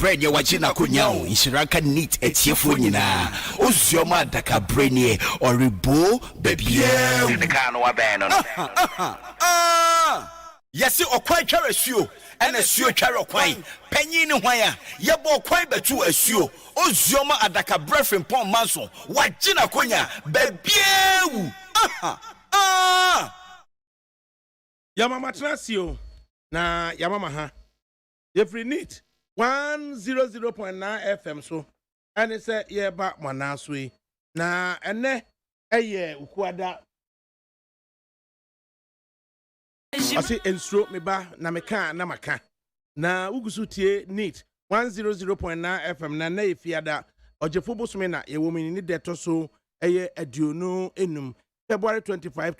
bread ya wachina kunyao ishiraka neat etiefo nyina ozioma adakabri ni oribo bebie the kan wa ben no yesi okwan tware suo ena suo tware okwan panyin ni hwan a yebo okwan betu asuo ozioma adakabri frimpong manso wachina kunya bebie Yamama Trasio na Yamama ha. Every neat 100.9 FM so and it's a year back manaswe na ene eye ukwada ase enstro me ba na meka na maka na ugusu tie neat 100.9 FM na efiada ojefo bosome na yewomi ni deto so eye aduonu enum February 25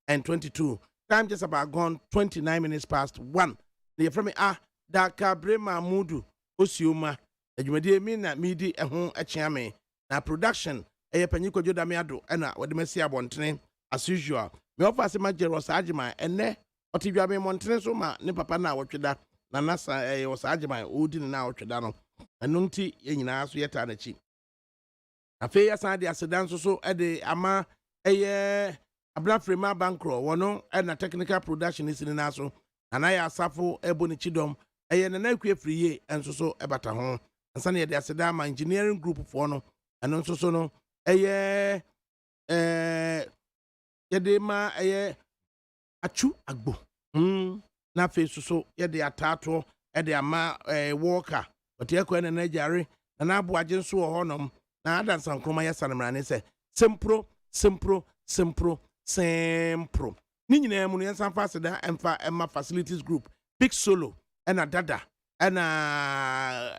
2022 time just about gone 29 minutes past 1 the from ADAKABRI Mahmudu Osioma adwumade mi na midi ehon achiame na production panyiko jodamiado na wode mesi abontene as usual me offer se majero sajima ene otidwame montene so ma ne papa na wotweda na nasa osajima odi na wotweda no eno nti yenyina so yeta na chi afi yasan de asedan so de ama Abrafrema Bankro wono na technical production is in naso anaya asafo eboni chidom na nakwe friye enso so ebata ho ansane ye de asedama engineering group for no eno nso so no yede ma achu agbo na fe so yede atato de ama worker otieko na najare na abo agye nso ho honom na adansan kroma yesanemrane se sempro ni nyina mu no yensan fa seda emfa facilities group big solo na dada na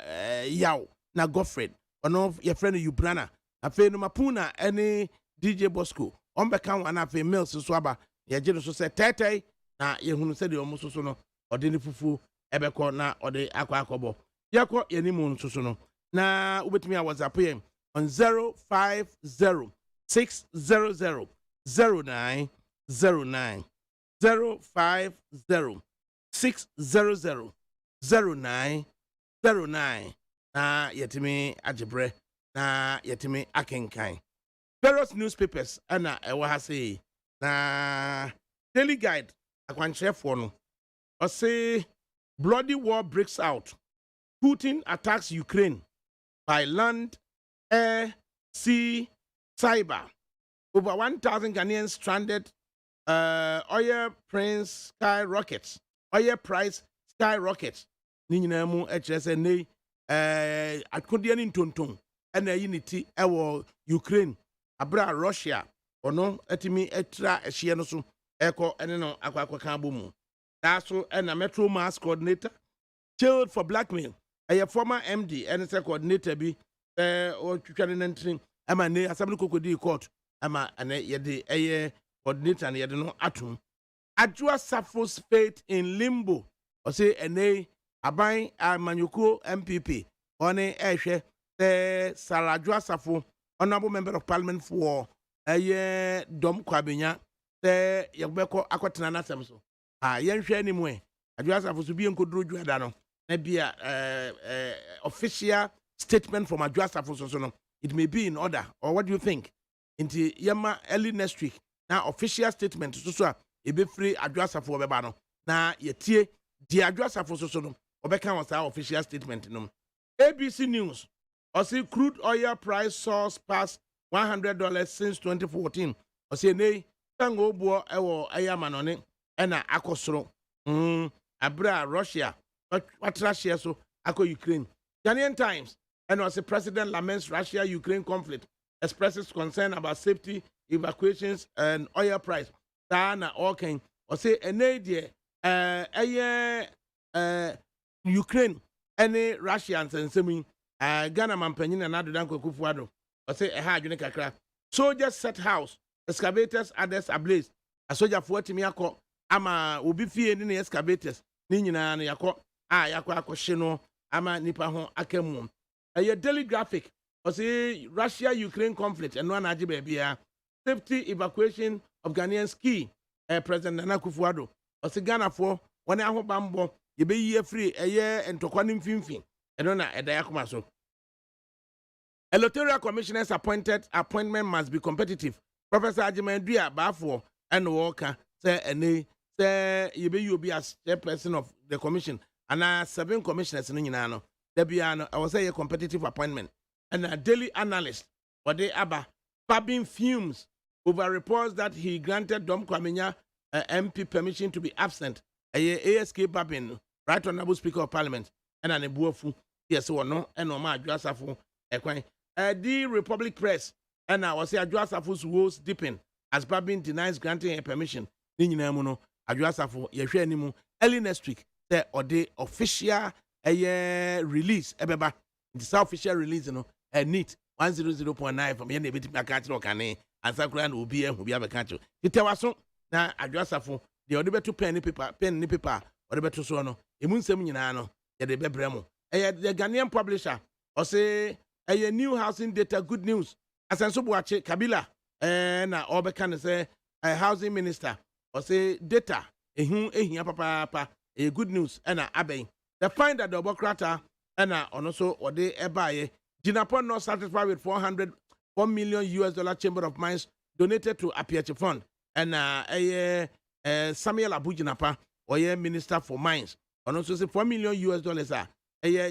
yaw na Godfred ono your friend Ubrana afi no mapuna any DJ Bosco on be kan wana afi mills so aba ye gye so se tetai na ye hunu se de omo so no ode ni fufu ebekọ na ode akọ yakọ ye ni mu so no na ubetimi a WhatsApp ye on 050 600 0909 050 600 0909 na yetimi ajebre na yetimi akenkan various newspapers ana ewa ha say na Daily Guide akwanchefo no o say bloody war breaks out. Putin attacks Ukraine by land, air, sea, cyber. Over 1,000 Ghanaians stranded. Oil price skyrockets. Ni nyina mu HSN nei akodia ni ntonton na unity ewo Ukraine abra Russia ono etimi etra ehye no so eko ene no akwakan bomu. Daso na Metro Mass coordinator jailed for blackmail. Former MD and coordinator bi o twitwane nantrin ama ne Assembly Kokodi court ama ane yede coordinator na yede no atum. Adwa Safo's fate in limbo. O say ene aban amanyuko MPP one ehwe Saladwa Safo honorable member of parliament for dom kwabenya yebeko akotena na asem so yenhwe animu Adwa Safo so bi enkoduro dwada no na bia official statement from Adwa Safo so no it may be in order, or what do you think? Into yama early next week now official statement so ebe free Adwa Safo beba no na yetie di Adwa Safo so no obeka was our official statement no. ABC News or say crude oil price soars past $100 since 2014 or say nei tango bo ewo ayamanone ena akosoro abra Russia what Russia so ako Ukraine. Ghanaian Times and was the president laments Russia-Ukraine conflict, expresses concern about safety, evacuations, and oil price. Dana Orkin or say Ukraine, any Russians and semi Ghana Mampenin and Adanko Kufuado, or say a hard craft. Soldiers set house, excavators, others ablaze. A soldier 40 miako, ama will be feared in the excavators, Nina and Yako, Yako Shino, ama nipa ho akemu. A daily graphic or say Russia-Ukraine conflict and one ajibe safety evacuation of Ghanaians key. President Nana Kufuado or say Ghana for one hour bambo, you be year free a year and to quantum finfin. ɛno na ɛda akoma so. Electoral commissioners appointment must be competitive. Professor Ajimandua Bafo and Walker say ene say you be as chairperson of the commission and 7 commissioners in Yinano. There be I will say a competitive appointment and a daily analyst for the Abba Fabin fumes over reports that he granted Dom Kwamenya MP permission to be absent. ASK Babin, right honorable Speaker of Parliament, and an Ebuofu, yes or no, and Oma Adwasafu, the Republic Press, and I was say Adwasafu's woes deepen as Babin denies granting a permission. Nininamuno, Adwasafu, Yeshenimu, early next week, there or the official release, Ebeba, the official release, a neat 100.9 from any bit of catch or cane, and Sakran will be a catch. It was so now Adwasafu. The other to pen paper, or the better sono, Imun Seminano, the Bebremo. The Ghanaian publisher, or say a new housing data good news. As I watch Kabila, and Obekan say a housing minister, or say data, a papa, a good news, and a abbey. The find that the Bocrata, and also or they ebaye, Jinapon not satisfied with $4 million Chamber of Mines donated to Apiache Fund, and Samuel Abujinapa, or Minister for Mines, and also say $4 million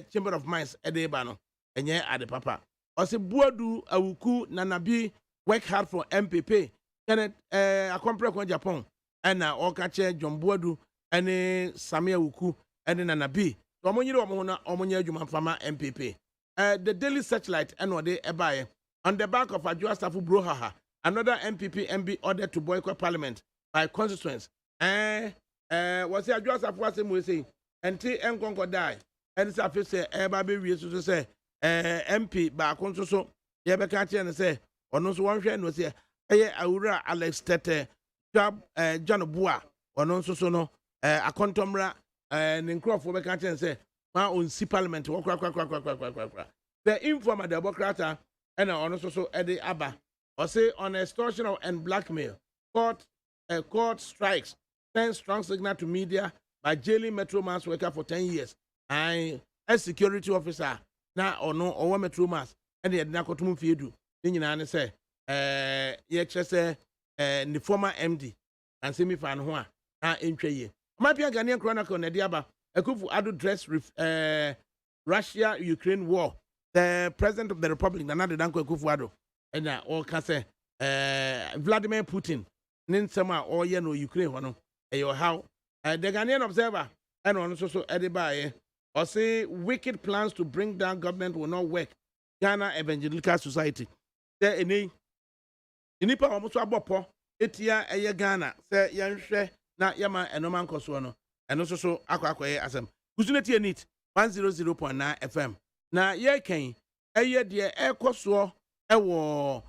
Chamber of Mines Edebano, and at the papa. Or say Buadu Awuku Nanabi work hard for MPP, and a compre Japan, and Okache John Buadu, and Samuel Awuku, and Nanabi. Omonya Juma Fama MPP. The Daily Searchlight and what they ebaye on the back of Adwasafu Brohaha, another MPP MB ordered to boycott Parliament by constituents. Was the Adwasafu was him we say until Nkonko die. And it's a face baby we to say MP back on so Yabaka and say or no one friend was here. Aura Alex Tete Job John Bua or no so no a contomra and in Crawford and say my own see Parliament. The informer Democrat and also Eddie Abba or say on extortion and blackmail. Court strikes sends strong signal to media by jailing Metro Mass worker for 10 years. I a security officer now or no or Metro Mass and the Nakotum Fiedu. Then you say the former MD and semi fan one in Trey. Might be a Ghanaian chronicle on the Diaba. A couple adult dress Russia Ukraine war. The president of the Republic, another Danko Kufuado, and all can say Vladimir Putin, Ninsama or Yeno Ukraine, how the Ghanaian Observer, and also Edibaye, or say wicked plans to bring down government will not work. Ghana Evangelical Society. There any Nipa almost a bopo, Etia Ghana, say Yanshe, not Yama and Oman Kosuano, and also Aquaque Asam. Kusuneti Nit 100.9 FM. Na ye ken eye de ekwoso ewo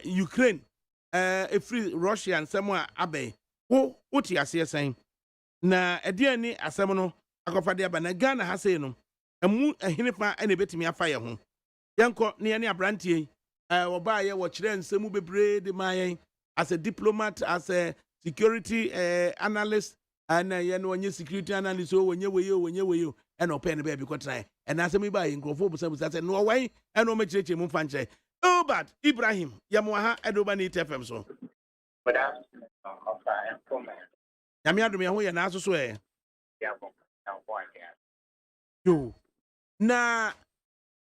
Ukraine free Russia nsem a abai wo ti ase sen na ede ani asem no akofa de aba na Ghana ha sei no emu ehinifa ene betimi afa ye ho yenko ne ne abrantie wo ba ye wo kire nsemu bebre de mayen as a diplomat, as a security analyst, and you know security analyst when you and open baby try and as me buy in Grofo no way and no make mu fanche. Oh but Ibrahim Yamaha Edobani FM so. But I'm of improvement. Yami adumi ho ye na aso so e. Yeah, Yo. Na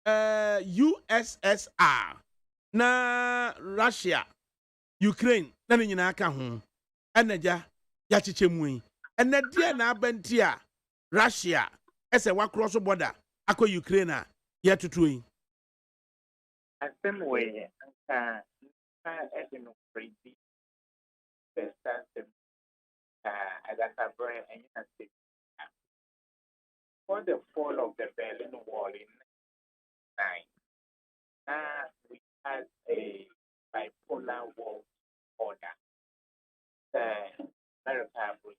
USSR na Russia Ukraine na ne nyina aka ho enaja ya chichemu yi ena dia na abanti a Russia ese wa cross border akọ Ukraine a ya tutu yi asem we edino pretty the system ADAKABRI and United for the fall of the Berlin Wall in 1999. We had a bipolar world order. America was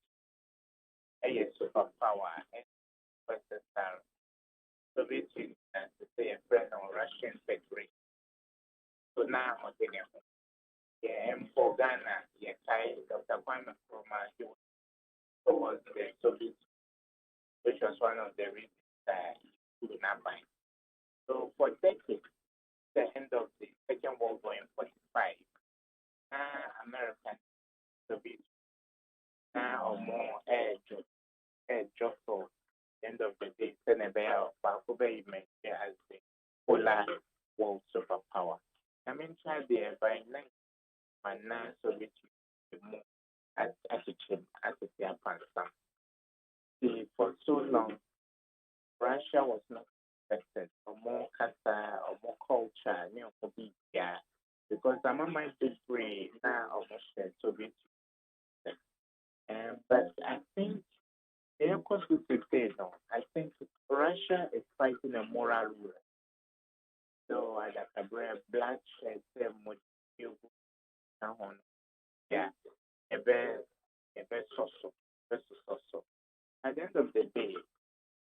a superpower and USSR, Soviet Union, to say a friend of Russian Federation. So now, for Ghana, Dr. Kwame Nkrumah was the Soviet, which was one of the reasons that he or more air just for the end of the day, then a bear of Bakuba as the polar world superpower. I mean, try the by night, my non Soviet Union as a pansa. For so long, Russia was not affected, or more Qatar, or more culture, yeah, because I'm on my big way now, almost Soviet Union. But I think the constitution, I think Russia is fighting a moral war. So ADAKABRI bloodshed, yeah, a bit so. At the end of the day,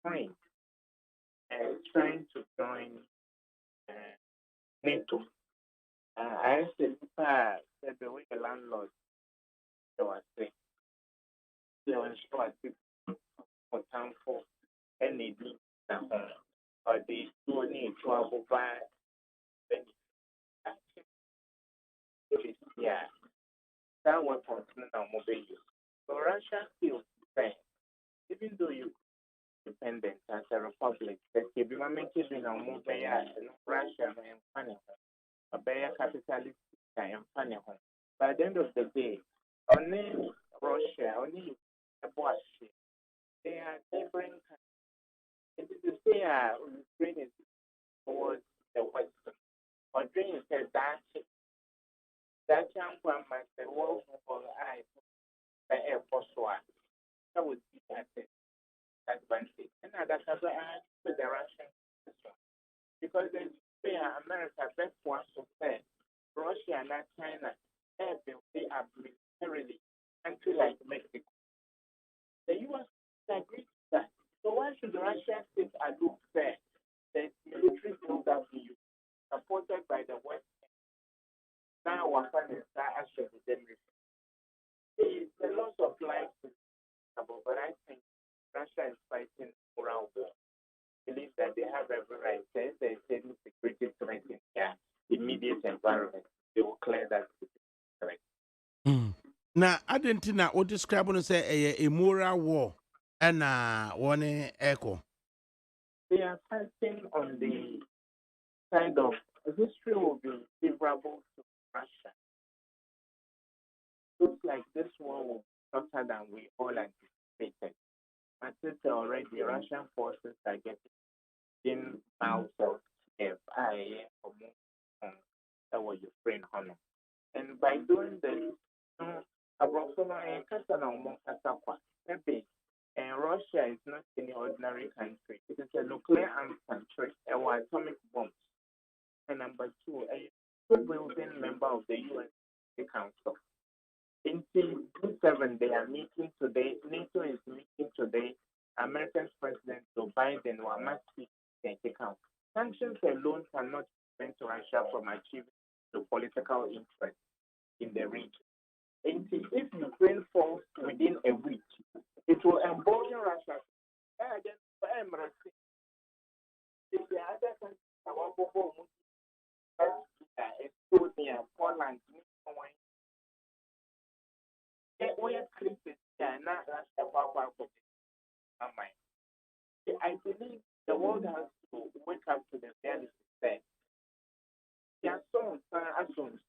fine, trying to join NATO. I said, the way the landlord was saying, they were sure for time for any or the need to provide yeah, that one continent mobile. So Russia feels fair, even though you independent as a republic, that if you are making a mobile Russia and funny, a bear capitalist and funny home. By the end of the day, only Russia, only a boss, they are neighboring countries. It is to say, Ukraine is towards the West, or Ukraine is that young one might say, well, I air force one. That would be that advantage. And that's why I with the Russian because then America best wants to say Russia and China they are militarily country like Mexico. The US agrees to that. So why should Russia sit and look fair? The military build-up in you supported by the West. Now what is that actually it's a loss of life, but I think Russia is fighting around war. Believe that they have every right. Since there is any security threat in their immediate environment, they will clear that threat. Now, I didn't know what describe when say a moral war and one echo. They are fighting on the side of history will be favorable to Russia. Looks like this war will be shorter than we all anticipated. But since already Russian forces are getting out of FIA or that was Ukraine honor. And by doing this, maybe and Russia is not any ordinary country. It is a nuclear armed country, or atomic bombs. And number two, a building member of the UN Council. In G7, they are meeting today. NATO is meeting today. American President Joe Biden will massive account. Sanctions alone cannot prevent Russia from achieving the political interest in the region. And if Ukraine falls within a week, it will embolden Russia. If the other countries Estonia, Poland, I believe the world has to wake up to the reality that there are some actions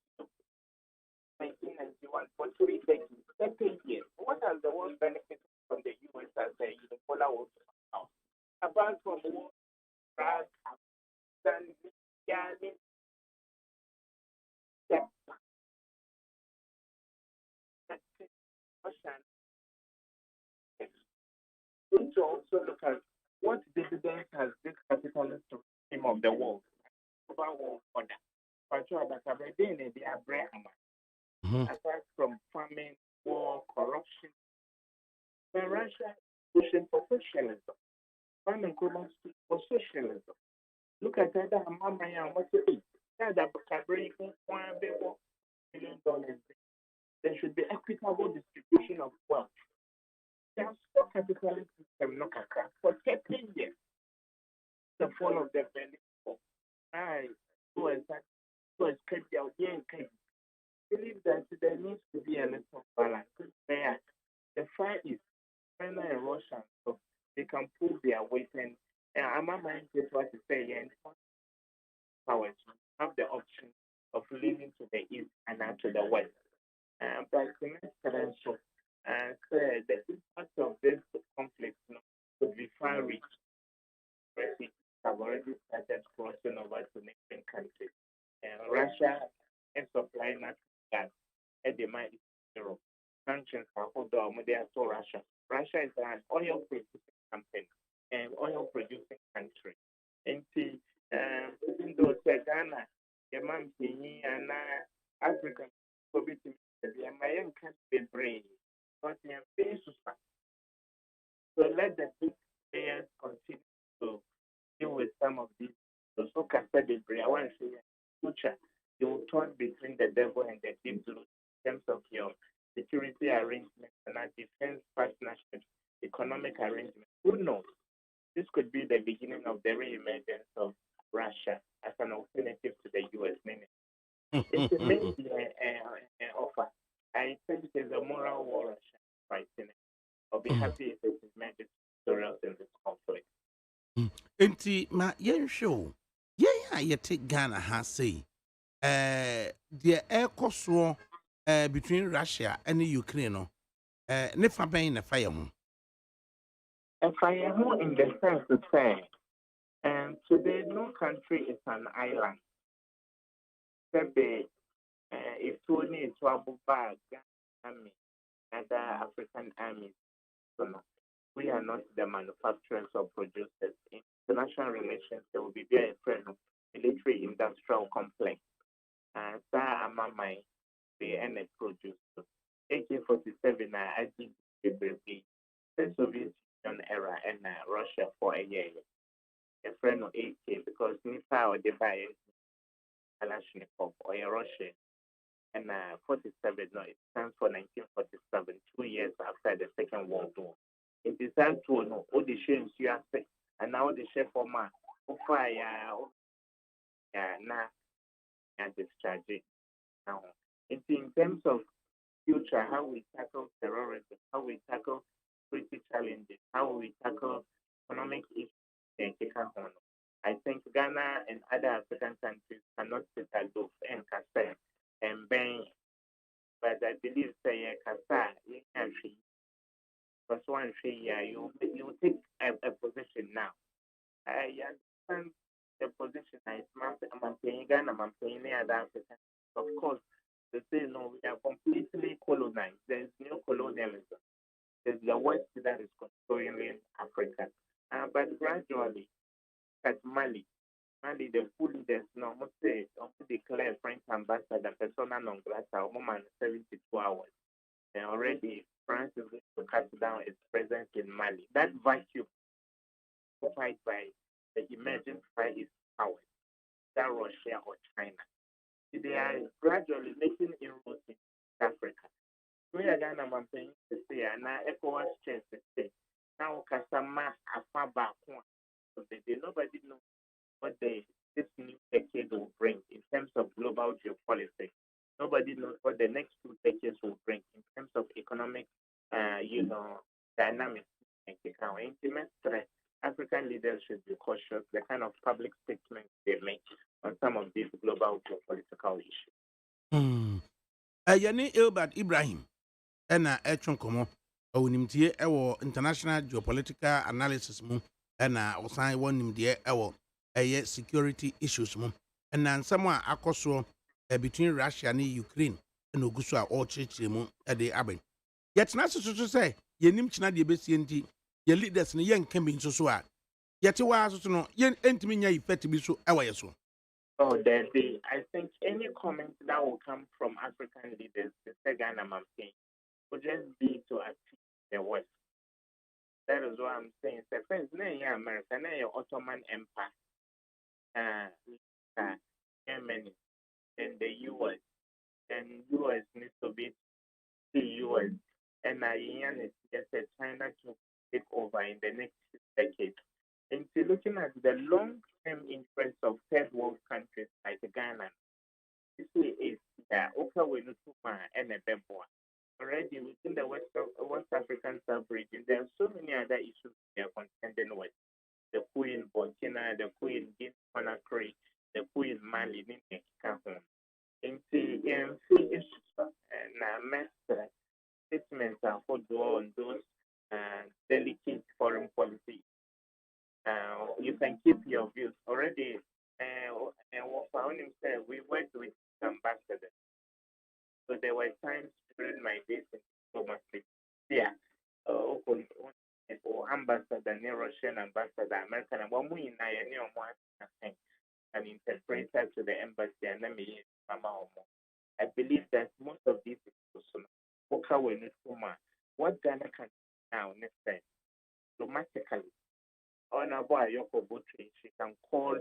1991 for 3 decades, 30 years. What has the world benefited from the US as a unipolar world power? Apart from war, drugs, and need to also look at what dividends has this capitalist regime of the world over world order. Aside from famine, war, corruption, but Russia is pushing for socialism. Famine for socialism. Look at that, what it is. ADAKABRI $1 billion. There should be equitable distribution of wealth. There are still capitalist system no for 30 years. The fall of the belly. So it's believe that there needs to be a little balance there. the Far East, China and Russia, so they can pull their weight. And I'm mind is what to say, and powers have the option of leaning to the east and not to the west. But the next potential, the impact of this conflict, could be far reaching. Refugees have already started crossing over to neighboring countries. Russia is supplying natural gas at the mine Europe. Sanctions are hold on they are so Russia. Russia is an oil producing company and oil producing country. And see, even though Ghana, the man and African community, the Mayan country brain, but they are very suspect. So let the big players continue to deal with some of these. So Casper de Brea, I want to say, future, you will turn between the devil and the deep blue in terms of your security arrangements and our defense partnerships, economic arrangements. Who knows? This could be the beginning of the re-emergence of Russia as an alternative to the US. It's a maybe an offer. I think there's a moral war Russia fighting. I'll be happy if it is managed to in this conflict. Enti ma yɛnhwɛ o yɛn a yɛte Ghana ha sei deɛ ɛrekɔ soɔ between Russia and Ukraine no ne fa bɛn na fa yɛ ho. If I am in the sense to say, today no country is an island. Maybe if only to Abu Bag, army, other African armies, so no, we are not the manufacturers or producers. In international relations, there will be very friend military industrial complex. Sir Amamai, the end producer. AK-47, I think the Soviet Union era and Russia for a year. A friend of AK because Nifa or the buy Kalashnikov or a Russian. And 47, no, it stands for 1947, 2 years after the Second World War. It is time to know all the shares you are saying, and now the chef for my fire, now, and discharging. Now, it's in terms of future, how we tackle terrorism, how we tackle security challenges, how we tackle economic issues. I think Ghana and other African countries cannot sit aloof and Kasa and Ben, but I believe say Kasa in country. Because one say you take a position now. I understand the position is maintaining Ghana, maintaining other African. Of course, they say no, we are completely colonized. There is no colonialism. There's the West that is controlling Africa. But gradually, at Mali, the full leaders now must say, declare French ambassador persona non grata, woman 72 hours. And already, France is going to cut down its presence in Mali. That vacuum occupied by the emerging Far East powers, that Russia or China. They are gradually making inroads in Africa. We are going to saying to say, now ECOWAS chance to say, now Kasama Afaba, nobody knows what this new decade will bring in terms of global geopolitics. Nobody knows what the next 2 decades will bring in terms of economic, dynamics. Intimate threat. African leaders should be cautious the kind of public statements they make on some of these global geopolitical issues. Yɛne Albert Ibrahim ɛna ɛtwe nkɔmmɔ ɔwɔ ɛwɔ international geopolitical analysis mu ɛna ɔsan wɔ nimdeɛ ɛwɔ ɛyɛ security issues mu ɛna nsɛm a akɔ soɔ between Russia and Ukraine ɛna ogu so a ɔrekyerɛkyerɛ mu ɛde abɛn yɛtena ase so sɛ yɛnim kyena deɛ ɛbɛsie nti yɛ leaders no yɛnka bi nso so a yɛte waa so no yɛn ɛntumi nya effect bi so ɛwɔ yɛ so. Oh, I think any comment that will come from African leaders, the Ghana saying, will just be to achieve the West. That is what I'm saying. The first, America, Ottoman Empire, Germany, and the US, and US needs to be the US, and Iran is just China to take over in the next decade. And so looking at the long-term interests of third world countries like Ghana, this is already within the West African sub-region, there are so many other issues they are contending with. The coup in Burkina, the coup in Guinea Conakry, the coup in Mali, in Cameroon. In the issues and statements are for on those delicate foreign policy. You can keep your views already. We worked with ambassadors. So there were times during my days in diplomacy. Yeah. Ambassador, Russian ambassador, American, an interpreter to the embassy, and I believe that most of these issues, what Ghana can do now, next time, diplomatically, on a boy, Yoko Butri, she can call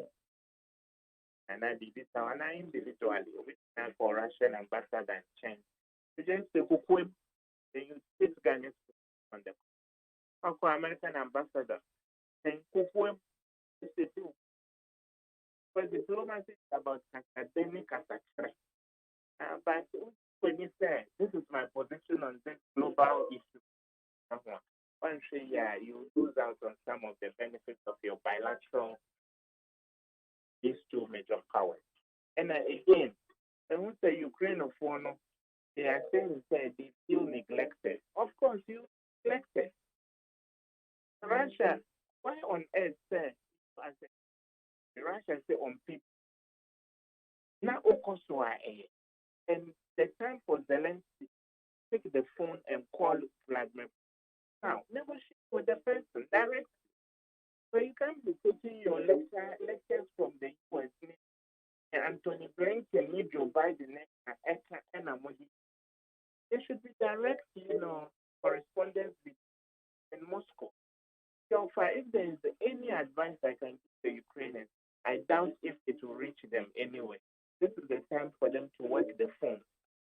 and I did it and I individually, which for Russian ambassador and change. You just say, then you sit Ghanaian on the American ambassador, then because diplomacy is about academic as a threat. But when you say, this is my position on this global issue, one say, yeah, you lose out on some of the benefits of your bilateral, these two major powers. And again, when we say Ukraine of one, they are saying they feel neglected. Of course, you neglected. Russia, why on earth say, Russia say on people? Now, and the time for Zelensky take the phone and call Vladimir. Now, negotiate with the person directly. So you can't be taking your lectures from the US and Anthony Blinken, Joe Biden, and Amodi. There should be direct, correspondence in Moscow. So far, if there is any advice I can give the Ukrainians, I doubt if it will reach them anyway. This is the time for them to work the phone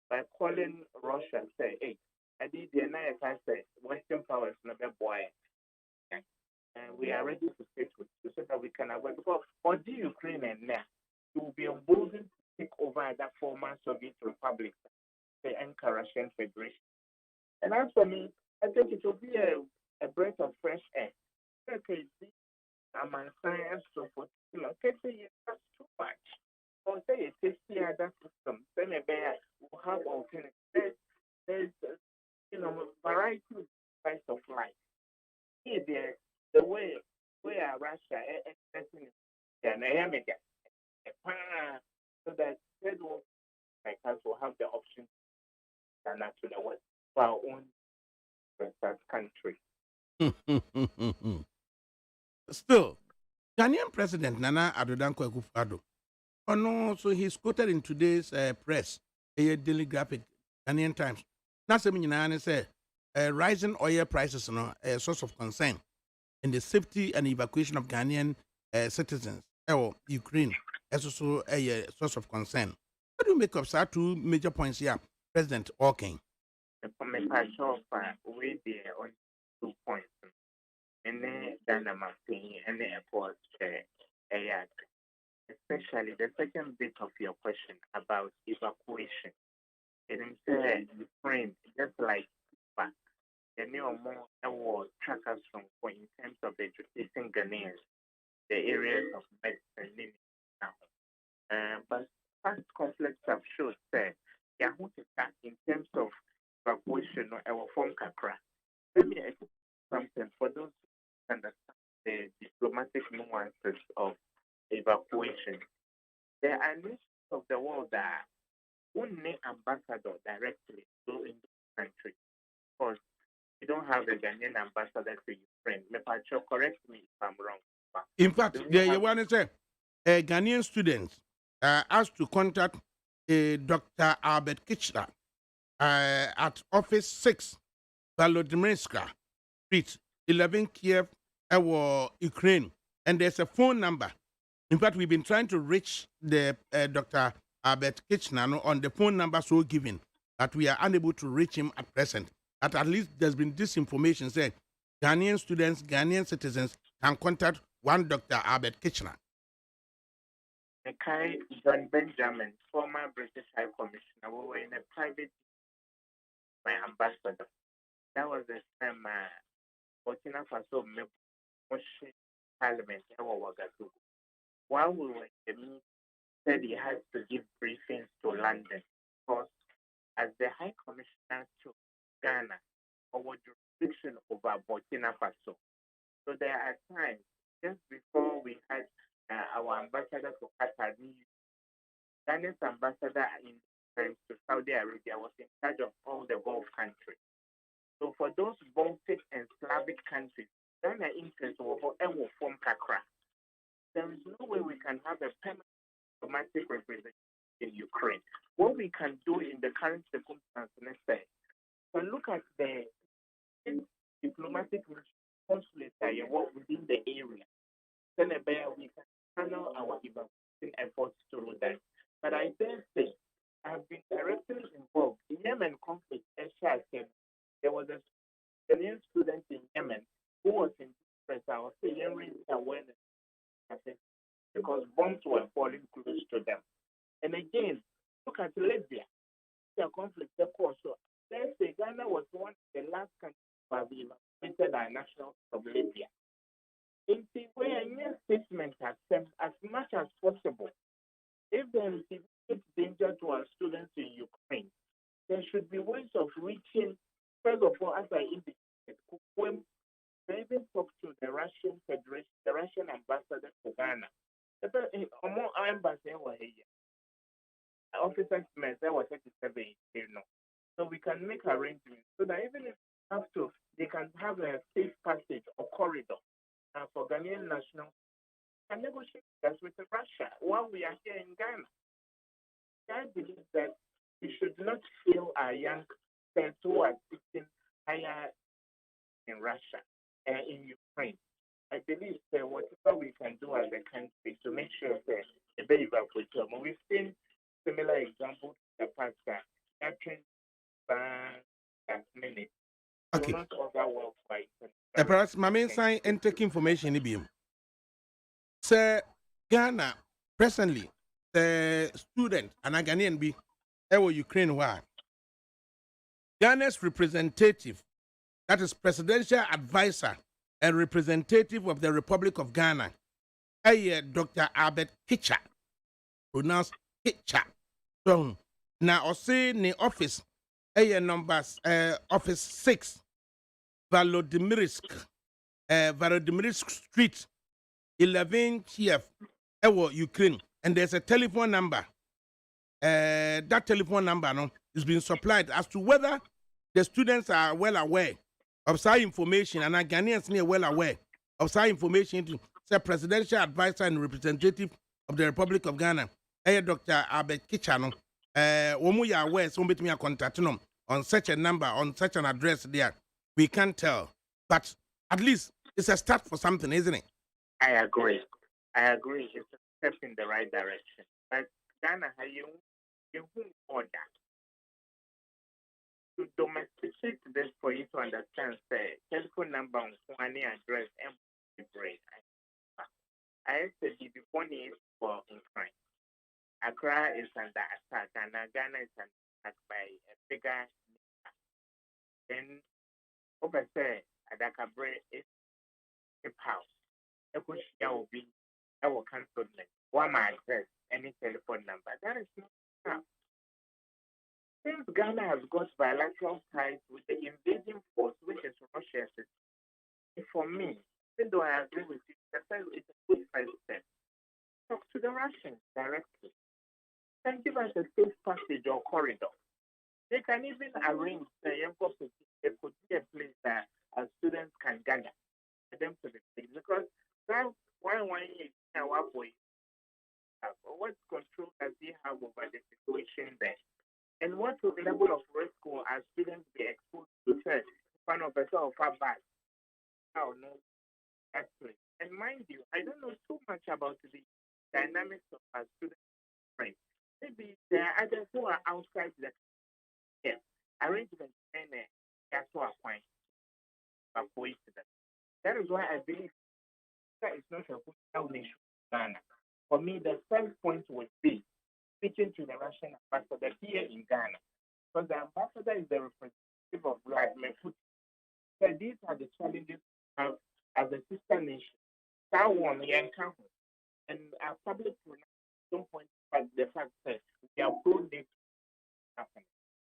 by calling Russia and say, hey, I did the NIS, say, Western powers, never boy. And we are ready to sit with you so that we can avoid. Because for the Ukrainian now, you will be emboldened to take over the former Soviet republics, the Russian Federation. And as for me, I think it will be a breath of fresh air. Okay, I'm on science, so for that's too much. Or say a tasty other system, then will have alternatives. There's variety of types of life. Here, the way Russia expressing so that third world like us will have the option to to the West for our own country. Still, Ghanaian President Nana Addo Dankwa Akufo-Addo, so he's quoted in today's press, a daily graphic, Ghanaian Times. That's the say rising oil prices a source of concern in the safety and evacuation of Ghanaian citizens or Ukraine as also a source of concern. What do you make of that two major points here, President Hawking? With the on 2 points. And then and the airport, especially the second bit of your question about evacuation. It is Ukraine, just like the new more trackers from in terms of educating Ghanaians, the areas of medicine now. But past conflicts have shown that in terms of evacuation or form kakra. Let me explain something for those who understand the diplomatic nuances of evacuation. There are nations of the world that only ambassador directly go in the country. Of course, you don't have the Ghanaian ambassador to Ukraine. Mepacho, correct me if I'm wrong. In fact, you want to say Ghanaian students asked to contact Dr. Albert Kitchener at Office 6, Volodymyrska Street, 11 Kiev, Ukraine. And there's a phone number. In fact, we've been trying to reach the Dr. Albert Kitchener on the phone number so given, that we are unable to reach him at present. At least there's been this information saying Ghanaian students, Ghanaian citizens can contact one Dr. Albert Kitchener. John Benjamin, former British High Commissioner, we were in a private my ambassador. That was the time Burkina Faso motion parliament in Ouagadougou. While we were in the meeting, said he has to give briefings to London because as the High Commissioner to Ghana, our jurisdiction over Burkina Faso. So there are times, just before we had our ambassador to Qatar, Ghana's ambassador in times to Saudi Arabia was in charge of all the Gulf countries. So for those Baltic and Slavic countries, Ghana interest will form Kakra. There is no way we can have a permanent diplomatic representation in Ukraine. What we can do in the current circumstances, let's say, we can look at the diplomatic consulate within the area. Then we can channel our evacuation efforts through that. But I dare say, I have been directly involved in Yemen conflict. There was a Ghanaian student in Yemen who was in distress. I was saying awareness because bombs were falling close to them. And again, look at Libya. The conflict, of course. So let's say Ghana was one of the last countries to have evacuated our national from Libya. In the way a new statement has said, as much as possible, if there is immediate danger to our students in Ukraine, there should be ways of reaching, first of all, as I indicated, when I even talk to the Russian Federation, the Russian ambassador to Ghana. Among our ambassadors were here. Officers met, there were 37, so we can make arrangements so that even if they have to, they can have a safe passage or corridor for Ghanaian national and negotiate that with Russia while we are here in Ghana. I believe that we should not fail our young friends who are sitting higher in Russia and in Ukraine. I believe that whatever we can do as a country to make sure that the baby evacuate them. We've seen similar examples in the past that minute. Okay. Not other worldwide. Perhaps my main sign and take information in Sir Ghana presently the student and a Ghanaian be Ukraine why Ghana's representative, that is presidential advisor and representative of the Republic of Ghana, Dr. Albert Kitcha, pronounced Kitcha. So now I say in the office, numbers office 6, Volodymyrsk Street, 11 TF, Ukraine, and there's a telephone number. That telephone number no, is being supplied as to whether the students are well aware of such information, and Ghanaians are well aware of such information to say presidential advisor and representative of the Republic of Ghana, Dr. Albert Kichano. When we are aware, somebody me contact them on such a number, on such an address there. We can't tell, but at least it's a start for something, isn't it? I agree. It's a step in the right direction. But Ghana, you order to domesticate this for you to understand. Say telephone number on any address and brain. I said the phone is for Ukraine. Accra is under attack, and Ghana is under attack by a bigger. Then over there, ADAKABRI is a house. Will be our cantonment. One my address, any telephone number. That is not enough. Since Ghana has got bilateral ties with the invading force, which is Russia, for me, even though I agree with you, it's a good first step. Talk to the Russians directly. Can give us a safe passage or corridor. They can even arrange there could be a place that our students can gather for them to be free. Because now, one year, what control does he have over the situation there? And what level of risk will our students be exposed to? One of us or far back. Oh, no, that's it. And mind you, I don't know too much about the dynamics of our students' brain. Maybe there are others who are outside the arrangement and that's what I find. That is why I believe that is not a good nation Ghana. For me, the first point would be speaking to the Russian ambassador here in Ghana. Because the ambassador is the representative of Vladimir Putin. So these are the challenges we have as a sister nation. That one, and our public don't point out the fact that we are prone to happen.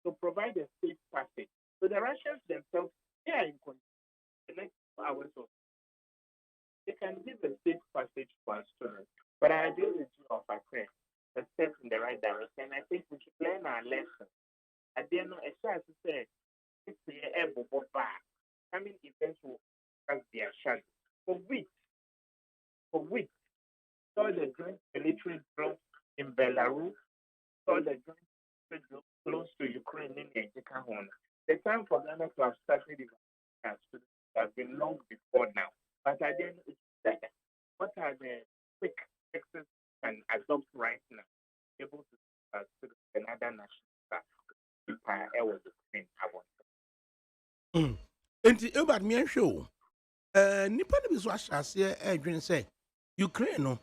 So provide a safe passage. So the Russians themselves, they are in control. The next 2 hours of they can give a safe passage to our students. But I agree with you of a prayer, a step in the right direction. I think we should learn our lesson. At the end of as to say, it's the able back. Coming events will have their shadow. For weeks, saw the joint military drop in Belarus, saw the joint military drop close to Ukraine in Ejikahon. The time for Ghana to have started the has been long before now. But I didn't say what are the quick fixes and adopt right now, able to another national was the Enti Ebert me show. Nipa no bi so ahyase adwene say Ukraine no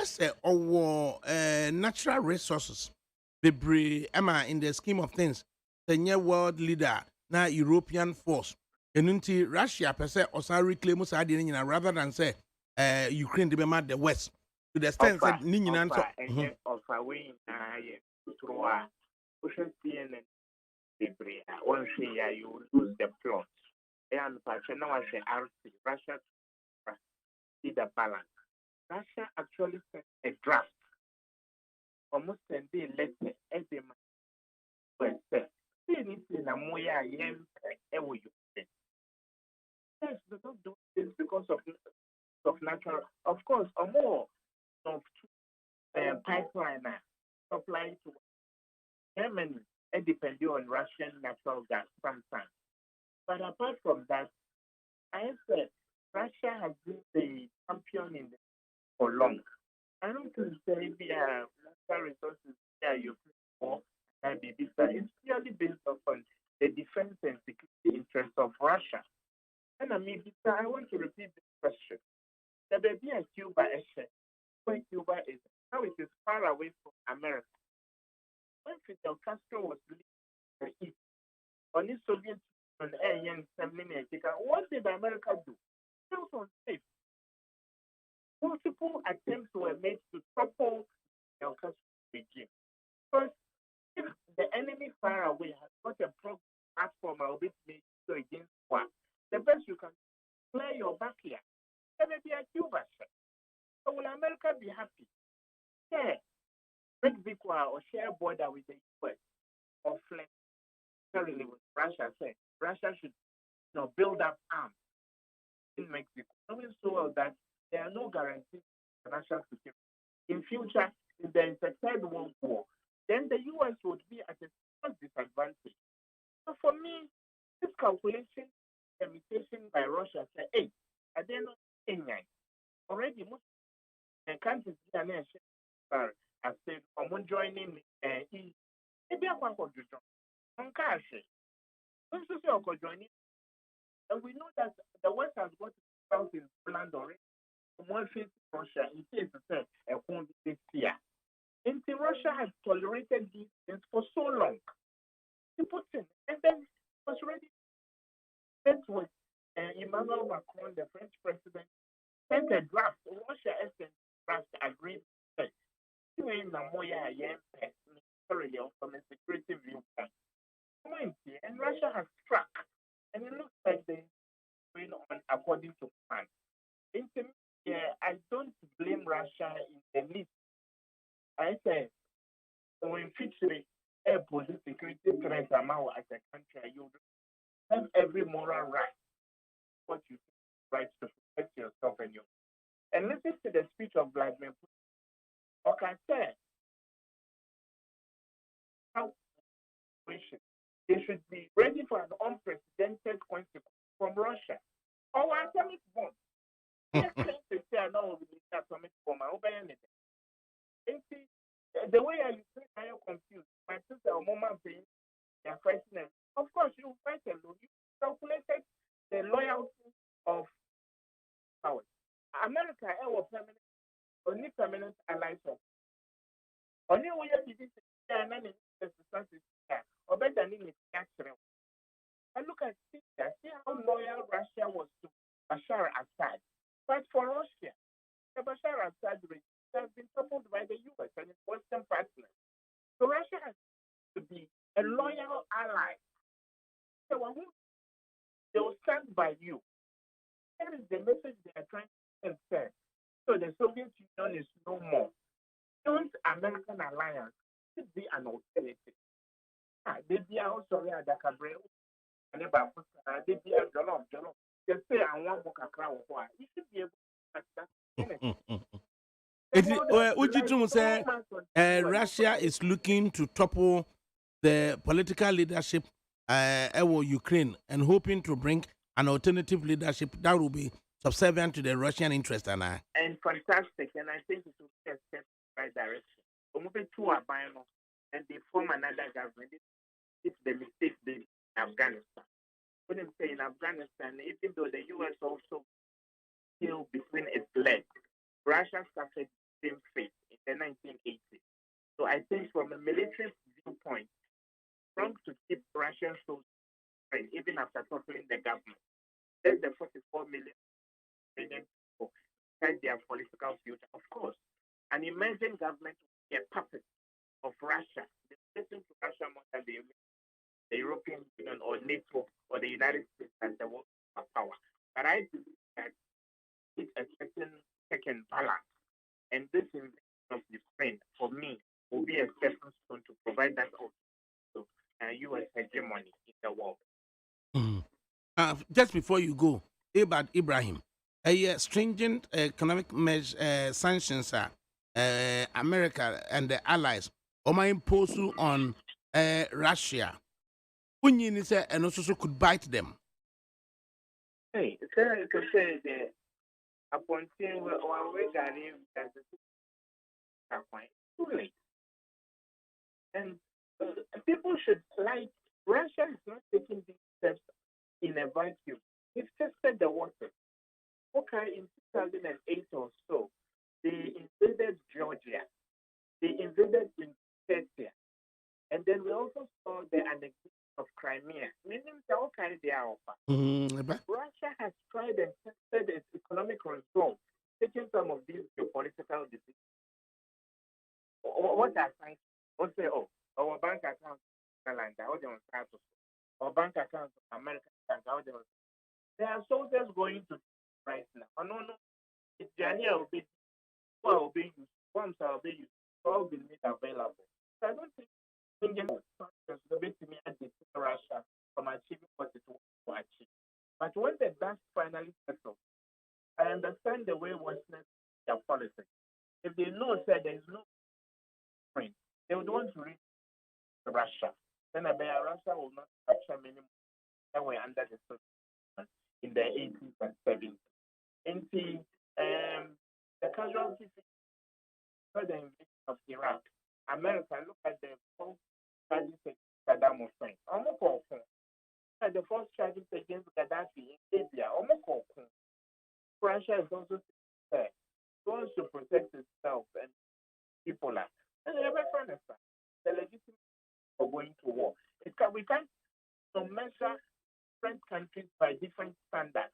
say owo natural resources bebre ama in the scheme of things the new world leader na European force enunti Russia per se osan reclaim sa de nyina rather than say Ukraine de be mad the west to the extent said ni nyina nso offer we through a ocean CNN bebre one say you lose the plot and now I say RC Russia see the balance. Russia actually sent a draft almost 10 days later every month. Yes, they don't do this because of natural. Of course, or more of pipeline supply to Germany and depending on Russian natural gas sometimes. But apart from that, I said Russia has been the champion in the for long. I don't think maybe natural resources you for it's purely based upon the defense and security interests of Russia. And I want to repeat this question. The baby in Cuba when Cuba is how it is far away from America. When Fidel Castro was leading the East on the Soviet Union, what did America do? It was unsafe. Multiple attempts were made to topple Fidel Castro regime. First, if the enemy far away has got a platform or bit made so against one, the best you can clear your backyard. Maybe a Cuba. So will America be happy? Yeah. Mexico or share border with the US or flex currently with Russia said Russia should build up arms in Mexico, knowing so well that there are no guarantees for national security. In future, if there is a third world war, then the US would be at a disadvantage. So for me, this calculation, limitation by Russia say, hey, I don't know Kenya. Already most countries are said I'm joining maybe I want to join. This is joining. And we know that the West has got itself in Poland already. One face Russia in case a this year. Until Russia has tolerated these things for so long. Putin, and then was ready met with Emmanuel Macron, the French president, sent a draft. Russia has sent draft agreement. From a security viewpoint. And Russia has struck. And it looks like they're going on according to plan. I don't blame Russia in the least. I say, when featuring air police security threats amount as a country, you have every moral right. What you right to protect yourself and your. And listen to the speech of Vladimir Putin. Okay, say, how they should be ready for an unprecedented consequence from Russia. Or atomic bomb. Yes, to say I know we need atomic bomb. I hope I am the way I think I am confused. My sister or mama saying they are fighting them. Of course, you fight alone. You calculated the loyalty of power. America, only permanent allies of. Only way you did it, and then it's or better than it actually. And look at Syria. See how loyal Russia was to Bashar Assad. But for Russia, the Bashar Assad regime has been toppled by the US and its Western partners. So Russia has to be a loyal ally. So they will stand by you. That is the message they are trying to send. So the Soviet Union is no more. Don't American alliance should be an alternative. They be also ADAKABRI, and about they be a jollof. Just say I want more crowd. You should be able to that. Uchitum say Russia is looking to topple the political leadership Ukraine and hoping to bring an alternative leadership that will be subservient to the Russian interest. And fantastic, and I think it will be a step in the right direction. We're moving to a final, and they form another government. It's the mistake they did in Afghanistan. Wouldn't say in Afghanistan, even though the US also still between its legs, Russia suffered the same fate in the 1980s. So I think from a military viewpoint, wrong to keep Russian soldiers even after toppling the government. Let the 44 million people decide their political future. Of course, an emerging government will be a puppet of Russia. They listen to Russia more than the European Union or NATO or the United States as the world power. But I believe that it's a certain second balance. And this invasion of Ukraine, for me, will be a stepping stone to provide that also U.S. hegemony in the world. Just before you go, Abad Ibrahim, stringent economic sanctions are America and the allies impose on Russia. Union say and also could bite them. Hey, say the upon seeing we got him as a point too late. And people should like Russia is not taking these steps in a vacuum. It's tested the water. Okay, in 2008 or so, they invaded Georgia. They invaded in Turkey. And then we also saw the annexation of Crimea, meaning the okay they are offer. Russia has tried and tested its economic control, taking some of these geopolitical decisions. What are sanctions? What say, our bank account in Thailand, our bank account in America, there are soldiers going to right now. Oh, no, it's Jania will be used, bombs will be used, all be made available. So I don't think Indian sanctions will be to me and Russia from achieving what it wants to achieve. But when the dust finally settles, I understand the way Westerners their politics. If they know that there is no friend, they would want to reach Russia. Then Russia will not capture many more that were under the system in the 80s and 70s. And the casualties for the invasion of Iraq, America, look at the false charges against Saddam Hussein. The false charges against Gaddafi in Libya. Russia is also there. It wants to protect itself and people. And the legitimate for going to war. We can't measure different countries by different standards.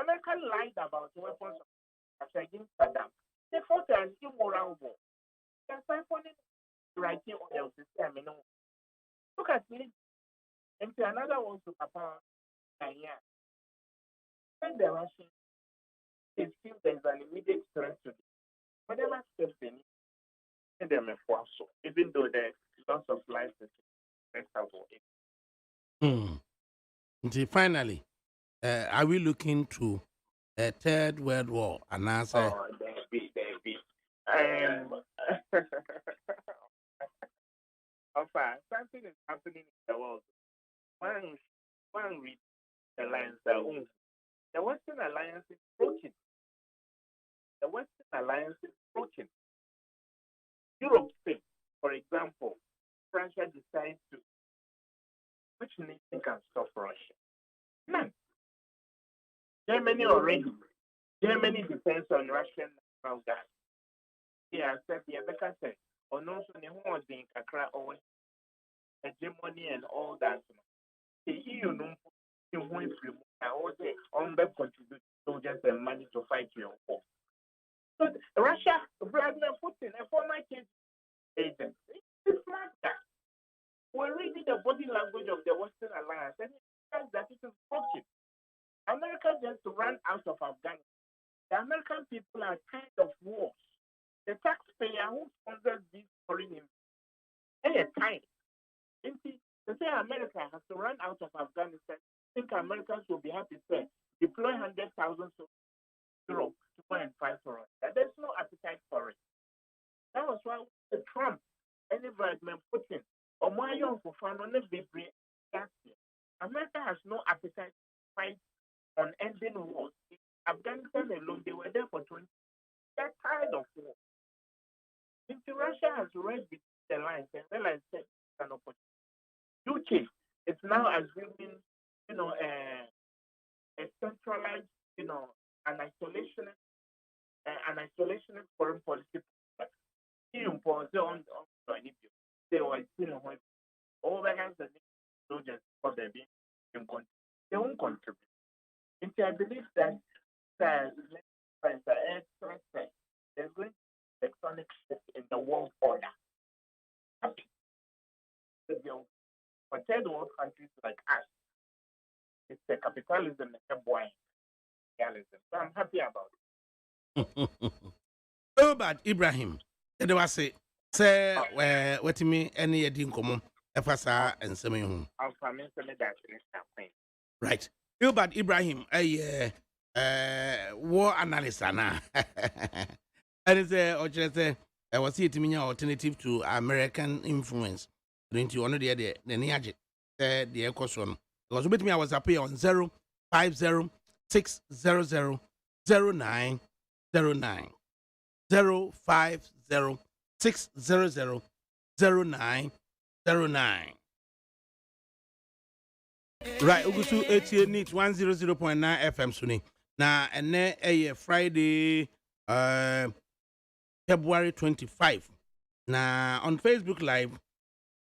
America lied about weapons against Saddam. They fought an immoral war. They're siphoning writing oil system. Look at me. And another one to Papa. When the Russians they feel there's an immediate threat to them, whatever steps they need, send them a force, even though the loss of life is less out of it. Until finally, are we looking to a third world war? And answer. There be. Something is happening in the world. One read the lines the Western Alliance is broken. The Western Alliance is broken. Europe thinks, for example, Russia decides to which nation can stop Russia? None. Germany already. Germany depends on Russian natural gas. Yeah, said the Rebecca said, or no, so the whole thing, Kakra, or hegemony and all that. You know, you went through. I was on the contribute soldiers and money to fight your war. So Russia, Vladimir Putin, a former chief agent, it's smart guy. We're reading the body language of the Western Alliance, and it says that it is working. America just ran out of Afghanistan. The American people are tired of wars. The taxpayer who sponsors these foreign investments, they are tired. You see, they say America has to run out of Afghanistan. I think Americans will be happy to deploy 100,000 Europe to go and fight for us. There's no appetite for it. That was why Trump and Vladimir Putin or my young for fun on the America has no appetite to fight on ending wars. In Afghanistan alone, they were there for 20 years. They're tired of war. Russia has read between the lines and realized that it's an opportunity. UK is now assuming, a centralized, an isolationist foreign policy. He imposed on they were all the hands and soldiers for their being in country. They won't contribute. And I believe that there's going to be a tectonic shift in the world order. For third world countries like us, it's a capitalism and a boy. So I'm happy about it. But Ibrahim, there was say, what to me, any Edin Common, FSA and Semi. Right. But Ibrahim, war analyst now. And it's or just I was here to me alternative to American influence. Don't you honor the Niaji, the air cost one. Because with me, I was up here on 050 600 0909. 050 600 0909. Right, Ugusu 88 neat 100.9 FM Suni. Now, and then a Friday, February 25. Now, on Facebook Live,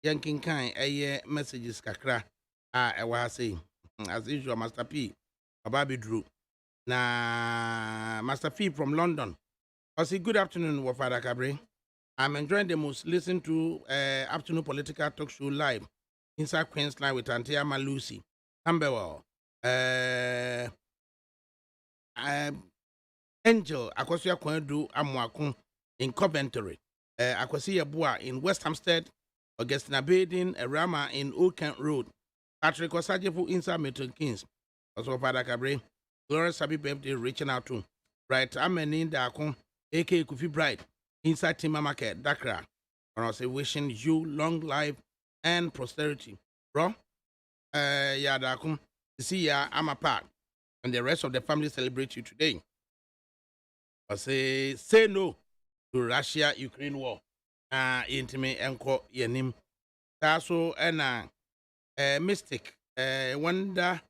Yankin Kai, a messages kakra. I was saying, as usual, Master P, Ababi Drew. Now, Master P from London. I say, good afternoon, Wafada Kabri. I'm enjoying the most listen to afternoon political talk show live inside Queensland with Auntie Ama Lucy. Campbell, Angel, Akosia Kwendu Amwakun in Coventry, Akosia Bua in West Hampstead, Augustina Baden, Rama in Old Kent Road, Patrick Osajefu inside Milton Keynes, also Father Cabre, Glorious Happy Birthday reaching out to, right, I'm an in Dakon, aka Kofi Bright, inside Timber Market, Dakar, and I say wishing you long life and prosperity, bro. Yeah, Dakum, see ya, I'm a part, and the rest of the family celebrate you today. I say no to Russia-Ukraine war. Intimate enko yenim. Taso and mystic wonder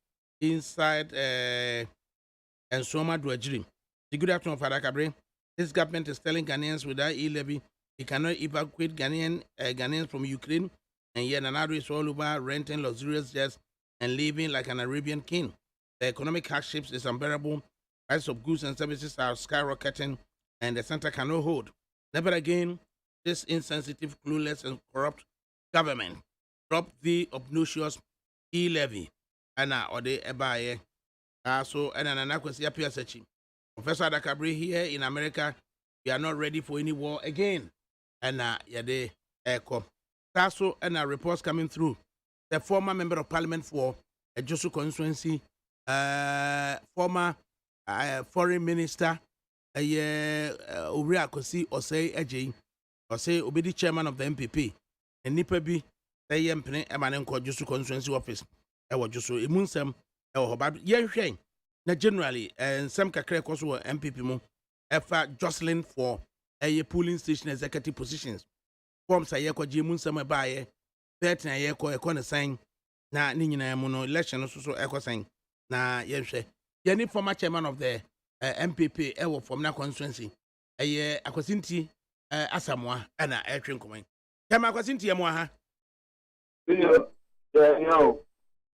inside and Soma do a dream. Good afternoon, Father Cabri. This government is telling Ghanaians without e-levy he cannot evacuate Ghanaians from Ukraine, and yet another is all over renting luxurious jets and living like an Arabian king. The economic hardships is unbearable. Prices of goods and services are skyrocketing, and the center cannot hold. Never again, this insensitive, clueless, and corrupt government drop the obnoxious e-levy. Anna or the ebaye. So, and an anaquasi appears. Professor ADAKABRI here in America, we are not ready for any war again. And yade echo. Also, and reports coming through. The former member of parliament for a Josu constituency, former foreign minister, Uri Akosi Osei Eji, Osei Obedi chairman of the MPP, and Nipebi, the Yempene, Emanenko Josu constituency office. I was Josu Imunsem, Hobab Yen. Now, generally, and some kakre also MPP mo, jostling for a polling station executive positions. Forms a yeko jimun some baye, bet na yeko a sign, na nina mono election also echo sign, na yenshe. Yenny former chairman of the MPP, ewo from na constituency, a year Akwasinti Asamoah, and a train coming. Come Akwasinti Amoha. Yeah,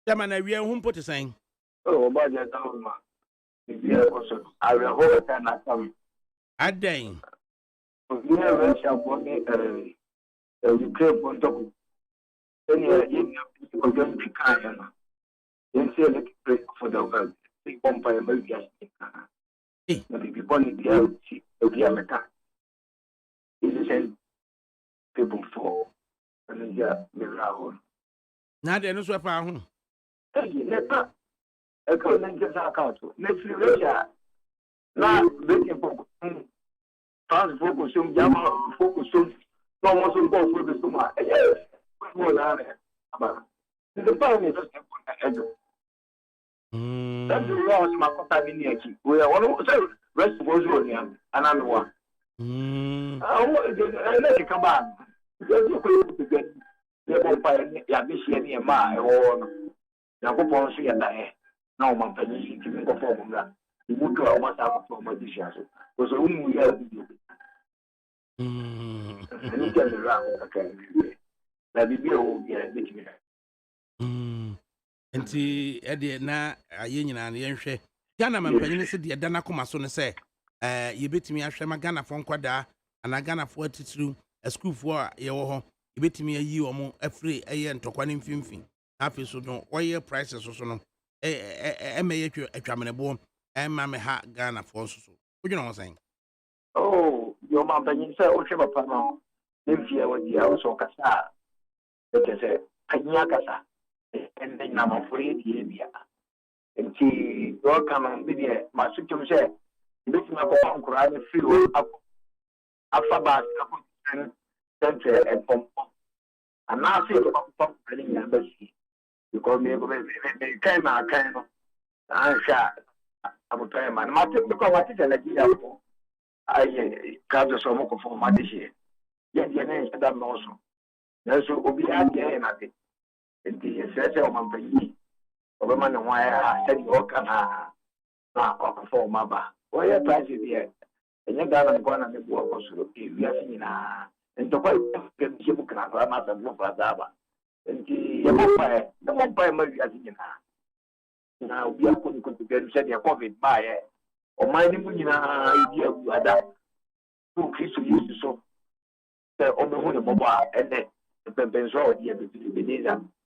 Tama na wie hu mpote san. Oh, budget down ma. Bibi also. I will hold that na come. Adan. We have Russia for the Ukraine for talk. Then you people going to Canada. Then say let's pray for the world. Big bomb by America. The people in the house, the America. Innocent people for. And yeah, the round. Na de no so fa ho. Hey, never. I can't get that out. Next Russia. Now, making focus. Fast focus on Yama, focus on almost on both for the summer. Yes, more than it. The problem is just that's the laws my contact. We are one of the rest of us and I'm one. I let it come back. Because you get the empire, Yabisi and my or Yakoponsi and I. Now, my penny to make a formula. You would go almost out of my dishes. Was a woman we have to do. And you get around, okay. That be all get Nti ede na aye nyina na yenhwe Ghana mampanyin se de dana koma so ne se yebetimi ahwe ma Ghana fo nkwada ana Ghana fo atitiru school fo a ye wo ho yebetimi ayi omo afri eye ntokwa ne mfimfin afi so no oye prices so no emeye atwamenebo ma me ha Ghana fo so wodwena wo san oh yo mampanyin se o hwe papa no nemfie wo dia wo so kasa e se anya kasa and then I'm afraid here. And she will come and be there. My system said, this is my papa, and free up Alphabet, and center and pump. And now say about running embassy because me came out kind of I'm shy. I will tell my mother because what is an idea for I got the smoke for my dish. Yet, your name is that also. That's what we had here and I think. The essence of my baby, or a man why I said you walk na for my bar. Why a price is here? And you're down and gone and the work was we are seeing and to quite get the book and I must have looked at Daba. And the one by my now we are going to get said your COVID by or my idea of that. Who Christ used to so the only mobile and then the Benzo, the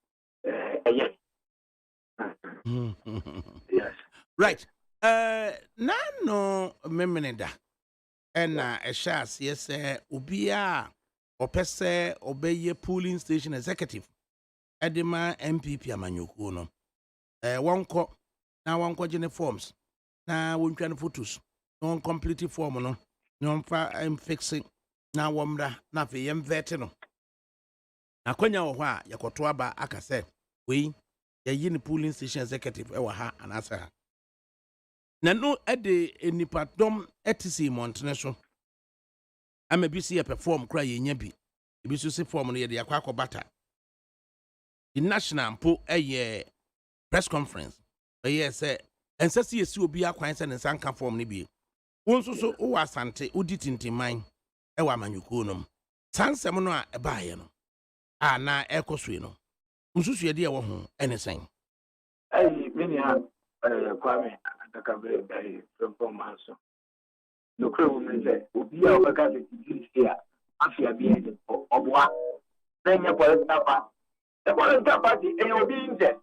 yes. Yes. Right. No memeneda. Ena eshas yes ubia opese obeye polling station executive. Edema MPP amanyuku no. Wonko na wonko jene forms. Na wontwane photos. No complete form no. No fa fixing. Na womra na fe yem vet no. Na kwanya wo ho a yakoto aba aka se we yayi ni polling station executive e wa ha anasa ha na no ede enipadom etisi montene so ama bi se perform kra yenya bi ebi so se form no ye de yakwa akobata the national mpo eye press conference eye se ensase yesi obi akwan se ne sanka form ni bi wonso so wo asante odi tintiman e wa amanyuko nom sansem no a e baaye no na ekosue no nsusu ye de wo ho enesen Hey, Minia, Kwame, ADAKABRI, FRIMPONG MANSO. No crew means that we are because it is here. After being the Obwa, then your political party. The political party, and you'll be in there.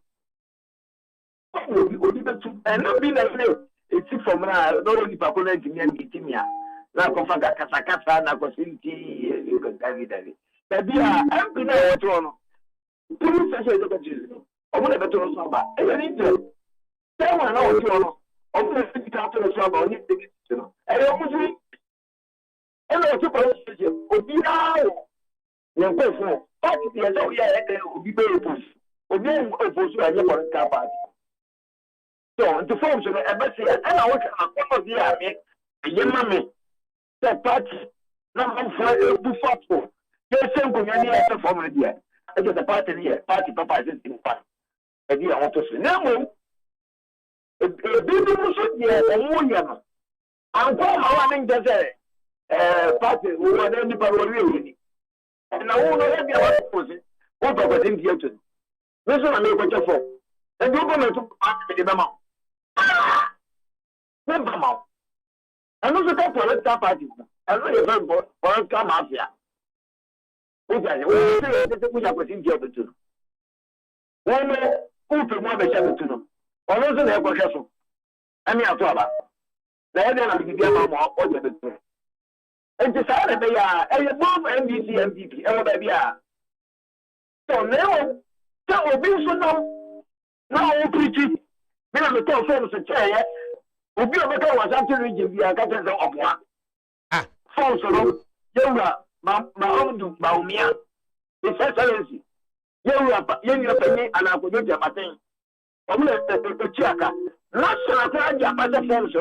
And not being a slave. It's from now, not only Pacola to me and Gitimia. Now, Kofaga Kasakata, Nakosinti, you can tell me that. But they are empty now, Toronto. Police are saying to I'm going to go to Saba. And I need to tell one out to I'm going to take out to the Saba. I need to get to know. And I'm going to go to the Obia. You're going for party. Yes, oh, yeah, will be very push. Obia will push you and your car party. So, the forms of the embassy, and I want to come of the army, and your mammy, that party, number 5, Buffalo. There's some community at the former year. I get the party here, party papa is in part. And you want to say, no, a baby should be a woman. I'm going to say, party who are any parody. And I won't have your opposite. What about him here to? This one I make what you're for. And you go to the Bama. Never mouth. And also talk political parties. And really political mafia. Which are the job to. One who promote the channel to them. Or also the air I mean, I'll talk about. Then I'll give you a more order. And decided they are a bomb MDC MDP, and they are. So now, that will be so now, preaching. Then I'm the top forms of chair. If you ever was after region, we are getting the of one. Ah, False, Yoga, Mahodu, Baumia, His Excellency. Yoga, Penny, and I could do your thing. I'm going to check. Not so I can't get my forms,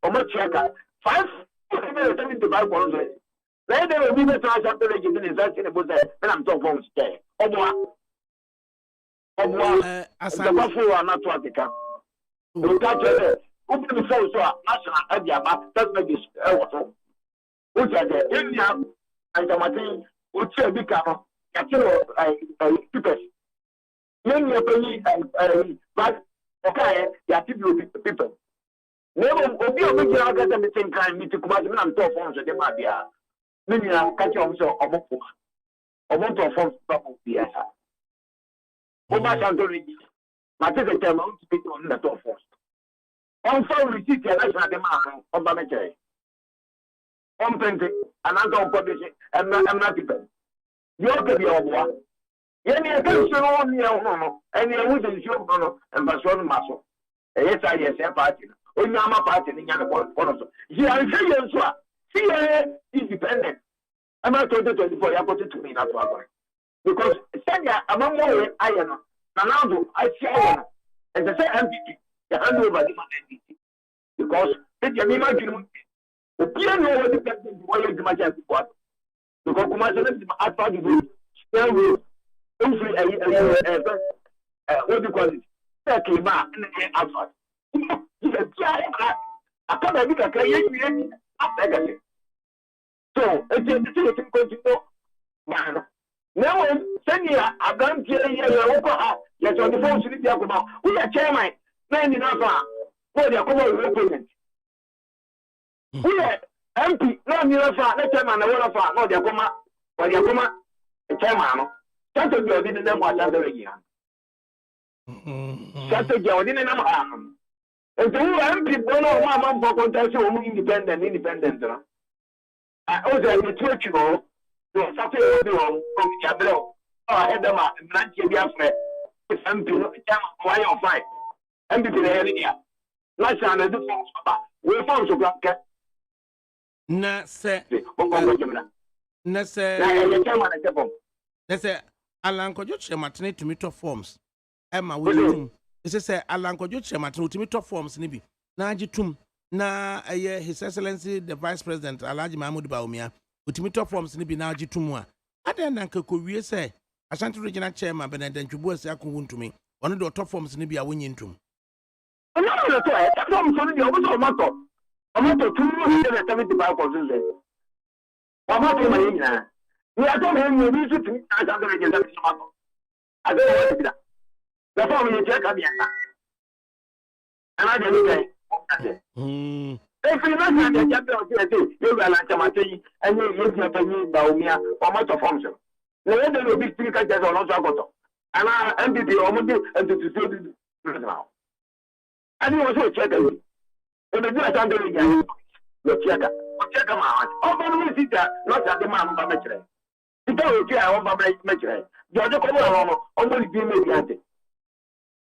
or much checker. 5 minutes to buy one. Then there will be the chance after the region is asking about that, and I'm talking from stay. As the Buffalo are not what they can. We catch it. Open the phone so national idea about that make this which are the India and the Martin, which are become people. Young Penny but okay, there are people. Never will be a big at the same time, me to come out and talk phones at the Mabia. Many are catching also a book. A month of phones, probably. Oh, my son, my take time out to people on the top first. On phone receipt, I like the man on Bametary. On printing, and I'm not publishing, and I'm not people. You ought to be on one. Any attention on me, and you wouldn't show and Basson Muscle. Yes, I yes, a party. Oh, you are my party in Yana. You are saying so. See, independent. I'm not 2024, I put it to me, not one. Because Sanya, among more iron, Nanado, I see iron, and the same MPP, the hand over the MPP. Because it's an imagine the piano was dependent on the Majan support. Because Kumasan is at party group, still with what do you call it? Second man outside. I can't make a creation after. So it's a continue. Now, send you a gun here. Yes, on the phone to the Yakuma. We are chairman, man in Alpha, for the common represent. We are MP, no Mirafa, no chairman, no Rafa, no Yakuma, or Yakuma, a chairman. Saturday, I didn't know what other again. Saturday, I didn't know. And the MP, one of my mom for contention, independent. I also have a church, you know. So, Saturday, from Cabello, I had them at Nancy Biafre, with MP, why on 5. MP, the area. Last time I do forms, we found so black. Na say, Alanko Joche Martin to meet forms. Emma William. This is Alanko Joche Martin to meet forms, Nibi. Na Jitum, na His Excellency the Vice President, Alaji Mahmoud Baumia, to meet forms, Nibi na Jitumwa. I then Uncle Korea say, Ashanti Regional Chairman Benedict Chubu Saku to me, one of the top forms, Nibi a winning to. I'm not going to I'm not to 275%. I'm not to my we are talking you visit me as other regions. I don't know what to do. The family check on me. And I didn't say, if you not have the chapter of the you will like Tamati and you use your penny Baumia or motor function. The other will be speaker just on also. And I empty the Omudi and to say now. And you also check it. And the good under again, the checker. Check them out. Oh, but we see that not at the man of the it's all okay, I want my measure. The other come along, only be mediated.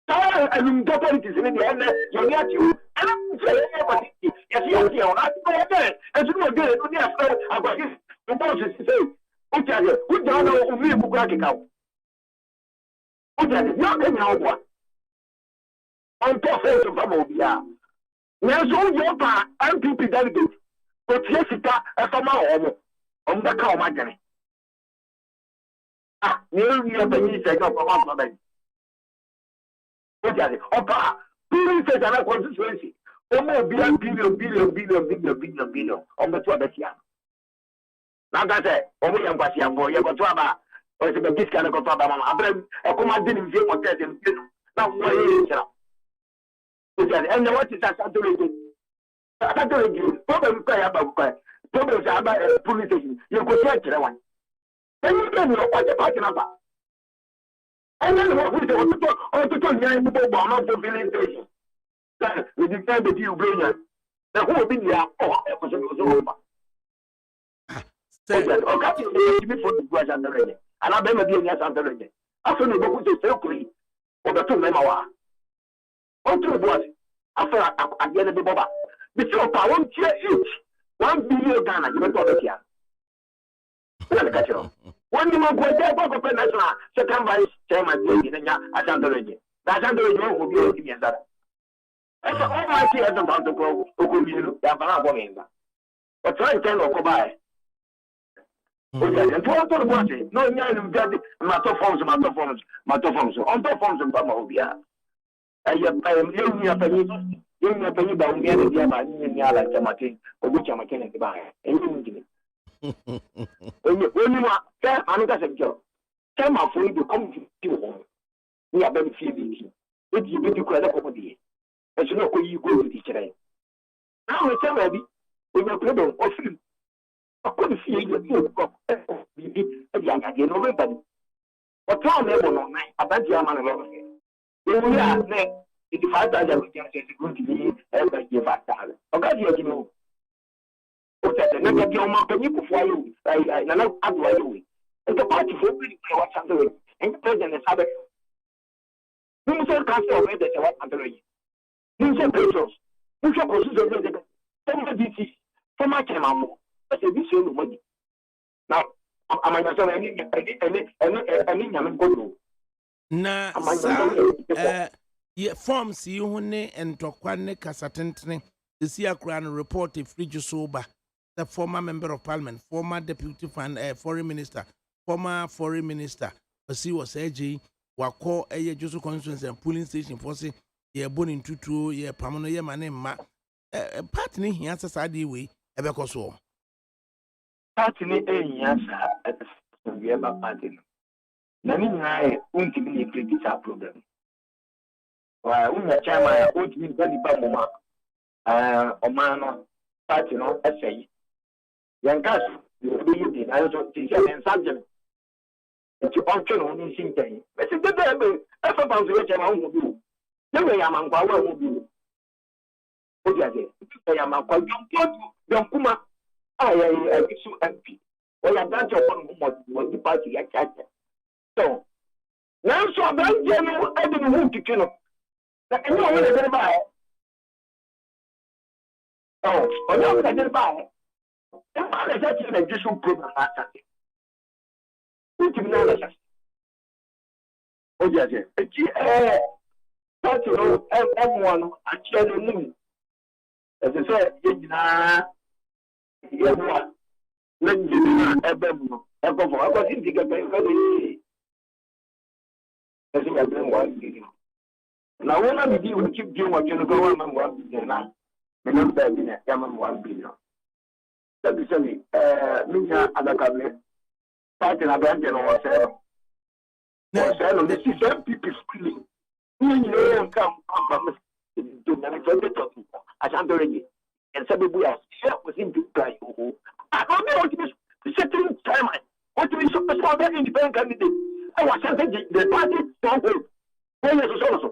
So, I mean, the politics in the end, you're not you. And I'm saying, yes, you're here. I'm not there. And you know, good, yes, about this. The boss is saying, okay, who don't know who will crack it out? Okay, not in our one. On top of the Famobia. Now, so your part, I'm people delegate. But yes, it's a command on the cow, my journey. Ah, you are the say no from our bank. Okay, Opa, please say that constituency. Almost billion on the 12 year. Now that's it. Only I'm going to you got to about or it's a discount of Papa. I come out didn't feel what Now, why is it? And what is that? I don't know. Problem problems are about police station. You go check that one. Then you don't know what the party number. And then what we do, to tell young people about the police station. We defend the deal brilliant. The whole thing there, was over. O ka ti be for the gua janda reje. Ana be ma bi enya janda reje. Aso no boku se sekuri. O be to mema wa. O to bo ase. Aso ade ne be boba. Bi se o pa won tie each 1 billion Ghana you be to be here. Na ka chiro. One ni mo go je go go national second vice chairman dey ni nya janda reje. Da janda reje o bi o ti mi ndara. Ese o ma ti e don to ko o mi lu ya ba na go mi nda. O try ten o ko ba okay, and what to the no, no, matter forms. On top forms and Pamobia. I am using a penny down the other day, like Tamati, or which I'm a mechanic by. And when you want, I'm not a job. Come up for you to come to home. We are very few. If you get to credit over the as you know where you go with each other. Now it's already with a problem of film. I couldn't see you go. Again, nobody. But tell me, about your man of we are next. If you find that we can say good to me, everybody give us that. Okay, you know. Okay, the next year, my penny before you, I know how do I do it. And the party for really what's under it. And the president is having. Who said cancer already? That's what under it. Who said pesos? Who said position? Somebody, for my camera. I said, this is money. Now, am I not any na ye forms yi ho ne entokwa ne kasatentene esi akra no report free so ba the former member of parliament, former deputy foreign minister, former foreign minister osi was AJ wako eye Joso constituency and polling station for say ye boni tutu ye pamono ye mane ma part ni hia sasa de we ebeko so party ni ehia sa we eba party na ni na untimi ni create a problem wa unya chama ya untimi ni ba moma omano party no esei yankas you be na so ti se subject ti oncho no ni sinten be se de be e fa ba so chama hu bi de we ya mankwa wa hu bi o dia de ya mankwa jonkuma I so MP. Well, I got your one the party ya chacha. So now so about general I didn't want to kill him. Like you know what I buy. Oh, I know what I did buy. The man is actually a just problem last Sunday. What you know that? Oh yes. Don't you know everyone actually knew. As I said, yeah, let's do a bamboo. I was in the game. I think I've been 1 billion. Now, when I begin to keep doing what you go on 1 billion now, because I've been at 1 billion. That is me, ADAKABRI, fighting a band and all sale. The system people screaming. You know, come to manage the talking. I can't already. And some people are was in big guy. I don't know what to be setting time. What to be so very independent candidate. I was sent the party don't hold. When you also.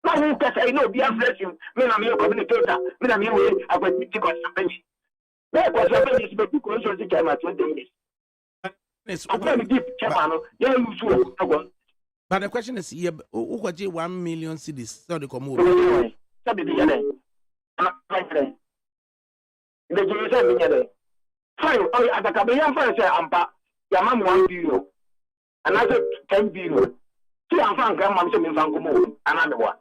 Now who can say no, be a fresh you, men are mere communicator, men are mere way, I went to take on something. That was a very because the time at 20 years. I'm going to give Chairman, yeah, you should. But the question is here, who got 1 million cedis? So the commode. The Jerusalem fine, ADAKABRI fine say ampa yamam 1 billion. Another 10 billion. See am fan grandma say me fan komo another one.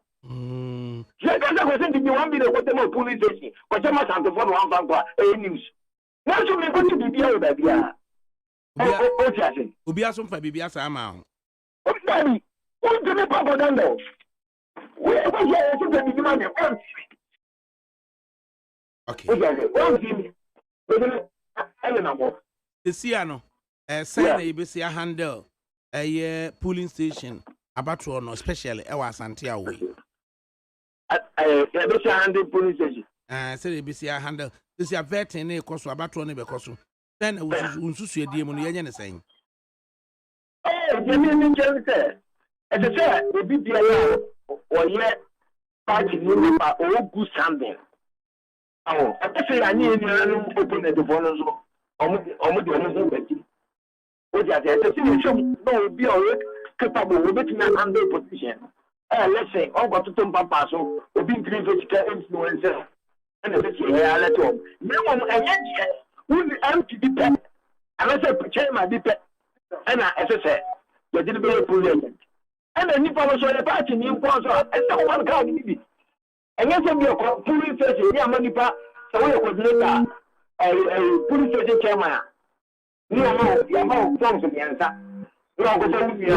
Je ka go send the 1 billion what them police station. Ko jama santo for one fan kwa news. Na so me go to bibia o da bia. O ti ase. Obi aso fa bibia sa ama ho. O baby, o de me papa dan do. We go here to the bibia me. Okay. The Siano, say you be handle a polling station abattoir no especially ewa asante awe This handle police station. say the BCI handle this ya vetting na ekoso abattoir no bekoso then unsusu edie mu no yenye ne sen Jimmy say as I said the BBI or yet party new or good standing. Oh, I say I need to open the phone so almost the o ja se se ni so no be o capable we betumi handle position let's say on got to papa so obi green physical influencer and the say ya let on me mo enye je we be MPP pe and say chairman be pe and I say you did be president and the nipa so the party ni nko so e say one card ni bi enye say be ko police station ni amanipa so we coordinator police station chairman ni ọmọ fọms mmiɛnsa ní ọkọtọ wúwìá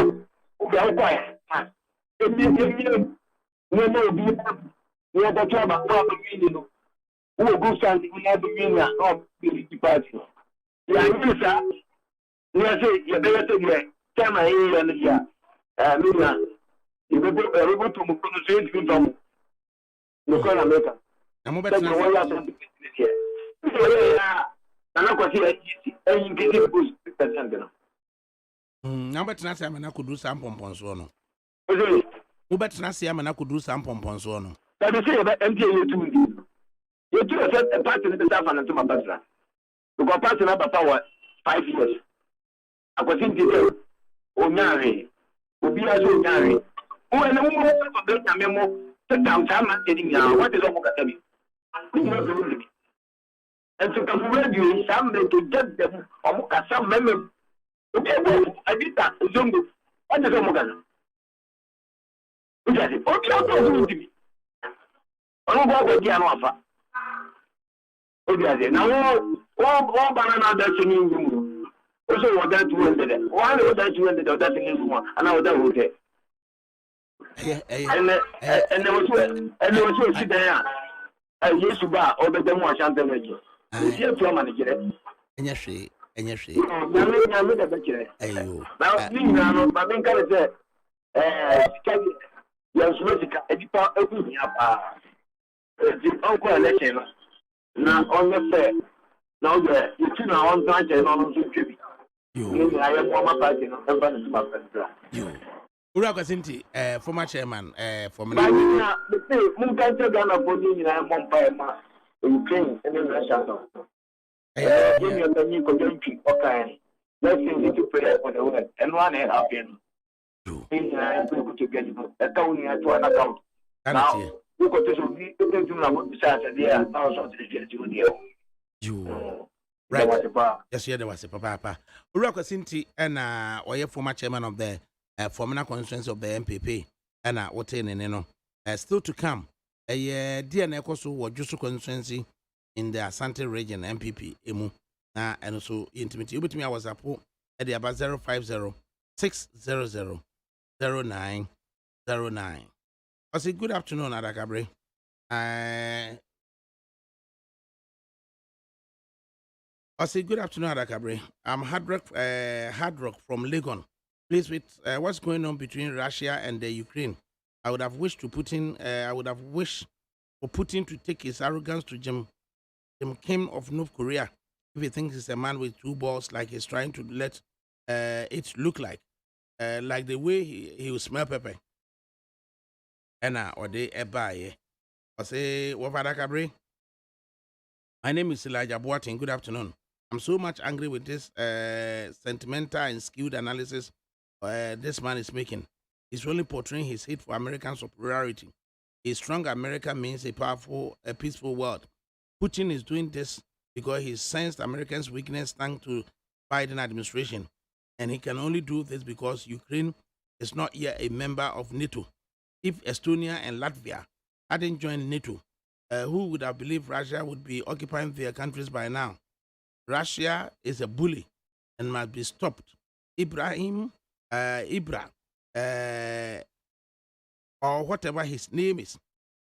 wúwìá wúkọ ẹ ebi ní ọmọ obi ní ọkọtọ ọba fún ọba wíìnì no wọ́n ogun stand ní ọba wíìnì à náà bẹ̀rẹ̀ ti paati yà á nyẹ sá ní ẹsẹ yẹbẹyẹ sẹ yẹ tẹmà yẹ yẹ ní yà mí nà yẹbẹ tó mu kọ́ ní sọ yẹ ti tọ́ mu ní kọ́ ní amẹ́ka sẹ́kì wọ́n yà sọ ní yẹ nana kwasi ẹyin kékeré bó percent no. Na wobɛtena ase ama no akɔduru saa mpɔmpɔnsoɔ no Ozele. wobɛtena ase ama no akɔduru saa mpɔmpɔnsoɔ no Bẹẹbi sẹ yẹ MPA yẹ tu ndi yẹ tu ẹsẹ party ni bẹsẹ afa ne ntoma basira because party na bapa wọ 5 years akwasi nti sẹ onyaare obi aso onyaare wọn ẹni wọn mọ ọbẹ nyame mọ sẹ tam saa ma ẹni nyinaa wọn ti sọ ọmọ kata bi ẹnso kafu radio yi saa mbẹ to jẹ dẹm ọmọ kasa mẹmẹ obi ẹgbẹ ẹdita zongo wọn ti sọ ọmọ kasa obi ọtọ ọhún ti bi. Ọlọ́run bọ́ ọ̀gbẹ́ díẹ̀ náà fa. Ó di àṣẹ. Na wọ́n bá náà dá sí ní ìlú mu. Ó sọ wọ́n dá 200. Wọ́n á lè wọ́n dá 200 ọ̀dá sí ní ìlú mu. Àná wọ́n dá wọ́n tẹ̀. Ẹnẹ wọ́n sọ òsì dẹ́ yà. Yéésù bá ọbẹ̀ dẹ́ mu àṣà ń tẹ̀lé jù. Òsì ètò ọmọ nìjẹ́rẹ́. Ẹnyẹ hwee. Nyàmé dẹ̀ bẹ́ kyerẹ́. Na ní nyinaa no, màmí nkárẹ̀ sẹ́ sika yẹn sùnmọ́ sika ẹ̀dípa ẹkú ìyá paa. The uncle election na on the fair. Now the you know on branch and on to tribute. You I am former party no ever to my friend. You Ura Kwasinti, former chairman, for But the say mun kan say Ghana body na mon pa ma Ukraine and in Russia. When you can you go okay. Let's say we to pray for the world and one and happen. I go to get account to an account. Now you got to be able to know Saturday also to get you. You right. Yes, there was a papa. Ura Kwasinti and or former chairman of the former constituency of the MPP and what in still to come. A dear Nekoso was just constituency in the Asante region MPP emu and also intimate with me. I was up at the about 050 600 0909. I say good afternoon, ADAKABRI. I say good afternoon, ADAKABRI. I'm Hard Rock from Legon. Please, with what's going on between Russia and the Ukraine, I would have wished for Putin to take his arrogance to Jim Kim of North Korea. If he thinks he's a man with two balls, like he's trying to let it look like the way he will smell pepper. Or they buy. I say, ADAKABRI. My name is Elijah Boating. Good afternoon. I'm so much angry with this sentimental and skewed analysis this man is making. He's really portraying his hate for American superiority. A strong America means a peaceful world. Putin is doing this because he sensed Americans' weakness thanks to Biden administration. And he can only do this because Ukraine is not yet a member of NATO. If Estonia and Latvia hadn't joined NATO, who would have believed Russia would be occupying their countries by now? Russia is a bully and must be stopped. Ibra, or whatever his name is,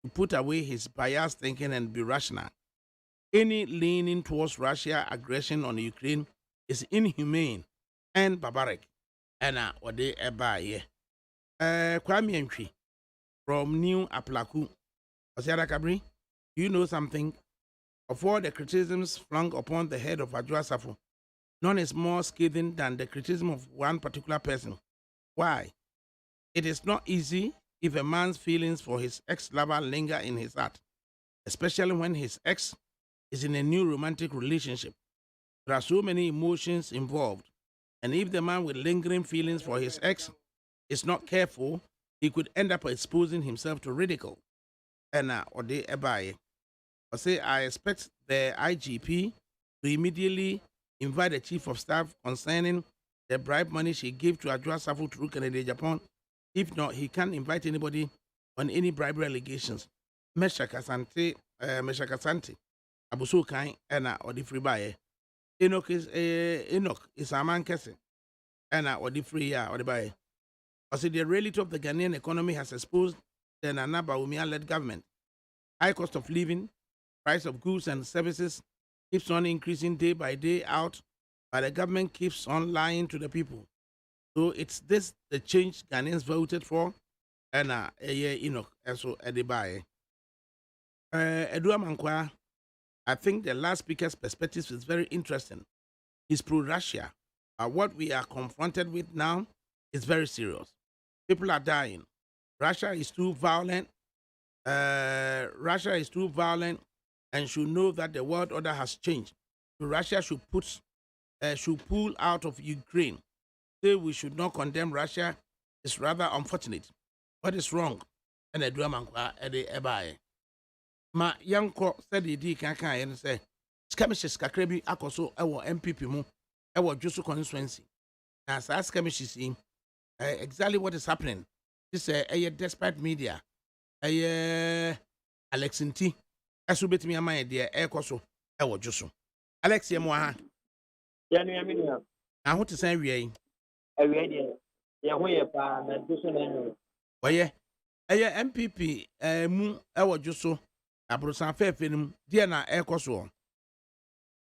to put away his biased thinking and be rational. Any leaning towards Russia aggression on Ukraine is inhumane and barbaric. And what they buy Kwame Entry from New Aplaku. ADAKABRI, do you know something? Of all the criticisms flung upon the head of Adwoa Safo, none is more scathing than the criticism of one particular person. Why? It is not easy if a man's feelings for his ex-lover linger in his heart, especially when his ex is in a new romantic relationship. There are so many emotions involved, and if the man with lingering feelings for his ex is not careful, he could end up exposing himself to ridicule. And or they ebaye. I say I expect the IGP to immediately invite the chief of staff concerning the bribe money she gave to Adwoa Safo through Canada, Japan. If not, he can't invite anybody on any bribery allegations. Meshakasante, Abuso Kain, and or the free buyer. Enoch is a man kese, and or the free or the buyer. I say the reality of the Ghanaian economy has exposed the Nana Bawumia-led government. High cost of living, price of goods and services keeps on increasing day by day out, but the government keeps on lying to the people. So it's this the change Ghanaians voted for, and Enoch also Edibaye. Edua Mankwa, I think the last speaker's perspective is very interesting. He's pro-Russia. What we are confronted with now is very serious. People are dying. Russia is too violent. Russia is too violent and should know that the world order has changed. So Russia should pull out of Ukraine. Say we should not condemn Russia is rather unfortunate. What is wrong? And I do a man ebaye. Ma yanko said the D can and say, skirmishes kakrebi akoso ewo MPP mu ewo Jusu constituency. Now as skirmishes in exactly what is happening. This a despite media. Alex Nti. Asu betimi ama de ekoso ewo Jusu. Alex ye mo ha. Ya no ya me nua. Aho te san wie yi. Awie de ye ho ye pa na Jusu na no. Oye. MPP mu ewo Jusu. Abrosan fefenum de na ekoso.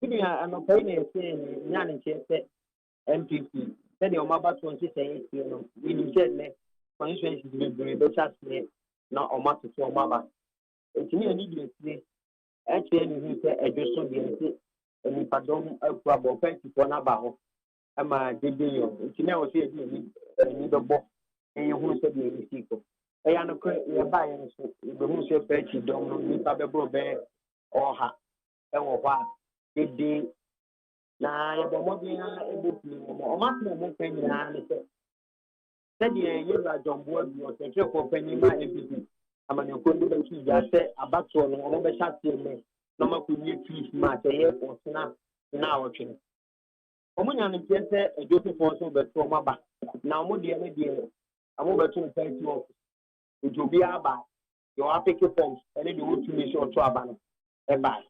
Kini anopai na ese nya ne chese MPP. Sɛdeɛ ɔmo aba to nsi sɛn esi no yɛnim sɛ nnɛ constituencies bebree bɛtwa seɛ na ɔmo atoto ɔmo aba ɛtumi ani di esie ɛkyerɛ ne ho sɛ ɛdwo so deɛ nti nipadɔm aku abɔ ɔpɛntifoɔ no aba hɔ ama dede yɛ nti na ɛwɔ sɛ yɛde ani bɛbɔ ɛyɛ ho sɛ deɛ ɛsi kɔ ɛyɛ anokorɛ yɛbaa yɛn nso yɛbɛhu sɛ pɛnti dɔm no nnipa bɛboro bɛyɛ ɔha ɛwɔ hɔ a dede na yɛbɔ mmɔden a ɛbɛpie ɔmatena ɔmo mfa nyinaa ne sɛ sɛdeɛ yɛwura adwɔmboa bi ɔsɛkyerɛfoɔ panyin ma MPP amanneɛfoɔ no bɛtwi gya sɛ abatoɔ no ɔmo bɛhyɛ aseɛ mɛ na ɔmakɔwie fees ma sɛ yɛ ɔtena na awɔtwe no ɔmo nya no mpeɛ sɛ adwofofoɔ nso bɛto ɔmo aba na ɔmo deɛ no deɛ ɔmo bɛto no parity office nti obiara aba deɛ ɔapeke forms ɛne deɛ wɔtumi sɛ ɔto aba no ɛbae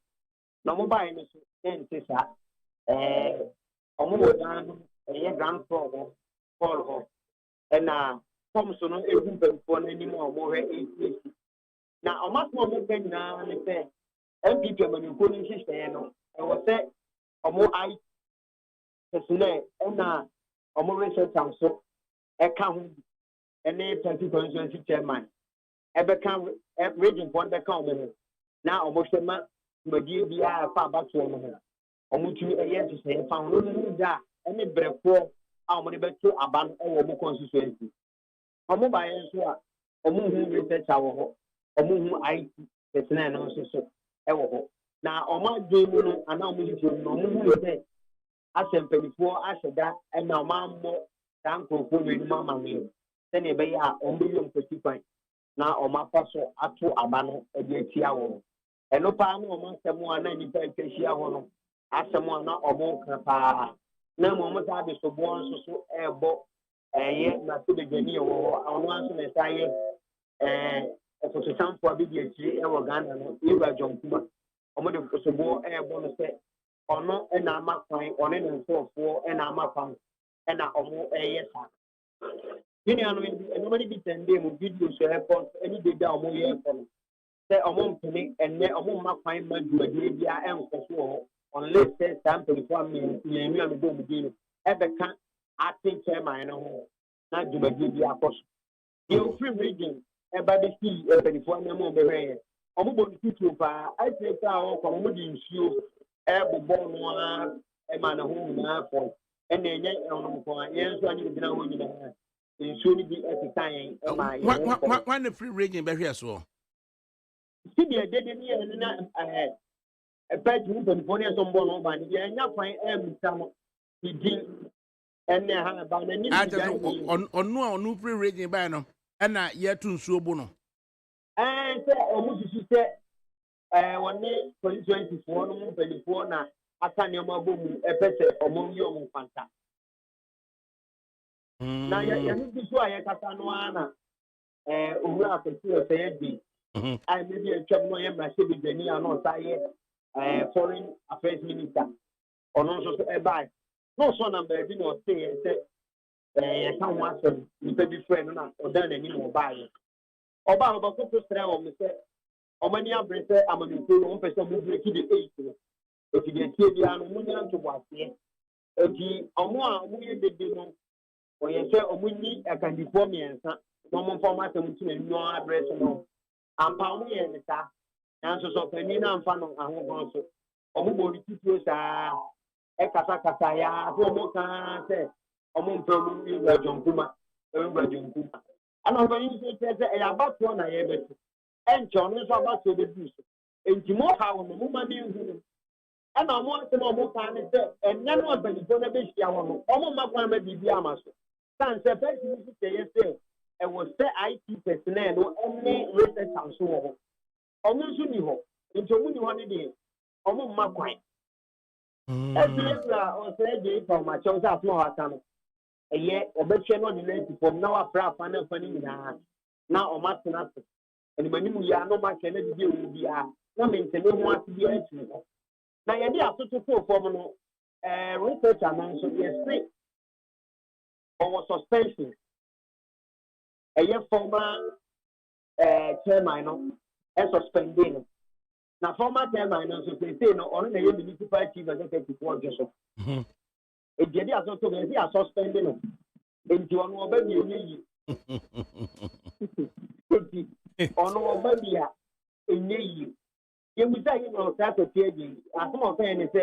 na ɔmo baeɛ no so ɛnte saa ọmụ wọdan ɛyɛ ground floor hall hɔ ɛna forms no egu mpanyinfoɔ n'anim a ɔmo hwɛ esi na ɔmo aso ɔmo pɛ nyinaa ne sɛ MPP amanyɔkuo no nhyehyɛeɛ no ɛwɔ sɛ ɔmo ayi personnel ɛna ɔmo research nso ɛka ho ɛne party constituency chairman ɛbɛka region foɔ bɛka ɔmo ho na ɔmo hwɛ ma dwumadie biara ɛfa abatoɔ no ho. Ọmụtumi ɛyɛ nhyehyɛeɛ fa ho no mu da ɛne brɛfoɔ a ɔmo de bɛto aba no ɛwɔ ɔmo constituency ɔmo baeɛ nso a ɔmo hu research wɔ hɔ ɔmo hu IT personnel no nso so ɛwɔ hɔ na ɔmo adwene mu no anaa ɔmo hyehyɛ mu no ɔmo hu sɛ ahyɛ mpanimfoɔ ahyɛ da ɛna ɔmo ammɔ saa nkurɔfoɔ wei no mu amanneɛ sɛnea ɛbɛyɛ a ɔmo bɛyɛ mpɛti kwan na ɔmo afa so ato aba no ɛde atia wɔn ɛno paa ne ɔmo asɛm a na nnipa atwa ahyia hɔ no asɛm a na ɔmo ka paa na ma ɔmo saa de soboɔ nso so ɛrebɔ ɛyɛ na so de dwani wɔ hɔ ɔno nso na ɛsa yɛ ɛfotosanfoɔ a bɛdi akyire ɛwɔ Ghana no yɛwura John ɔmo de soboɔ ɛrebɔ no sɛ ɔno ɛna ama kwan ɔne ne nkurɔfoɔ ɛna ama kwan ɛna ɔmo ɛyɛ saa yɛnua no ɛnɔma no bi tɛnde mu video so ɛkɔ ɛne dede a ɔmo yɛ ɛkɔ no sɛ ɔmo mpene ɛnnɛ ɔmo mma kwan ma dwumadie biara ɛnkɔ so wɔ hɔ unless say some people mmienu a mebɔ mu din no ɛbɛka acting chairman no ho na dwumadie bi akɔ so You free region, by the sea, before no more be ọmụgbọ tutu paa aịtịrịta ahụ kwa ọmụdị nsuo ɛbobɔ no a ɛma ne ho nyinaa fɔ ɛna ɛnyɛ ɔnomkɔ a yɛn nso anyị gyina hɔ nyinaa nsuo no bi ɛkeka yɛn ɛma yɛn wan free region bɛhwɛ soɔ sibia dede ne yɛn na ɛpɛ tu mpanyinfoɔ ne ɛsɔ mbɔ no ɔba ne yɛn nya kwan ɛmisa no ne din ɛnɛ ha ba n'anim ɔno a ɔno free region bɛyɛ no ɛna yɛto nsuo bo no sɛ ɔmo susu sɛ wɔne 2024 no mu mpanyinfoɔ na aka nneɛma bɔ mu ɛpɛ sɛ ɔmo yi ɔmo nkwanta na yɛn bi so a yɛkasa no ara na owura akɔsi ɔsɛ yɛ di a yɛn bi atwam no yɛ mmarahyɛ bedwani a na ɔsa yɛ foreign affairs minister ɔno nso so ɛbaa na ɔsɔ na baabi na ɔse yɛn sɛ yɛka ho asɛm nipa bi frɛ no na ɔdan n'anim ɔbaa yɛ ọba àwọn ọba kókó sẹrẹ wọn sẹ ọmọ ní abiri sẹ amamifo wọn pẹ sẹ ọmọ bírèkì di 8 no ètò di ẹtí ebi ano ọmọ nyina ntòbọ aseɛ ètò ọmọ a ọmọ yẹ dede no ọyẹ sẹ ọmọ ní ẹkandifọ mmiɛnsa na ọmọ nfa ọmọ asẹm tí na ẹnu abirẹ so no ampa ọmọ yẹ nìta nanso sọ panyin náà nfa no ahohoro so ọmọ bọ ọdún titiro saa ẹkasakasa ya afọ ọmọ kan sẹ ọmọ mpẹ ọmọ ewura jọnkuma ana ọba yi nso kyerɛ sɛ ɛyɛ abatoɔ na yɛbɛto ɛnkyɛ ɔno nso abatoɔ bɛdu so nti mo ha wɔ no mo ma ne nhu no ɛna ɔmo asɛm a ɔmo kaa ne sɛ ɛnyɛ no mpanyinfoɔ no bɛhyia hɔ no ɔmo mma kwan ma biribi ama so san sɛ pɛsi no so kyerɛ sɛ ɛwɔ sɛ IT personnel no ɛne research nso wɔ hɔ ɔmo nso ni hɔ nti ɔmo ni hɔ ne deɛ ɔmo mma kwan ɛsi yɛkura ɔsɛ gye ipa ɔmakyɛw sɛ aso a waka no ɛyɛ ɔbɛhwɛ no ɔde no asi fam na wafra afa no afa no nyinaa na ɔmatena ase animanim yia na ɔmahwɛ no bibi ɛwɔ biara na mentene ho ase biara atumi hɔ na yɛde atoto kɔɔ fam no researcher no nso yɛse ɔwɔ suspension ɛyɛ former chairman no ɛsuspende no na former chairman no nso sesei no ɔno na ɛyɛ municipal chief executive ɔdwe so ejedi asọtọ bẹẹ si asọspẹndi no eti ọnu ọba bi enye yi eti ọnu ọba bi a enye yi yemusa yi na ọsẹ atọtọ eji asọmọ ọsẹ yẹn ni sẹ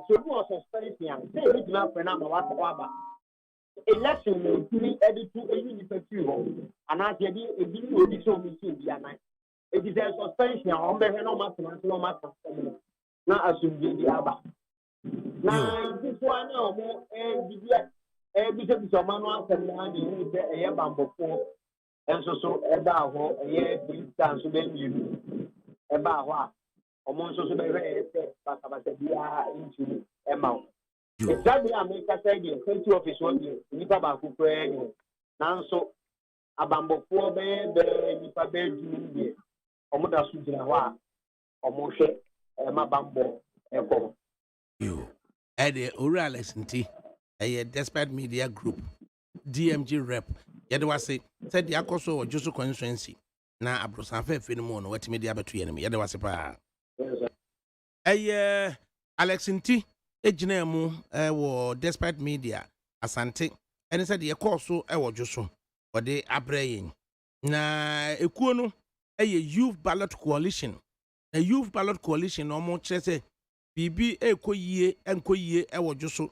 sobu ọsọspẹndi a sẹ ebi gyina afẹ na ama wasọ aba election na etiri ẹdi tu eyi nipa tiri hɔ anaasɛ yɛde ebi ni obi sɛ omi si obi anan eti sɛ suspension a wɔn bɛhwɛ na wɔn atena ase na wɔn aka sɛm no na asomdwe bi aba. Na nkufu ane ọmụ ebisabisa ọma no asɛm na adi ihu sɛ ɛyɛ bambɔfoɔ nso so ɛba ahɔ ɛyɛ polisa nso bɛ mmienu ɛba ahɔ a ɔmo nso so bɛhwɛ ɛyɛ sɛ basabasa biara ntumi ɛma wo ɛsabi a mekasa deɛ safety office wɔ deɛ nnipa baako koraa ne nanso abambɔfoɔ bɛyɛ nnipa bɛyɛ dunum deɛ ɔmo da so gyina hɔ a ɔmo hwɛ ɛma bambɔ ɛkɔ hɔ. Eddie Alex nti Despite Media Group DMG rep yɛde wase sɛ de akɔ so wɔ Joso constituency na abrosanfa efe no mu no watimi de abeto yɛ no yɛde wase pa Alex nti egyina mu wɔ Despite Media asante ɛne sɛ de yɛkɔ so wɔ Joso wɔde abrɛ yɛn na ekuo no Youth Ballot Coalition na Youth Ballot Coalition no mo kyerɛ sɛ bibi ekoyie enkoyie ewo Joso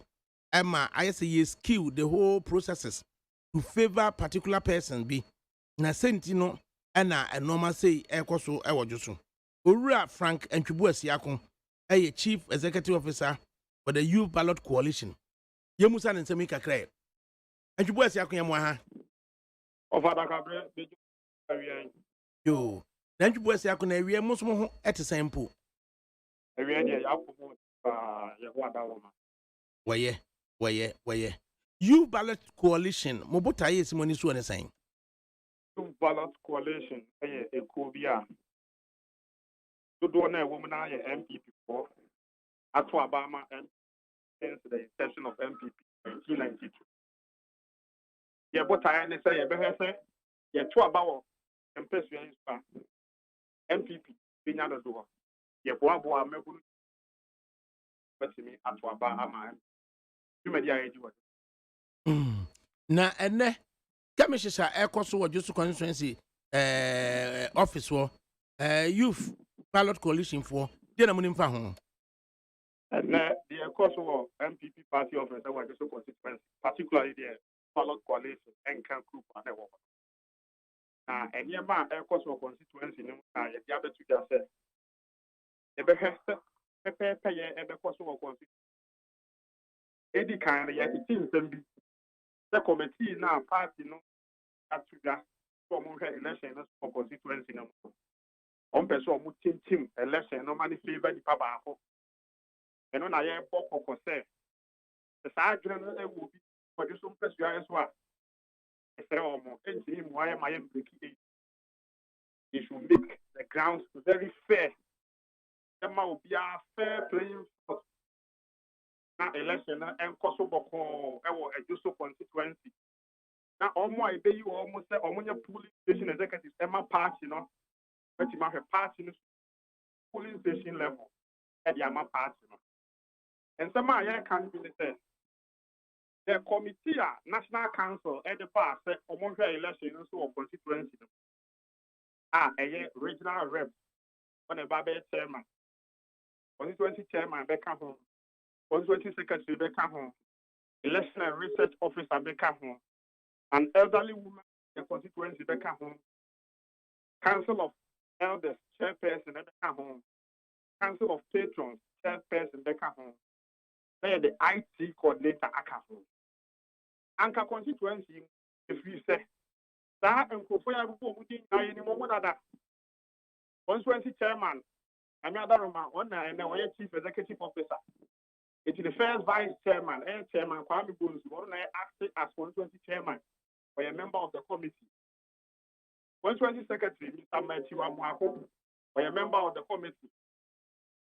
ema ayese ye skill the whole processes to favor particular person bi na senti no na normal say ekoso ewo Joso owura Frank Entwibu Asiako chief executive officer for the Youth Ballot Coalition yemusa ne nsemi kakra Entwibu Asiako yemu ha of ADAKABRI beju awian yo Entwibu Asiako na awie muso ho etesempo Waye. Youth Ballot Coalition, Mobota is money so and saying. Youth Ballot Coalition, a Cobia. To do a woman, I MPP for at Obama and since the session of MPP 1992. Yeah, but I say, a better say, yeah, to about MPP, being out of door. Yeboabo amekuru betimi atwaba ama you media eji wa na ene Kamisha Ecoso or just constituency office for youth ballot coalition for dinner money for home. And the course of MPP party office that was just constituency, particularly the ballot coalition and can group and work. And yeah, my course of constituency, the other two just said, the best pay and the course of constituency. Any kind of things the committee now party no at to that for election for constituency no. On person who team election no money favor the papa. And on I book or say the side general will be for this person as well. If there are more entity, why am I breaking? You should make the grounds very fair. There will be a fair playing field. Now election and Kosovo or a Juso constituency. Now almost you almost say on your polling station executives Emma party, you know, but you have a party polling station level at the Emma party. And some I can be say the committee National Council at the past among the election or constituency. A regional rep on a Babe chairman. Constituency chairman back home. Constituency secretary back home. Election and research officer back home. An elderly woman in the constituency back home. Council of elders chairperson back home. Council of patrons chairperson back home. They the IT coordinator at home. Anchor constituency, if we say that and Kofoya Rupo any moment that constituency chairman, another one and then chief executive officer. It is the first vice chairman and chairman Kwame Bones, one acting as constituency chairman or a member of the committee. Constituency secretary, Mr. Matthew Amwako, or a member of the committee.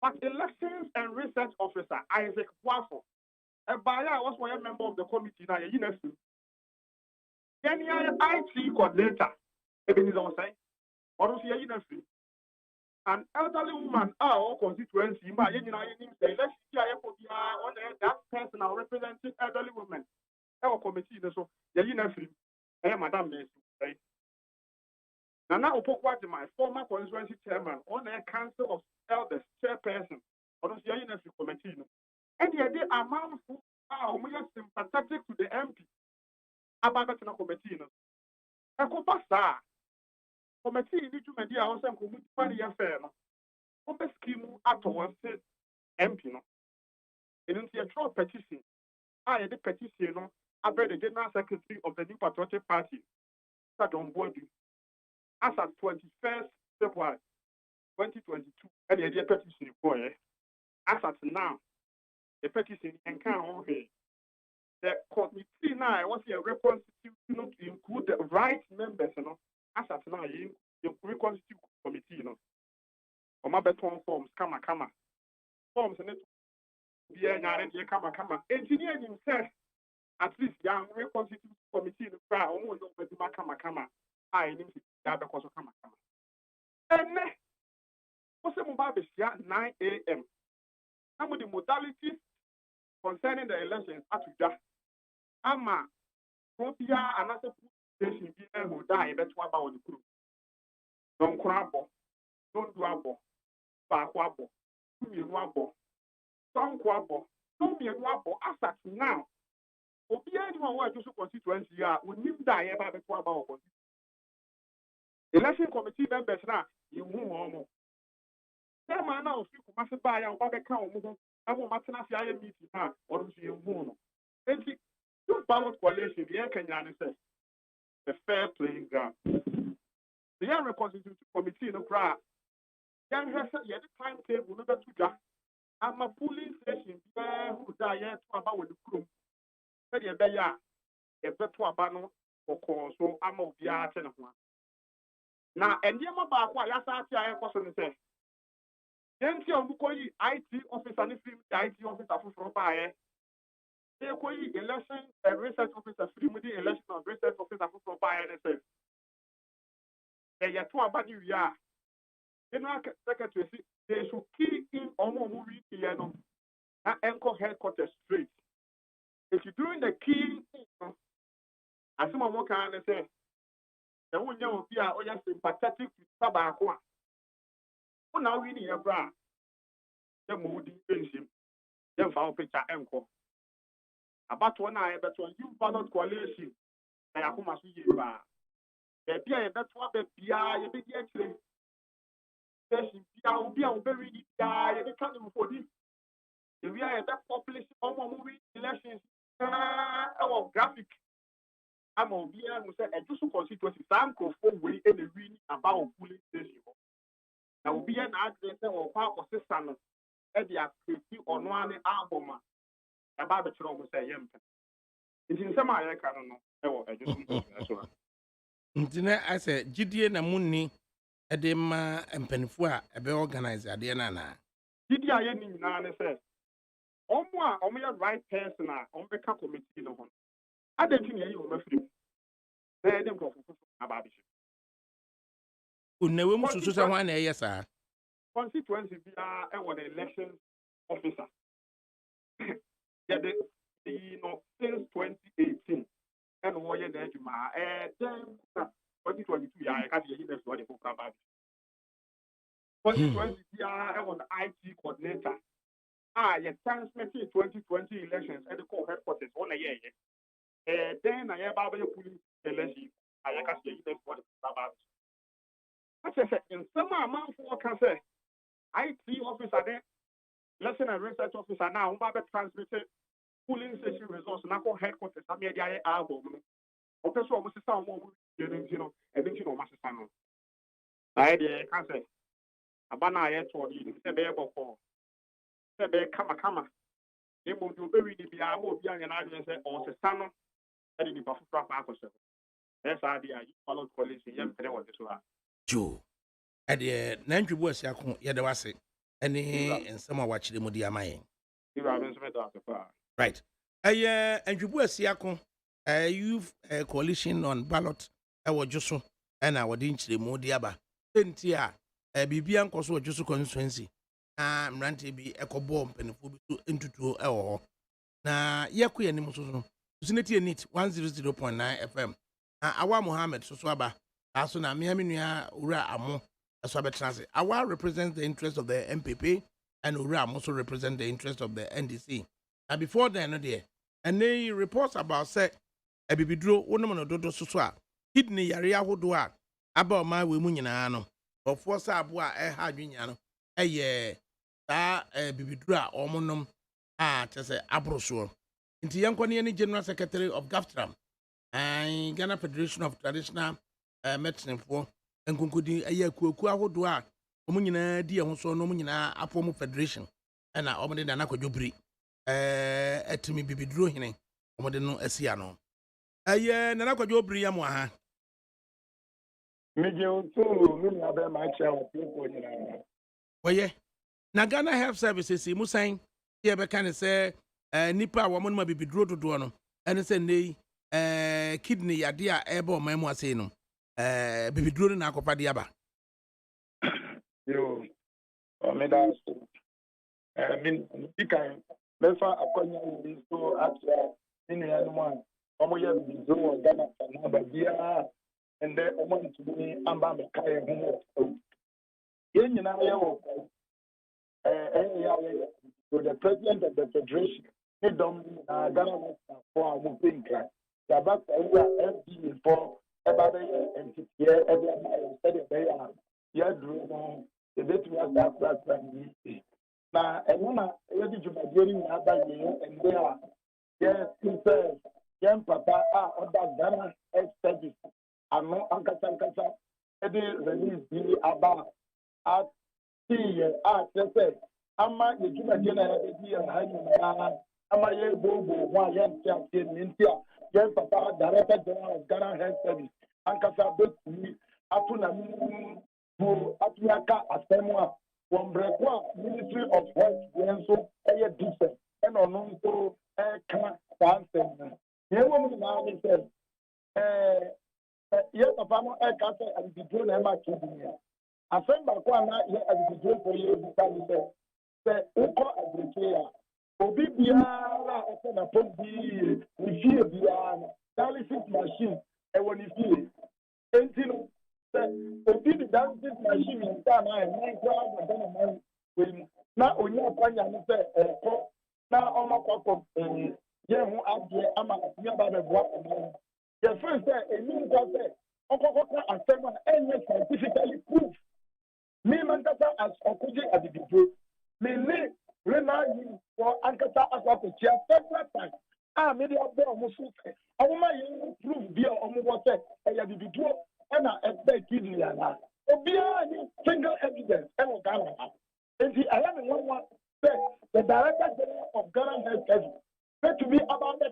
But elections and research officer Isaac Wafo, a buyer was one member of the committee now, you know. Then you IT coordinator, Ebenezer was saying, or don't you know? An elderly woman, our constituency, my the election on that person are representing elderly women. Our committee, so you know, Madam Nancy. Nana Opokwati, my former constituency chairman, on a council of elders chairperson, or don't you know, committee. And the idea amount who are sympathetic to the MP about the committee. A copasta committee need to media also committee money affair. Open scheme at once MP. No, in the actual petition, I had the petition. I read the general secretary of the New Patriotic Party, that on board as at 21st February 2022, and the petition for as at now. The petition and can on here. The committee now was a reconstitution to include the right members, you know, as at now, you reconstitute committee, you know. Or my beton forms, come. Forms and it be a come. Engineer himself, at least young reconstitute committee in the crowd, almost over the come. I need to that because of come. And what's the mobile 9 a.m. Some of the modalities concerning the elections at Tuja, Ama, Propia, another station who die, that's what about the crew. Don't crabble, don't do abo, Bakwabo, Wabo, don't quabble, don't be a wabble, as at now. Opia, anyone who has just constituency, would need die about the Quabo. Election committee members now, you won't. There man now, if you must buy a baby count. I want my tenacity meeting now, or do you move? And two ballot coalition, the Kenyan says, the fair playing ground. The young reconstituted committee in the crowd. Young has the timetable, never to that. I'm a polling station who die to about with the crew. But you bear a better banner or cause, so I'm of the art and one. Now, and you about what I said. Then see IT officer and IT officer for buy. They call election and research officer free with the election and research officer for buy and they are two about you. General secretary, they should key in on movie piano and anchor headquarters straight. If you're doing the key, asɛm a wɔka ne sɛ sɛ wonyɛ obi a ɔyɛ sympathetic to nipa baako a wona awi ne yɛ bra a yɛ mmɔ wo din ɛnhyɛm yɛmfa wo picture ɛnkɔ abatoɔ no a yɛbɛtoa youth ballot coalition na yɛakoma so yie paa baabi a yɛbɛtoa ba biara yɛbɛdi akyire session biara obi a wobɛwi ni biara yɛbɛka ne mfoni ewi a yɛbɛpublish ɔmo a mowi elections ɛwɔ graphic ama obiara mu sɛ ɛdwo so constituency saa nkurɔfoɔ wei ɛna wi ni aba wɔ polling station hɔ na obiara na adwene sɛ wɔkɔ akɔsesa no ɛde akreti ɔno ane album a ɛba abɛkyerɛ ɔmo sɛ ɛyɛ mpɛ nti nsɛm a yɛka no no ɛwɔ ɛdwo so constituency so a nti na asɛ gyidie na munni ɛde ma mpanifo a ɛbɛ organize adeɛ no anaa gyidie a yɛni nyinaa ne sɛ ɔmo a ɔmoyɛ right person a ɔmbɛka committee no ho no adɛnti ne yɛyi wɔn afiri mu na yɛde nkurɔfo foforɔ aba abɛhyɛ onnawe mu susu sɛ hwan na ɛyɛ saa constituency biara ɛwɔ the election officer yɛde no since 2018 ɛna wɔyɛ n'adwuma then 2022 yɛ ayɛka sɛ yɛyi na ɛfiri ɔde foforɔ aba abɛhyɛ constituency biara ɛwɔ the IT coordinator a yɛ transmit 2020 elections ɛde kɔɔ headquarters wɔn na yɛyɛ then na yɛba abɛyɛ police election a yɛka sɛ yɛyi na ɛfiri ɔde foforɔ aba abɛhyɛ akyɛ sɛ nsɛm a amanfoɔ ka sɛ IT officer de lesson and research officer now who be transmitted polling station results na ko headquarters am ye dey album no o pe so o mo sisa o mo ye nti no e bi nti no o ma sisa no na e dey ka say aba na ye to di se be boko se be kama e mo do be wi di bia mo obi anya na adwen se o sisa no e dey nipa fufu apa akose e sa dey a follow policy yem tere wo so a jo ɛdeɛ nantwibu asiako yɛde wase ɛne nsɛm a wakyerɛ mu di ama yɛn right ɛyɛ ntwibu asiako youth coalition on ballot ɛwɔ dwo so ɛna wɔde nkyerɛmu di aba sɛnti a biribia nkɔ so wɔ dwo so constituency na mmeranteɛ bi ɛkɔbɔɔ mpanimfoɔ bi so ntutuo ɛwɔ hɔ na yɛkɔ yɛn anim so no susuneti NIT 100.9 FM na awa Mohammed so aba aso na mmea me nua owura amo so abetrase awa represents the interest of the MPP and owura amo also represent the interest of the NDC. Now before then no there and they reports about say ebibidro wonom no dodo so a kidney yare ahodo a aba ma we mu nyina no ofo sa abo a ha adwenya no eye ta bibidro a omonom a tese abroso nti yankwane ne General Secretary of GAFTRAM and Ghana Federation of Traditional Medicine for nkonkodi aye kuaku ahodo a omo nyina di ho so no omo nyina apom federation na omo de na kwadwobri etimi bibidro hene omo de no asia no aye na kwadwobri ya mo aha meje otu mi na be ma cha o ko nyina oye na Ghana Health Services mu san ye be kan se nipa wo mo no bibidro dodo no ene se nei kidney yade a ebe o mamu ase no bibidro na akopa de aba yo o me da so min dikan mefa akonya ni so atra ni ya no man o mo ya bibidro o Ghana na ba bia ende o mo ntumi amba me kai ho ye nyina ya wo the president of the federation he dom Ghana for mo pinka ya ba ko FD for everybody entity every study there ya dru no the bit we have that na enuna e di jumadiri na ba ye ende a yes since yan papa oda Ghana studies ano ankasa e di release di aba at see say ama ye jumadiri na e di ha nyina ama ye bobo wa yan tia nintia yan papa director general of Ghana Health Service ankasa betumi atuna mu atuaka astemwa from Brekwa Ministry of Health yenso eye different and ono nso ka something ye wo mu na ni say ye papa no ka say abidjo na ma kidini asem ba kwa na ye abidjo for ye bi ka say uko abidjo obi biara ese na pombi ni fie biara dialysis machine machine when you feel it. Obi the dancing machine in town and 9 crowd and then a man will now only a point and say, now on my pop, yeah, who are the ama about the work. The first day, a new government, and someone any scientifically proof. Me, Mankata as Okuji at the video. Me, remind for Ankata as a chair several times. Maybe I'll be almost say, I want my proof via almost say, I have the video. And I expect you to single evidence. And I am one say the director general of Ghanaian Health Service said to me about the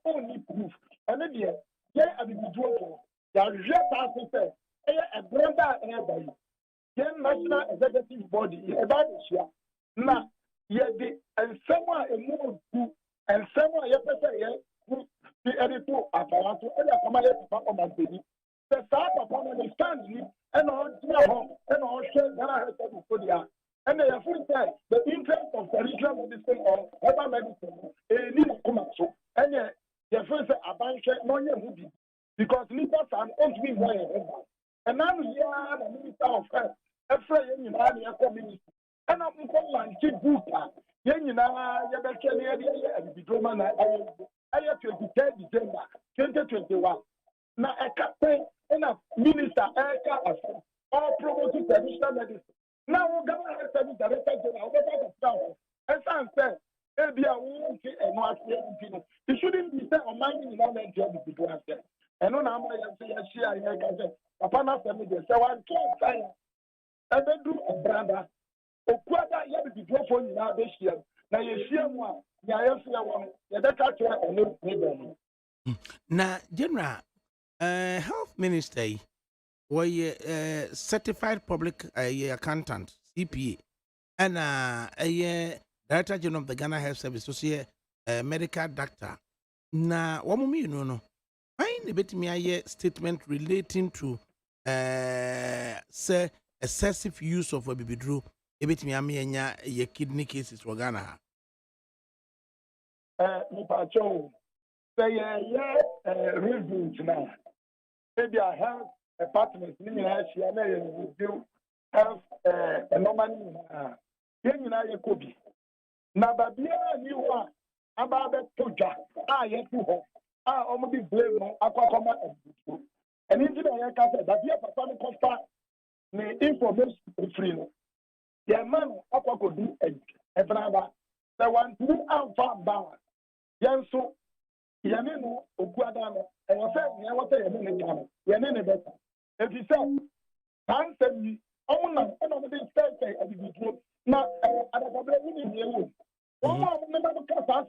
only proof. And then yeah, I will do it. There is a say a brother and a national executive body about this year. Now, yet and someone a move to and someone the editor apparatus and a command of my baby. The start upon understanding and all share that I have for the and they have said the interest of traditional medicine or herbal medicine need to come up so and the first abandon no movie because leaders are only be one and now yeah the minister of health every year community and I'm going to book you I have 23 December 2021 now a captain and a minister all promoting traditional medicine. Now we're going to have director general and some say maybe I won't see a mark. It shouldn't be said on my job people have said. And on our share in a upon us, so I can't say I do a brother. O kwada ya be before you now this year. Now you share one, ya one, ya that no. Na general health minister were certified public accountant CPA and a director general of the Ghana Health Service, so medical doctor. Na wamumi no. Why the bit me a statement relating to say excessive use of a bibidru a bit me a ye kidney cases for Ghana. Nipacho say review now. Maybe I have a partner in the review have a normal United Kobe. Now, but you are about the Toja. Yet to hope. Almost blame Aquacoma and into the aircraft that you have a costa the information free. The man Aquaco do a brother. The one who are far bound. Yanso Yanino, Uguadano, and was saying, I was saying, Yanini better. If you say, can't send me, and on the state of the group, not ADAKABRI in the room. One more never cast us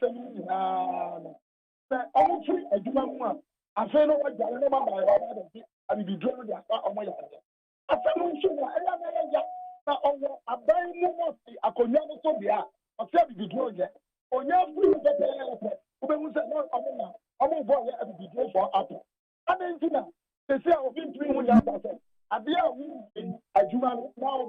almost free a human. I say, no, I will be drawn on my yard. I said, no, I buy more a cognac so be out. I said, be drawn yet. On your free, who said, no, I'm a boy, I will be drawn for Apple. I mean, they say, I've been doing what I said. I be a human now,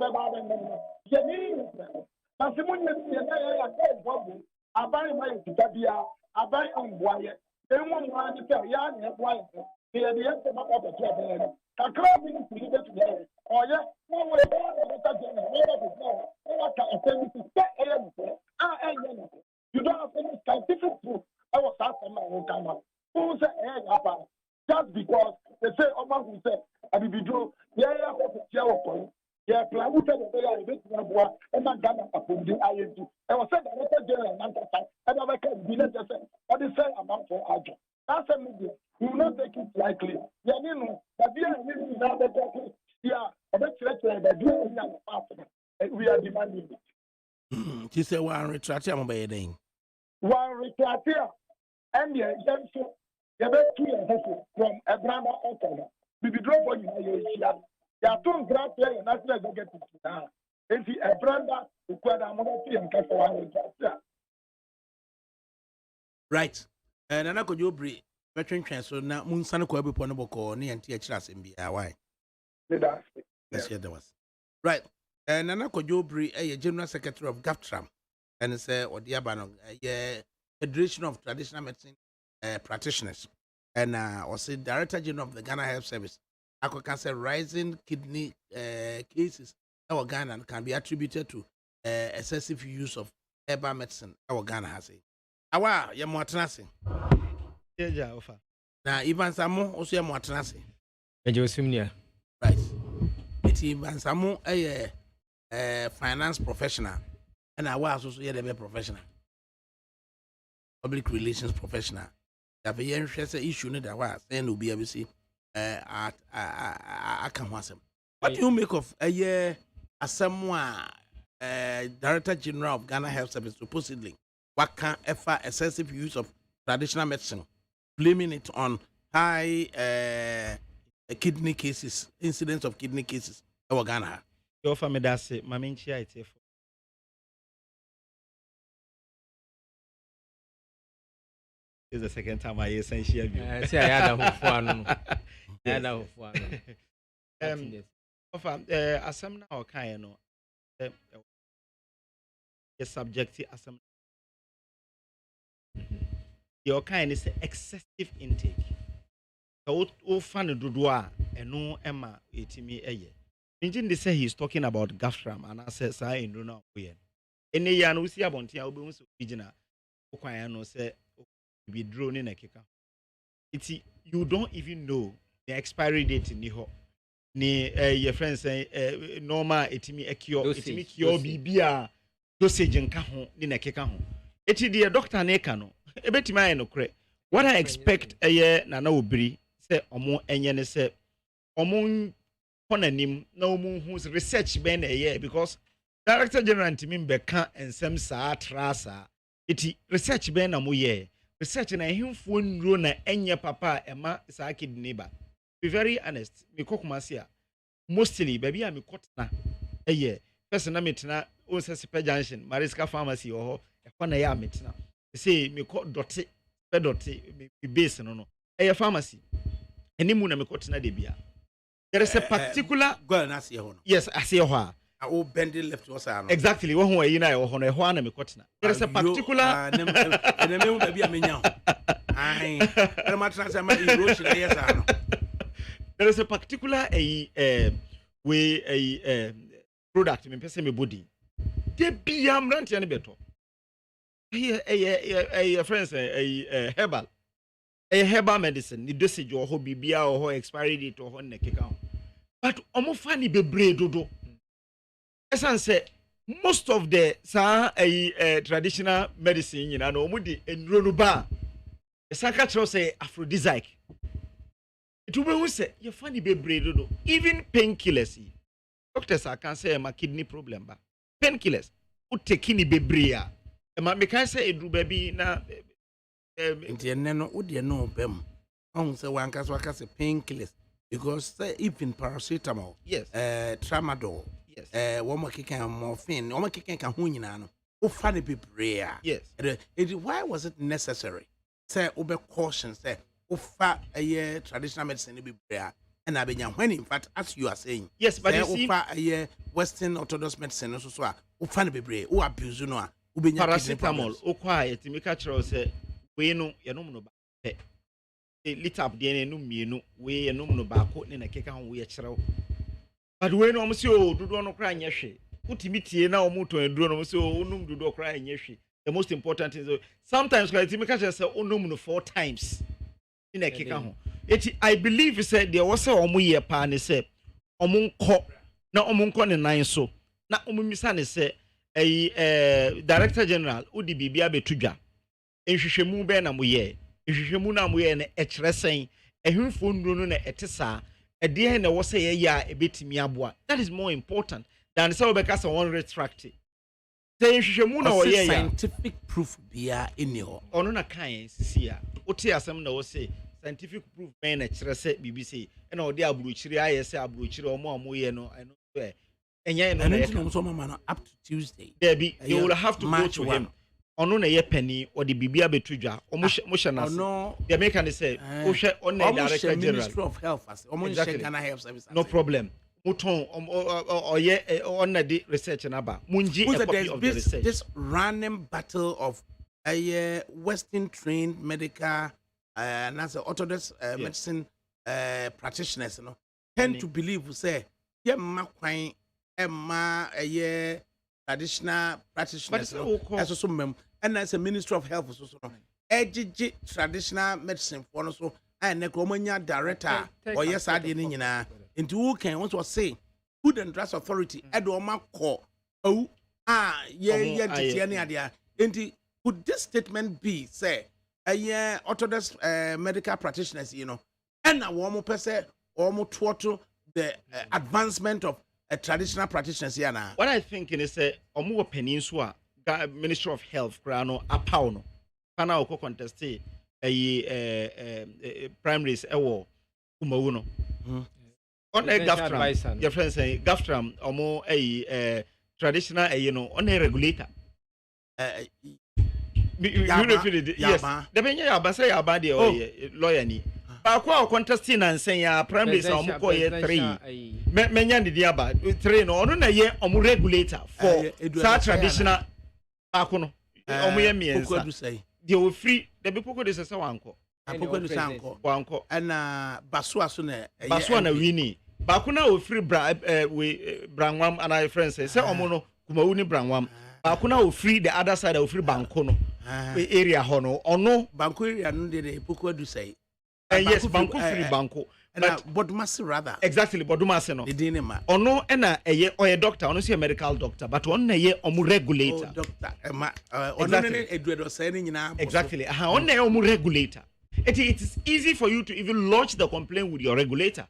I buy my Tabia, I buy on wire. Then one want to tell young and white. They are the answer of the trouble. I can't be together. Oh, yeah, no way. You don't have any scientific proof. I was asking my own camera. Who said, just because they say, oh, man, who said, I will be true. Yeah, yeah, plan to tell the and not Ghana upon the INT. I was said that general and I can be just what is say amount for Ajo. That's a media. You will not take it lightly. Yeah, you know, but we are living in other countries. Yeah, I bet you that we are demanding it. She said, one retract him by a one retract here. And yeah, so you bet 2 years from a brother author. We be drawn for you. There are 2 grand players and that's where they get it now. And see a brother who could have money and catch one. Right. And I could you bring veteran transfer now. Munsano Kobe Ponaboko, near and THS in why? Yes, there was. Right. And I could you bring a general secretary of GAFTRAM and say, or the Abano, Federation of Traditional Medicine Practitioners. and also Director General of the Ghana Health Service. I can say rising kidney cases our Ghana can be attributed to excessive use of herbal medicine our Ghana has it. Awa ya mwatanasi. Yeah, offer. Na Ivan Samu also ya mwatanasi. Right. It's Ivan Samu a finance professional, and I was also a professional, public relations professional. The very interesting issue that was then will be able to see I can want some. What do you make of a someone Director General of Ghana Health Service supposedly what can ever excessive use of traditional medicine, blaming it on high kidney cases, incidents of kidney cases in Ghana? You offer me that say, my main chair is This is the second time I hear share view. See, I had a fun. I had a fun. Offer assam na okay no. The subject assam. Your kind is excessive intake. So, fan dodoa eno ema etimi eye. Engine they say he's talking about gastram and I said say in no we. Ene ya no si abontia obe so original. Okwan no say be drone in a kika. It's you don't even know the expiry date ni ho. Ni your friends say normal etimi ekio etimi kio bibia dosage nka ho ni na kika ho. Eti the doctor na eka no ebetima aye no kre. What I expect na na obiri say omo enye ne say omo konanim na omo hu research ben na because Director General ntimi mbeka ensem saa trasa eti research ben na mo ye research na himfo nro na enye papa ema saa kidney ba. Be very honest me kokumasi a mostly baby a me kotna person na metena o Sepe Junction Mariska Pharmacy ho e na ya metena say me ko dote pe dote me base no pharmacy enimu na me kotna de bia. There is a particular go and ask you. Yes, I see ho. I bending left was exactly wo ho yi na ho no ho na me kotna. There is a particular there is a particular product me pese me body. De bia mrantia ne beto. Friends herbal. A herbal medicine, the dosage or ho bibia or ho expiry date or ho ne keka. But omo fani bebre dodo. Esan say most of the traditional medicine, you know, omo di enro ba. Esaka tro say aphrodisiac. It will be say you fani bebre dodo. Even painkillers. Doctors can say my kidney problem ba. Painkillers. U take ni bebre ya. Ma me kan say edru baby na nti no odi no bem on say one case painkillers because even paracetamol yes tramadol yes one more kick morphine one more kick can ho nyina no o fa ne bebre yes why was it necessary say obe caution say o fa traditional medicine bebre and abenya when in fact as you are saying yes but you see o fa western orthodox medicine so o fa ne bebre o abuse no a ubenya paracetamol o kwa etimika chiro say we no yenom no ba lit up de enum mienu we yenom no ba ko ne na keka ho we kyerɛw but we no omsi o dodo no kra anya hwe utimitie na omuto enduro no omsi o onum dodo kra anya hwe. The most important thing is sometimes like timika say onum no 4 times in na keka ho eti I believe say there was omo ye pa ne say omonko na omonko ne nan so na omumisa ne say Director General udi bibia betudwa ehwehwemu be na moye ehwehwemu na moye na ekyeresen ehwemfo nduro no na etesa ede na wo say ye ya ebetimi aboa. That is more important than say obeka say one retract say ehwehwemu na wo ye ya scientific proof bia enio ono na kan sisi a oti asem na wo say scientific proof be na kyerese BBC na odi aburuchiri aye say aburuchiri omo ye no eno enye no na so mama no up to Tuesday there be you will have to go to him. Ono na ye penny or the bibia betudwa omo na no the American say o hwe on na Director General Ministerial of Health as omo exactly. Ghana Health Service no problem muton or ye on na the research na ba munji a copy of the research. This random battle of western trained medical and as orthodox medicine practitioners, tend to believe say kwan traditional practitioners as so mem and as a minister of health so traditional medicine for so and necromania director or yes I didn't into who can want to say Food and Drugs Authority edoma call into could this statement be say orthodox medical practitioners and a woman person almost to the advancement of traditional practitioners here now. What I think is omu peninsula Ministry of Health grano apauno kana oko contest primaries ewo kumawuno on a gaftram your friends say gaftram omo traditional on a regulator yes the benya abasa ya bade lawyer ni ba kwa contesting and saying primaries omo ko 3 menya ndi aba 3 no ono na ye omo regulator for sa traditional akono omo ye miensa they will free the people ko dey say wanko apoko du sanko wanko na basua so na basua na wini ba ko na o free branwam and our friends say omo no kumawu ni branwam ba ko na o free the other side o free banko no area ho no ono banko area no dey apoko du say yes banko free banko but bodumase rather exactly bodumase no edinema ono na oye doctor ono say medical doctor but ono na ye omu regulator doctor ono ne eduedo say ni nyina exactly ono na omu regulator it is easy for you to even lodge the complaint with your regulator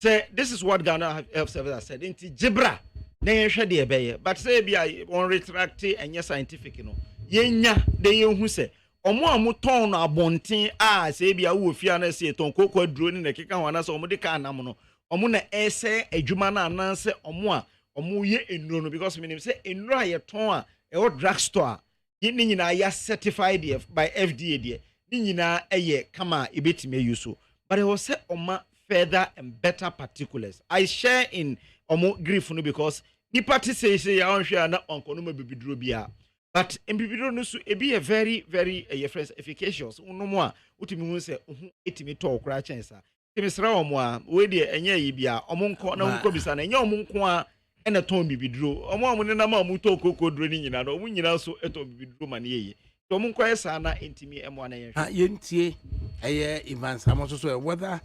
say this is what Ghana Health Service has said inti jibra na yehwe de ebeye but say bia on retract and scientific yenya de yehu say omo amuton no abonten say bia wo fia na say ton kokwa duro ni na keka wana so omo de ka anam no omo na ese adwuma na ananse omo ye enuro no because meaning say enuro aye ton a e drug store ni nyina ya certified by FDA de ni nyina eye kama ebetime use but it was say oma further and better particulars I share in omo grief no because ni party say ya onhwe na onkono ma bibiduro bia but mbibiduro no so e be a very very friends efficacious unomo a utimi hu se etimi to okra chensa timisra omo a we de enye yi bia omo nko na nko bisa na enye omo nko a ena ton bibiduro omo ne na ma mu to kokoduro ni nyina no omo nyina so eto bibiduro ma ne ye to omo nko esa na entimi emo na ye yentie Ivan Samoso so whether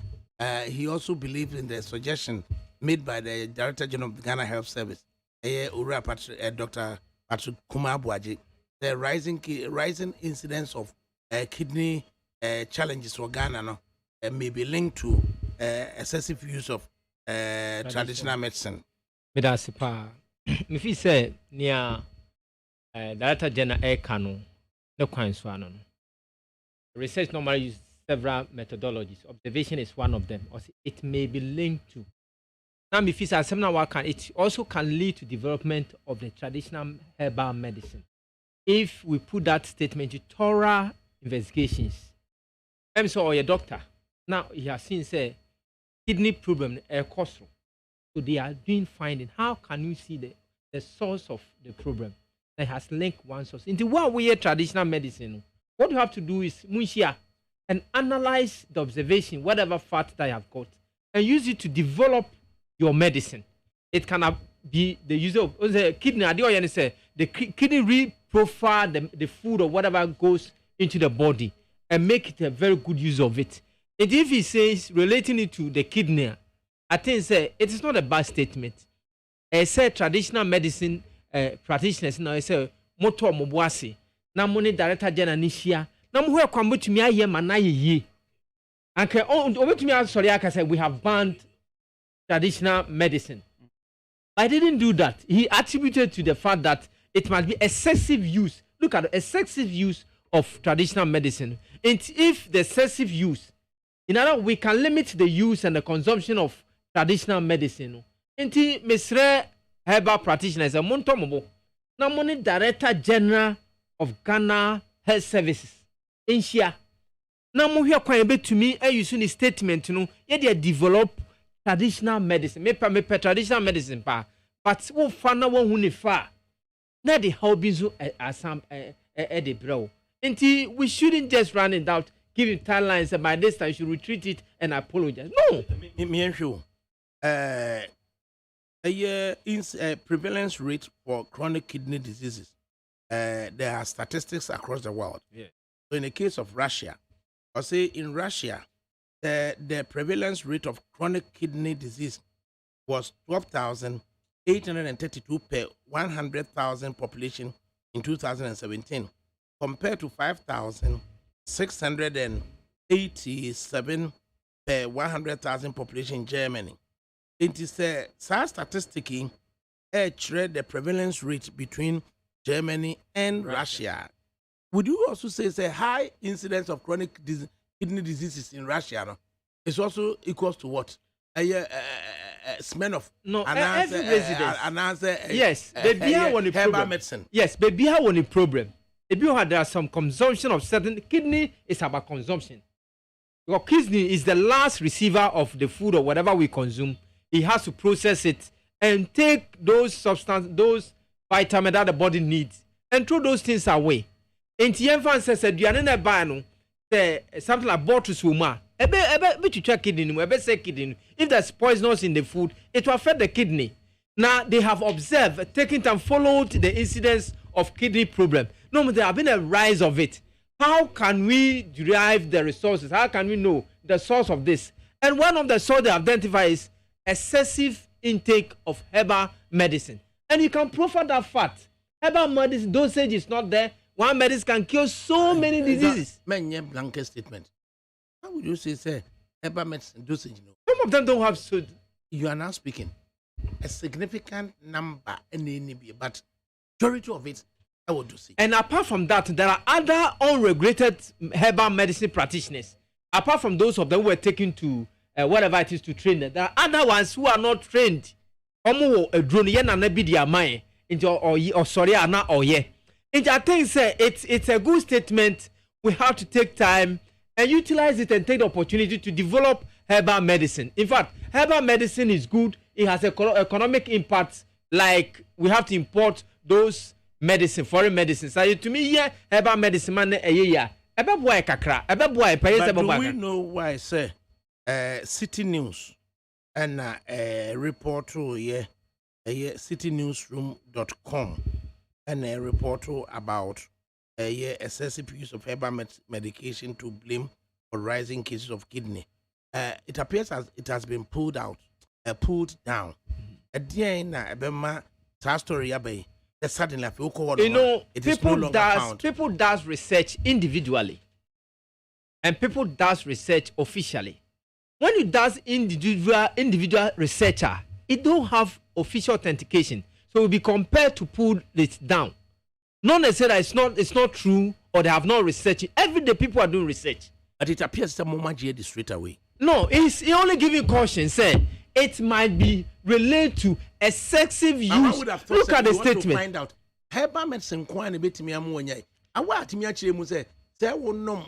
he also believes in the suggestion made by the Director General of the Ghana Health Service Ura Dr. Patrick Kumabuaji, the rising incidence of kidney challenges for Ghana may be linked to excessive use of traditional medicine. Medasipa, if he said near Director General Ekano, no coins research normally uses several methodologies. Observation is one of them. It may be linked to. Now, if it's a seminar work, it also can lead to development of the traditional herbal medicine. If we put that statement to thorough investigations, I'm sorry, a doctor. Now he has seen say kidney problem cause. So they are doing finding. How can you see the source of the problem that has linked one source into what we hear traditional medicine? What you have to do is munshia and analyze the observation, whatever fact that you have got, and use it to develop your medicine. It can be the use of the kidney. The kidney profile the food or whatever goes into the body and make it a very good use of it. And if he says relating it to the kidney, I think say it is not a bad statement. I say traditional medicine practitioners now say moto mobuasi na money Director General nishia na mo hwe kwambo tumi aye manaye yi. Anke obetumi asori aka say we have banned traditional medicine. I didn't do that. He attributed to the fact that it must be excessive use. Look at the excessive use of traditional medicine. And if the excessive use, in other words, we can limit the use and the consumption of traditional medicine. Inti Mr. Herbal practitioners a montomobo. Na money Director General of Ghana Health Services. Inshia. Na mo hwe kwan be tumi ayusu ni statement no ye dey develop traditional medicine. Me traditional medicine pa. But wo fa na wo hu ni fa. Na the how bizu asam the bro. Inti we shouldn't just run it out giving timelines and by this time you should retreat it and apologize. No. Prevalence rate for chronic kidney diseases. There are statistics across the world. Yeah. So in the case of Russia, I'll say in Russia, the prevalence rate of chronic kidney disease was 12,832 per 100,000 population in 2017, compared to 5,687 per 100,000 population in Germany. It is a statistic the prevalence rate between Germany and Russia. Would you also say it's a high incidence of chronic kidney diseases in Russia? No? It's also equals to what? Smell of every resident. Yes, baby, herbal medicine. Yes, baby, have one problem. If you had there some consumption of certain kidney, it's about consumption. Because kidney is the last receiver of the food or whatever we consume. It has to process it and take those substances, those vitamins that the body needs, and throw those things away. And the says that you are in a ban, something like bottles woman. Kidney. If there's poisonous in the food, it will affect the kidney. Now they have observed, taken time, followed the incidence of kidney problem. No, there have been a rise of it. How can we derive the resources? How can we know the source of this? And one of the sources they identify is excessive intake of herbal medicine. And you can profile that fact. Herbal medicine dosage is not there. One medicine can cure so many diseases. Many blanket statement. How would you say herbal medicine dosage? Some of them don't have so. You are now speaking a significant number, but majority of it, I would do say. And apart from that, there are other unregulated herbal medicine practitioners. Apart from those of them who were taken to whatever it is to train them, there are other ones who are not trained. And I think it's a good statement. We have to take time and utilize it and take the opportunity to develop herbal medicine. In fact, herbal medicine is good. It has economic impact. Like we have to import those medicine, foreign medicine. So to me, yeah, herbal medicine man But do we know why I say City News and report to citynewsroom.com and a report about excessive use of herbal medication to blame for rising cases of kidney. It appears as it has been pulled down. At the end, story suddenly people does research individually and people does research officially. When you does individual researcher, it don't have official authentication, so it will be compared to pull it down. Not necessarily it's not true or they have not researched it. Every day people are doing research, but it appears that moment here straight away. No, he only giving caution. Say it might be related to excessive use. I would have thought look at the statement. To find out herbal medicine kwan e betimi amonya. Awa atimi akire mu say wonom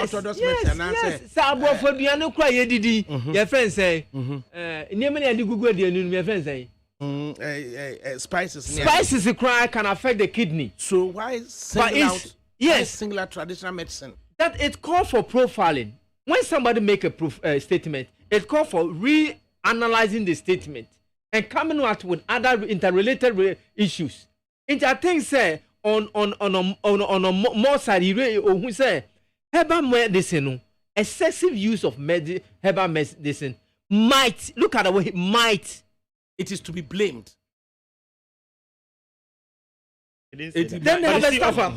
orthodox medicine and say sabo for biano kwa ye didi. Your friend say niam na adi gugu adi anu your friend say spices cry can affect the kidney. So why single out traditional medicine? That it called for profiling. When somebody make a statement, it called for reanalyzing the statement and coming out with other interrelated issues. And I think say on a more side, who say herbal medicine, excessive use of herbal medicine might look at the way it is to be blamed. Then they have a staffer.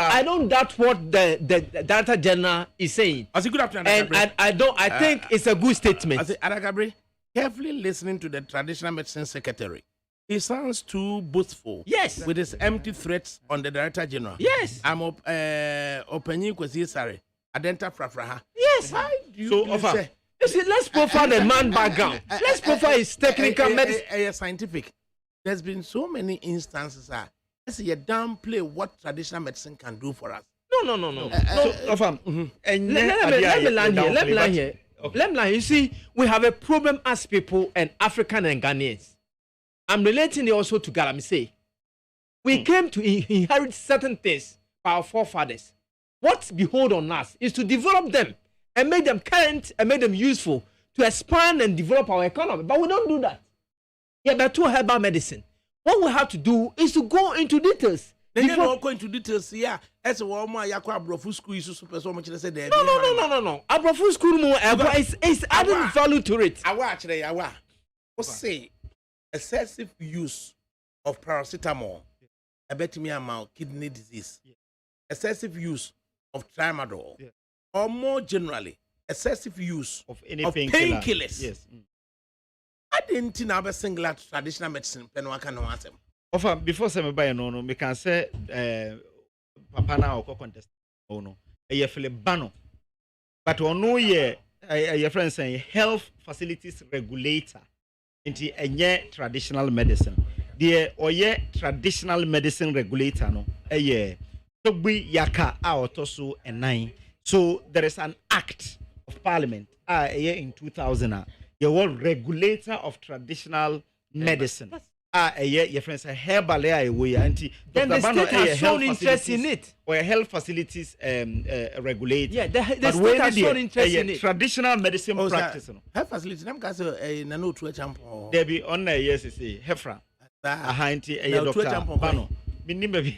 I don't doubt what the Director General is saying. Good afternoon, and I think it's a good statement. ADAKABRI, carefully listening to the Traditional Medicine Secretary. He sounds too boastful. Yes. With his empty threats on the Director General. Yes. I'm opening sorry. Adenta Frafraha. Yes. Why do you say? Let's profile the man background. Let's profile his technical medicine. Scientific. There's been so many instances let's say you downplay what traditional medicine can do for us. No. Let me land here. You see, we have a problem as people and African and Ghanaians. I'm relating it also to Galamsey. We came to inherit certain things our forefathers. What behold on us is to develop them and make them current and make them useful to expand and develop our economy. But we don't do that. Yeah, but to herbal medicine, what we have to do is to go into details. Then you go into details. Yeah, as a woman, you can brofu school is super so much. Say there. No. Abrofu school more is adding value to it. Awa. What say excessive use of paracetamol? I bet me about kidney disease. Excessive use of tramadol, or more generally, excessive use of anything painkillers. Yes. I didn't know about singular traditional medicine. Offer before some by no, we can say papa na or contest. Oh no, a feel bano. But on no year, your friend saying health facilities regulator into a traditional medicine. The oye traditional medicine regulator no a year. Togbi yaka aotoso and 9. So there is an act of parliament a year in 2000. The word regulator of traditional medicine. A year, your friends say herbal way anti. Then the state has shown interest in it. Or health facilities regulator. Yeah, the state has shown interest in it. Traditional medicine practice. Health facilities. I'm going to nano to a champion. There be on a yes, say Hefra. A handy a doctor Bano. Minimum be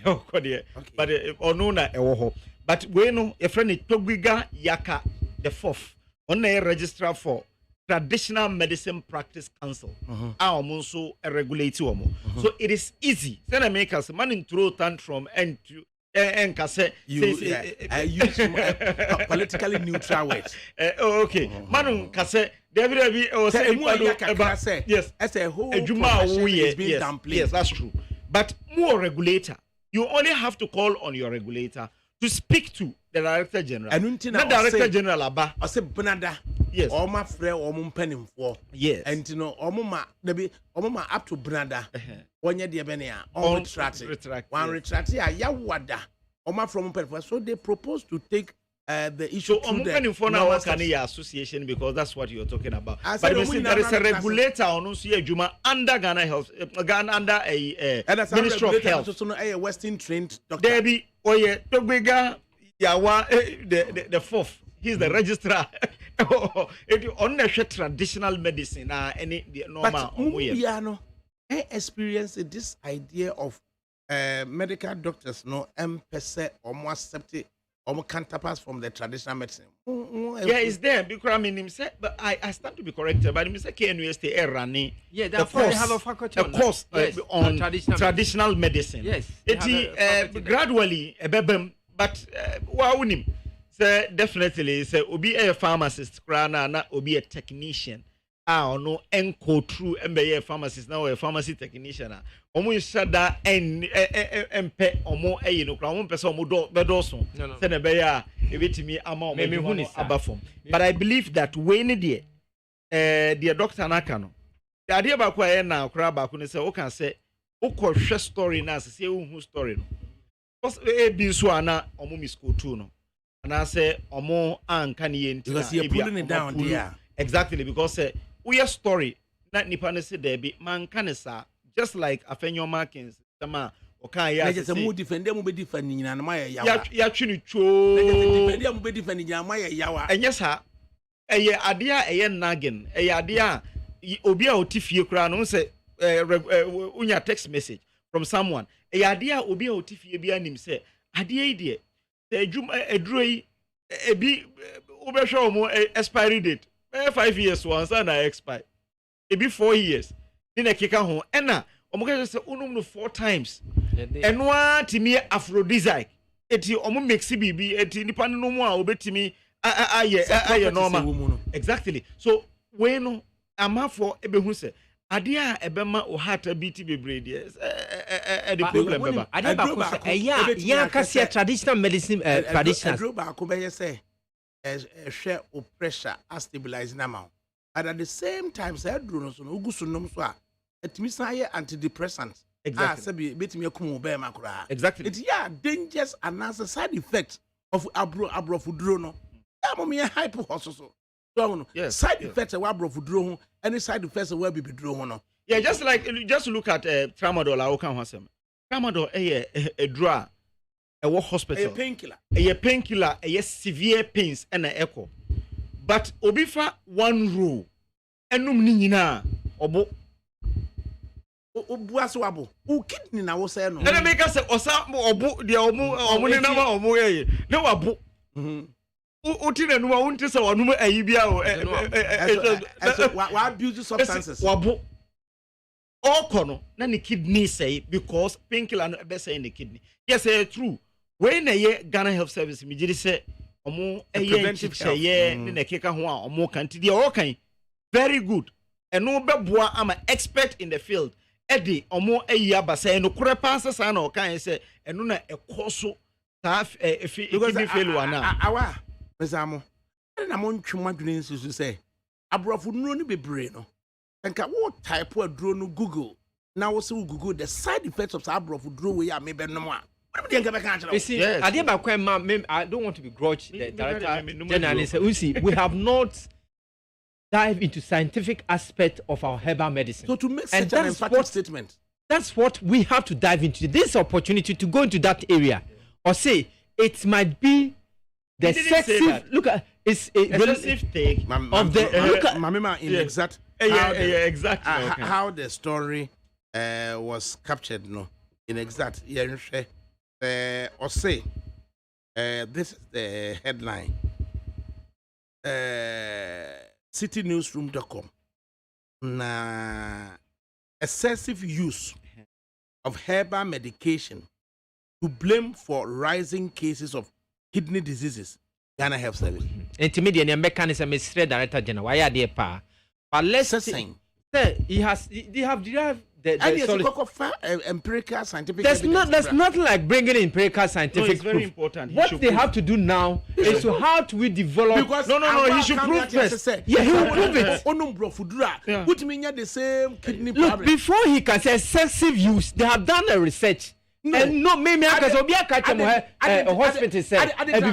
but onona ewoho. But when a friend Togiga Yaka the 4th on a registrar for Traditional Medicine Practice Council. Our monso a regulator. So it is easy. Then I make us man in throw tantrum and to and cassette. I use politically neutral words. Okay. Manu cassette. David or say yes, as a whole is being downplayed. Yes, that's true. But more regulator, you only have to call on your regulator to speak to the Director General. And the Director General Aba. I say Benada. Yes. All my friend or penning for. Yes. And you know, Omoma up to Benada. One year dear Benia. All retract. One retract. Yeah, Yawada. Oma from Penford. So they propose to take the issue so the for now association because that's what you're talking about. But there is a regulator on Juma under Ghana Health, Ghana under a Ministry of Health. So a Western trained doctor. Debbie Oye Togbega Yawa the 4th. He's the registrar. If you on the traditional medicine, any normal but experience this idea of medical doctors no empese or more accepted or counterparts from the traditional medicine. Yeah, it's there because I mean him say, but I stand to be corrected. But him say KNUST running. Yeah, that's why they have a faculty on traditional medicine. Yes, it gradually but wawunim say definitely say obi a pharmacist krana na obi a technician. No enco true MBA pharmacist now a pharmacy technician. Omo shada empe omo no kra omo pese omo do bedoso say na be ya ebetimi ama omo abafom. But I believe that when the doctor naka no the idea ba kwa e na kra ba ko ne say o can say o ko hwe story na say who story no because e bi so ana omo misko too no and say omo anka ne yenti because you're pulling it down there. Exactly because we a story not nipa say there be man kanisa just like afenyo markings sama okan ya say mu defend them be defend nyina na maye yawa ya twini cho defend them be defend nyina maye yawa enye sa eye ade a eye nagin eye ade a obi a otifie kura no say unya text message from someone eye ade a obi a otifie bi anim say ade yi de adwuma eduro yi ebi obehwe omo expiry date 5 years once and I expire. It be 4 years. Then I kick home. And now, I'm going to say, no 4 times. And one to me, aphrodisiac. Eti omo mixi bibi. Eti nipa no mo a obeti me. Normal. Exactly. So when I'm half for ebehu say, adia ebema o heart beat bebre dey. The problem beba. Adia ba ko ya kasi traditional medicine traditional. Adro ba ko be say share of pressure as stabilizing amount. And at the same time, said Bruno, so Ugusunum, it means I antidepressants. Exactly. Exactly. It's dangerous and as a side effect of abrofudrono. I'm a hypo also. So, yes, side effects of abrofudrono, any side effects of where be drone. Yeah, just look at tramadol. Tramadol, a draw. ɛwɔ hospital a painkiller. A painkiller, a severe pains and an echo. But obifa one row. Enum ni nyina obo Obuaso abo. O kidney na wo say no. Na make say osa obo de omo ni na ma omo ye. Na wabo. O ti na no wa wonte say wonum ayi bia o. Wa abuse substances. Wabo. Oko no na ne kidney say because painkiller no be say in the kidney. Yes, true. When a Ghana Health Service me jiri say omo preventive health ne na keka ho a omo kan ti de o kan very good. Eno beboa ama expert in the field. Edi omo ayi abasa no kore pansa sa na o kan say eno na ekoso ta kidney failure na. Awa mesamo. Na mo ntwuma dwene nsusu say abrofo nuro ni bebre no. Enka wo type aduro no Google. Now we say Google the side effects of abrofo duro we ya me be no a. You see, yes. I don't want to be grudge the director general. We have not dived into scientific aspect of our herbal medicine. So to make such an emphatic statement, that's what we have to dive into. This opportunity to go into that area, or say it might be the excessive. Look at it's excessive take of the look at Mamima in exact exactly how the story was captured. No, in exact or say this is the headline citynewsroom.com na excessive use of herbal medication to blame for rising cases of kidney diseases Ghana Health Service intermediate mechanism is director general why are they pa but let's say they have derived empirical scientific there's nothing like bringing in empirical scientific no, it's very important. What they have to do now is to how do we develop because no he should prove first. Yeah, he will prove it. Put me the same kidney Look, problem. before he can say excessive use, they have done a research. No. And no, maybe I can be a hospital said and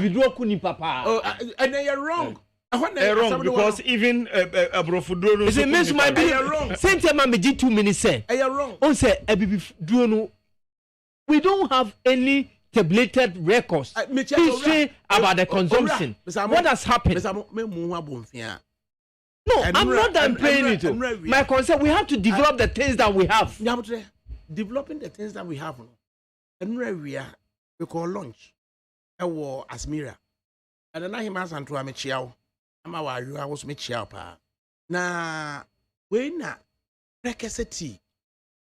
they are wrong. Wrong because even abrofudro it means my be wrong. Same time I made 2 minutes say. Wrong. On say we don't have any tabulated records. History about the consumption. What has happened? No, I'm not done playing it. My concern, we have to develop the things that we have. Developing the things that we have. And we call lunch. I wore Asmira. And then I him as and to a chiao. I was me chiao pa. Na we na precocity.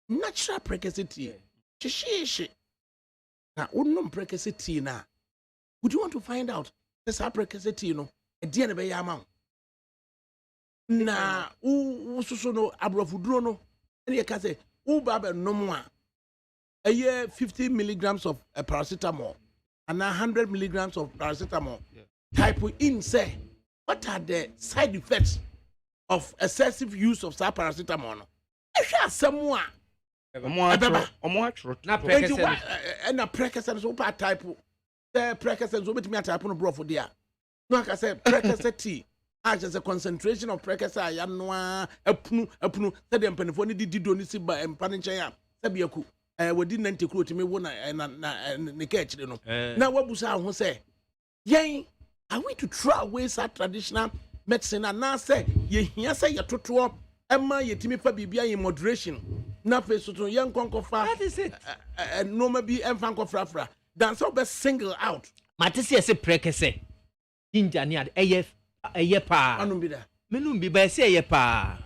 Natural precocity. Chishi. Na unum precocity na. Would you want to find out? This our precocity, you know. A dear be yamam. Na so no abrofudro no. And you can say, baba no more. A year 50 milligrams of paracetamol and 100 milligrams of paracetamol. Yeah. Type in say, what are the side effects of excessive use of paracetamol? Someone. And a precursor so part type. The precursor so me type on bro for there. No, I can say precursor tea. As a concentration of precursor, ya noa apunu. Said them penifoni did do nisi ba empaninchaya. Sabiaku. We didn't take to me one and catch you know. Now what was I who say? Yay, are we to try away such traditional medicine and now say ye here say your tutor Emma ye Timmy Fabia in moderation. Nothing so young conquer far. That is it. And no maybe and fanco frafra. Dance all best single out. Matisi as a precase. Injaniad AF a yepa. Anumbida. Menumbi by say a yepa.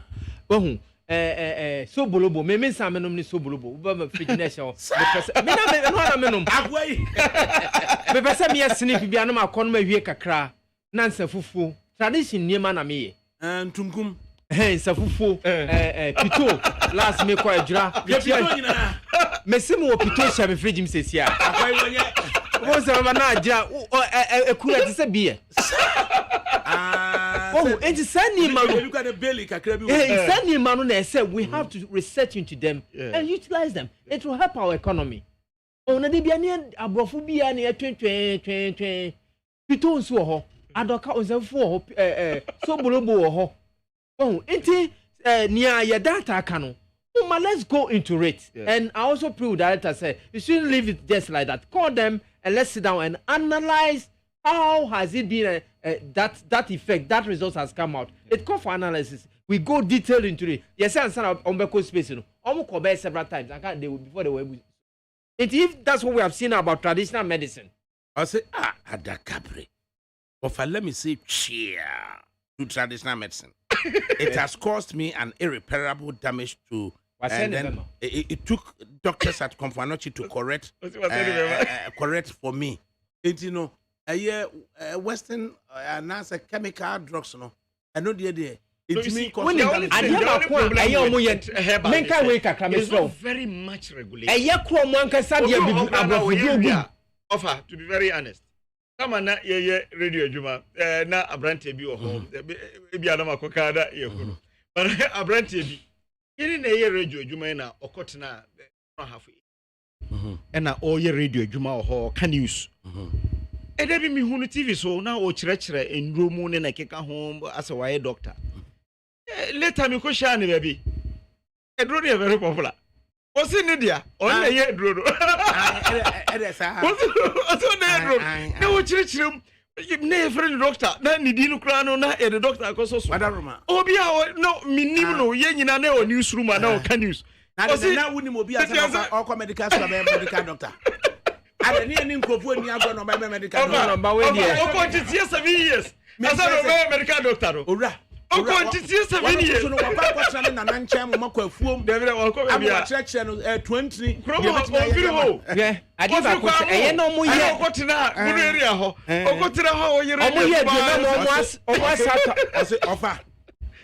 Oh. So bolobo me mensa menom ni so bolobo ba fitness o me na menom agwai me pese me snip bia no makon ma wie kakra na nsa fufu tradition niema na me ntumkum nsa fufu pito last me ko adura pito nyina me simu o pito sha me fridge msesia agwai wonye wo se ma na adura ekura ti se bie oh, and Sunny man, look at the belly. Sunny man, said we have to research into them and utilize them. It will help our economy. Oh, na debi ani abrofobia na 20 Pito nso ho. Adoka onzafo ho so bolobo ho. Oh, enti near your data aka no. Let's go into it. And I also pray with director say you shouldn't leave it just like that. Call them and let's sit down and analyze how has it been that effect, that result has come out. It calls for analysis. We go detailed into it. Yes, I understand on space, almost covered several times. I can't before they were. If that's what we have seen about traditional medicine. I say, ADAKABRI. But let me say, cheer to traditional medicine. It has caused me an irreparable damage to. And then it took doctors at Komfanochi to correct for me. It, you know, Western chemical drugs, you know, I know the idea. It means very much regulated. Offer, to be very honest. Sama na ye radio juma na abrante bi o ho bi adama kokada ye ho but abrante bi yini na ye radio juma na okotena no half na o ye radio juma o ho ka news e da bi mi hunu TV so na o kirekire enduro mu ne na keka ho as a why doctor later mi ko sha ne baby enduro dey very popular what's in India? On the head road. No, children, you never doctor. Then the Dino Crano, not the doctor. Madame, Obia, no, minimum, yen, no newsroom, no can use. Now, wouldn't be a medical doctor. I didn't include me. I'm going to buy medical doctor. But yes, 7 years. As a medical doctor. Oh, God, it's just 7 years. No, I'm channel, Mako, Foom, David, I'm church channel 20. Yeah, I give a question. I know more yet. What in that area? Oh, go to the hall. You're offer.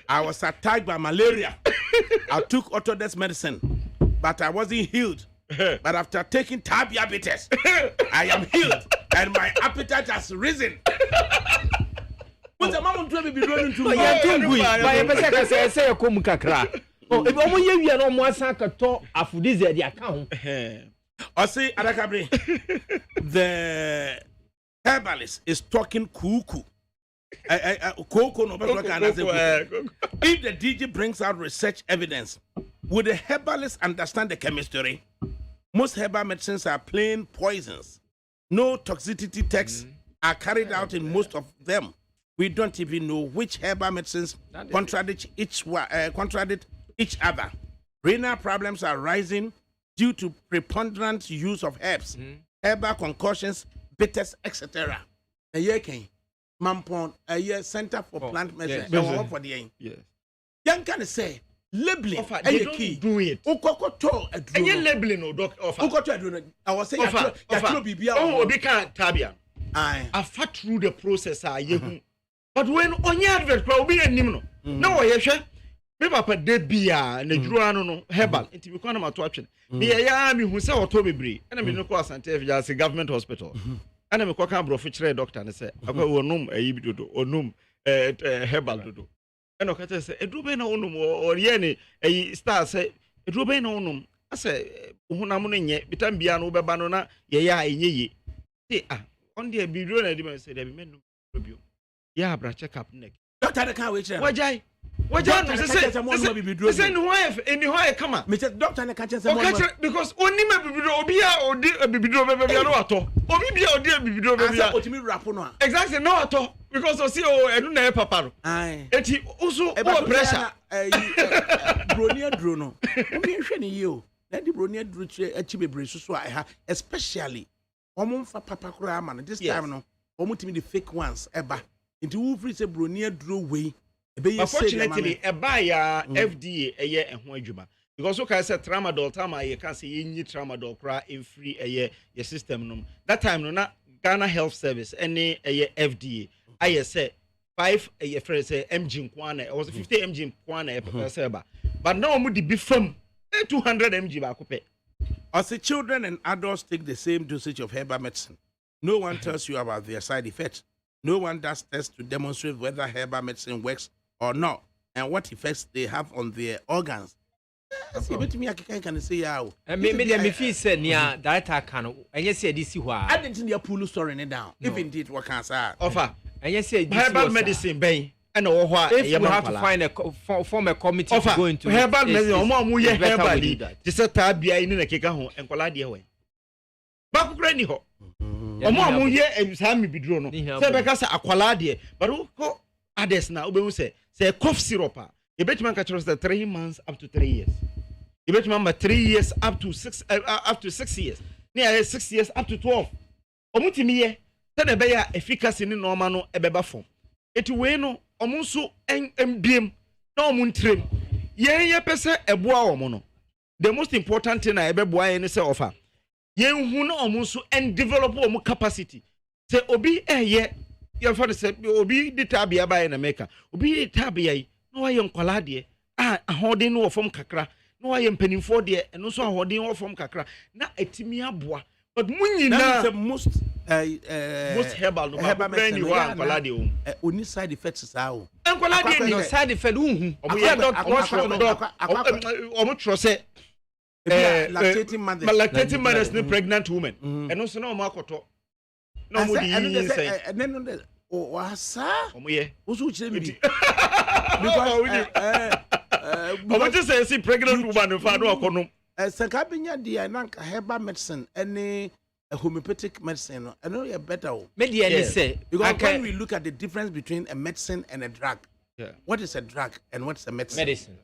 I was attacked by malaria. I took orthodox medicine, but I wasn't healed. But after taking diabetes, I am healed, and my appetite has risen. What's the mama to be running to? I am too say a comukakra. Oh, if only you are no more saka talk after this the account. I say, ADAKABRI, the herbalist is talking cuckoo. If the DG brings out research evidence, would the herbalist understand the chemistry? Most herbal medicines are plain poisons. No toxicity tests are carried out in most of them. We don't even know which herbal medicines contradict each other. Renal problems are rising due to preponderant use of herbs, herbal concoctions, bitters, etc. A year came, Mampon, a year Center for Plant Medicine. For the yes. Young can say labeling. They don't do it. Ukokoto a drone. And labeling or doc offer. Ukoto a drone. I was saying, oh, we can't tabia. I fought through the process. But when on your advert, probably a nimno. No, I shall. Maybe up a dead beer and a druano herbal into the economy to action. The army who saw Toby Bree, and I'm in the course and as a government hospital. And I'm a cockabro feature doctor and say, I go num a ibido or num herbal do. And I say, a drubena onum or yenny a star say, a drubena onum. I say, Unamunin, Bitan Biano Banona, ye. See, on the bidu and I said, I mean, review. Yeah, bra check up neck. Doctor, can't wait. Wajai. Say no wife in the way come on. Mr. Doctor, can't say because only my bibido or dear bibido baby no at all. Or maybe or dear bibido baby. Exactly, no at all. Because I see oh, I don't know papa. Aye. And he also pressure. Bronia Bruno. You. Let the Bronia Druche a chibi so I have, especially for papa man. This time no, almost the fake ones ever. Into who free say Bronia drew way. Unfortunately, a buyer FDA a year and one because okay, I said tramadol, tama you can't say you tramadol cry in free a year your system. No, that time no not Ghana Health Service any a year FDA. I said 5 a year friend say mg kwana. It was 50 mg kwana but now we be from 200 mg back. As the children and adults take the same dosage of herbal medicine, no one tells you about their side effects. No one does tests to demonstrate whether herbal medicine works or not, and what effects they have on their organs. Can say yeah. Me feel said near that can. And yes, this is why I didn't see a pool story down. If indeed what can say offer. And yes, herbal medicine bay. And if you have to find a form a committee to go into herbal medicine, herbal. Just a tab in a kick home and collide away. Back granny ho. omo ye saa me bidro no say be ka say akwala de but ko others na obehu say cough syrup e betima ka say 3 months up to 3 years e betima 3 years up to 6 years near 6 years up to 12 omutimi ye say na be ya efficacy ni normal no ebeba form eti we no omo nso embiem na omo ntrem ye pese eboa omo no the most important thing na ebeboa ye ne say offer yen hu na omo nso and develop omo capacity say obi ye for say obi di tabia ba na meka obi di tabia yi na wa ye nkwala de ahoden no form kakra na wa ye mpanimfo de eno so ahoden wo form kakra na etimi aboa but munyina most herbal no brand wa nkwala de oni side effects sa o nkwala de no side effect hu omo tro say lactating mothers ni pregnant women eno so na omo akoto na omo di say wasa omo ye oso chire mi because omo just say pregnant woman fa no akono saka binya dia na herbal medicine any homeopathic medicine no and no better media ni say because when we look at the difference between a medicine and a drug, what is a drug and what's a medicine?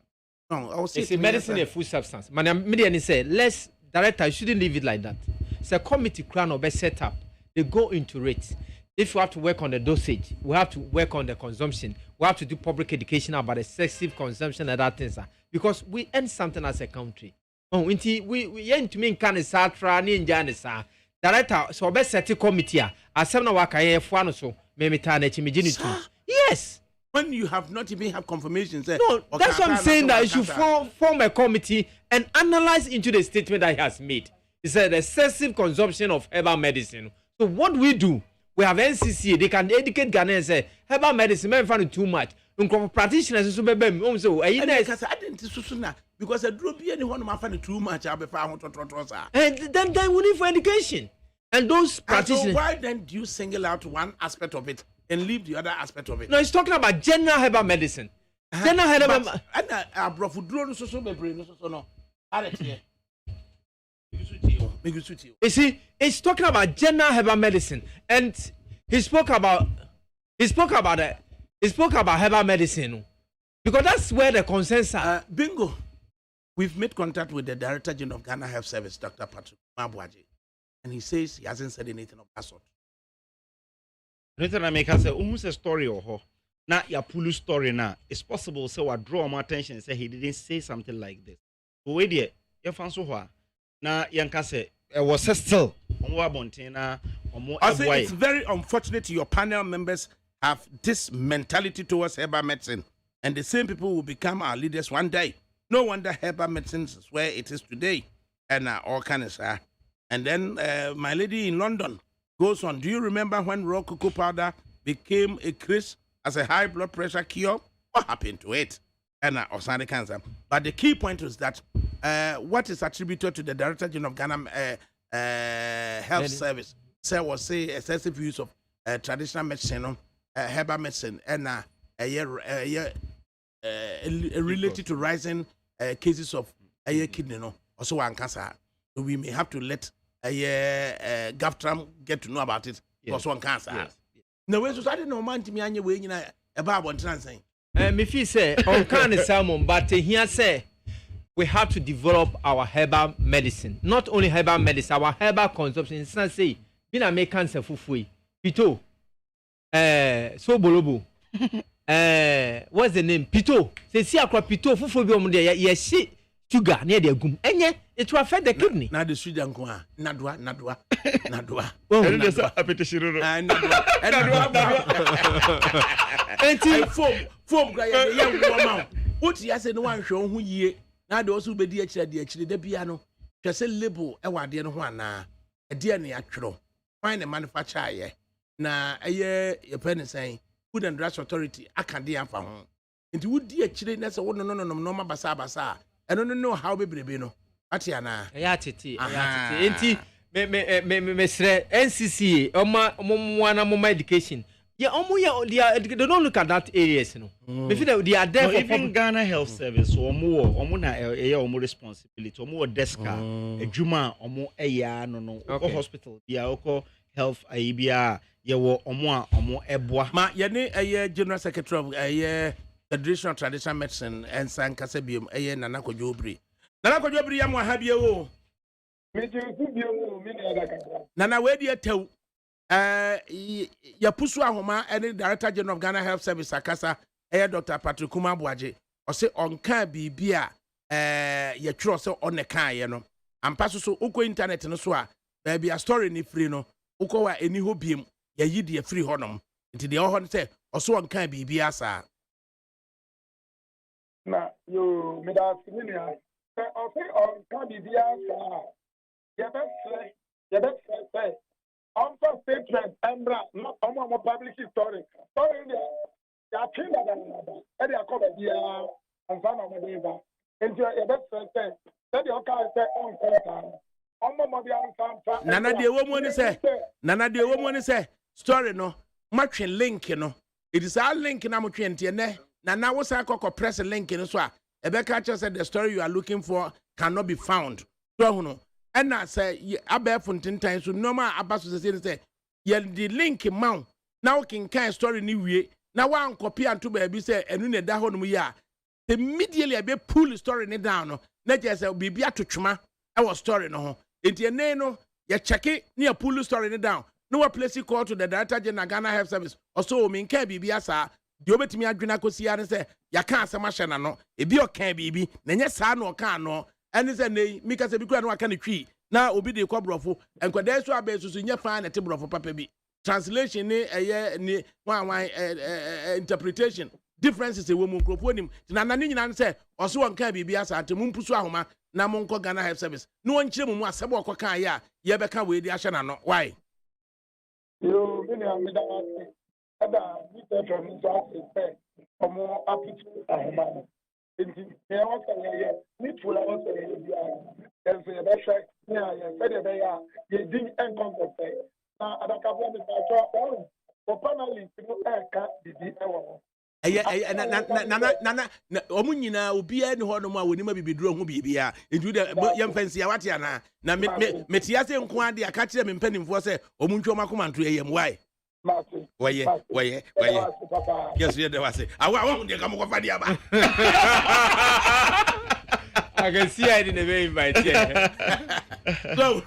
No, I will say it's a medicine, a food substance. Media ni say let's director shouldn't leave it like that. It's a committee crown or be set up. They go into it. If we have to work on the dosage, we have to work on the consumption. We have to do public education about excessive consumption and other things. Because we earn something as a country. Oh, we earn to mean can satra ni njane sa. Director, so be set a committee. Asem na waka ye fuano so me meta na chimijini tu. Yes. When you have not even have confirmation, say no, that's what I'm saying. That you should form a committee and analyze into the statement that he has made. He said excessive consumption of herbal medicine. So what we do? We have NCCA. They can educate Ghanaians. Say herbal medicine, men find it too much. Practitioners so be so. I didn't because I drew be anyone who find it too much. I'll be found. And then we need for education. And those practitioners. So why then do you single out one aspect of it and leave the other aspect of it? No, he's talking about general herbal medicine. General herbal. And I brought food drone so be brain so no. You see, he's talking about general herbal medicine, and he spoke about herbal medicine because that's where the consensus are. Bingo. We've made contact with the Director General of Ghana Health Service, Dr. Patrick Mabwaji, and he says he hasn't said anything of that sort. Anything I make us say, almost a story or ho. Now your pulu story now. It's possible so I draw my attention and say he didn't say something like this. But wait there, you found so far. Now yanka say was still I say it's very unfortunate your panel members have this mentality towards herbal medicine, and the same people will become our leaders one day. No wonder herbal medicine is where it is today, and all kinds of and then my lady in London goes on. Do you remember when raw cocoa powder became a craze as a high blood pressure cure? What happened to it? And or cancer. But the key point is that what is attributed to the Director General of Ghana Health Service was excessive use of traditional medicine, herbal medicine, and related to rising cases of kidney, also one cancer. So we may have to let Gaftram get to know about it. Also one cancer. No, we society no man to me any way about one saying. Me feel say on kind of salmon, but here say we have to develop our herbal medicine. Not only herbal medicine, our herbal consumption. Instead say, been a make cancer fufui, pito, so bolobo, what's the name? Pito. Say see akwa pito fufui bi omo dey yes sugar near the gum. Enye it will affect the kidney. Na the sugar nko nadwa. And there's a petition. Nadwa. Form guy young woman. What you say no one show who ye. Now they also be the actually the piano. Just a label a word no one na a dear ne actual. Find a manufacturer ye. Na a year your pen saying Food and Drugs Authority I can dear for home. And would dear chili that's a one no basa. I don't know how baby no. Atiana. Ayatiti. Me NCCA oma education. Yeah, they don't look at that areas, you know. Me feel that they are there no, for even Ghana Health Service. Omo na responsibility. Omo deska, ejuma, omo no. Oko hospital. Yeah, oko health aibia ye wo omo eboa ma ye ne general secretary of Federation of Traditional Medicine and Sankasa biom Nana Kojobri. Nana Kojobri am wa habie wo. Nana we dia tew ya pusu ahoma and Director General of Ghana Health Service Akasa Dr. Patrick Kumabwaje o se onka bibia ya tro se on kan ye no ampa so uko internet no so a baby a story ni free no uko wa eni ho biem ya yidi free honom nti de ho se o so onka bibia sa na yo me da similia o se onka bibia sa ya be say on for statement embra no omo public story ya kinda da e dey call bia anfa na mo dey ba enti ya be say the okay say on contact omo mo bia anfa nana de wo mo ni say story no matwe link no it is our link na mo twe ntie ne nana wo say kokko press link no so a ebeka che say the story you are looking for cannot be found so no and na say abefo ntentan so normal abaso say ye the link man now can story ni wie na wan copy anto ba bi say enu ne da ho no ya immediately I be pull story ni down no na je say bibia atotwema e was story no ho enti ene no ye check ni pull story ni down no wa place call to the Director General Ghana Health Service also me nka bibia sa de obetimi adwena kosia ne say ya kan asema hye na no ebi o kan bibi na nye sa na o kan no ene say nei mi ka say bi kura no aka ne twi na obi de kwabrofo enkwada so abesusu nye fa na te brofo papa bi translation ni ni wan interpretation differences e wo mu microphone na nani nyina say oso won ka bibia sa ate mu mpusu ahoma na mo nko Ghana Health Service no won kire mu asebo okoka ya ye beka we di ahye na no why yo me na me da ada ni te from so say omo apitu ahoma enti e wa say ye ni fula wa say ye and say be shy na ye say de be ya ye din encompass na adakabra me sa so panelist no eka bibi ewo na omu nyina obia ni ho no ma woni ma bibiduro ho bibia ntu de yem fancy ya wate ana na metia se nko ade aka kire me mpanimfo se omu ntwo makoma nto yem why waye yes ye de wase awa de kam ko fadi aba I can see I didn't even invite you. So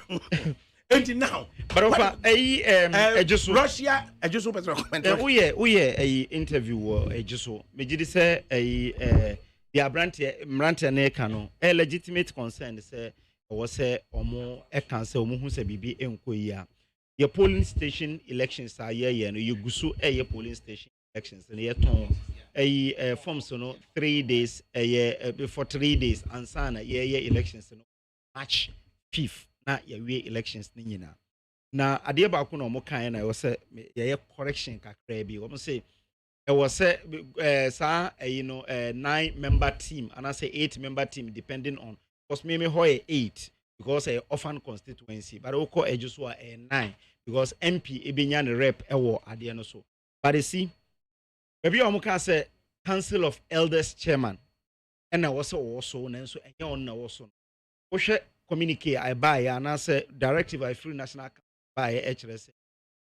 until now but of just Russia just better comment we a interview just me gidi say the mrante na eka no a legitimate concern say was say omo e kan say omo hu say bibi enko yi a your polling station elections are no you gusu your polling station elections and your ton forms no 3 days before 3 days and sana elections no March 5th na we elections ni nyina na ade ba ko no mo kan na say ye correction kakra bi wo say e was say sa 9-member team and I say 8-member team depending on because me hoye 8 because a orphan constituency but we call ejuso a 9 because MP ebenya ne rep ewo ade no so but you see maybe o mo kan say council of elders chairman and I was also na so enye on na wo so wo hwe communicate I buy and I say directive I free national by HRS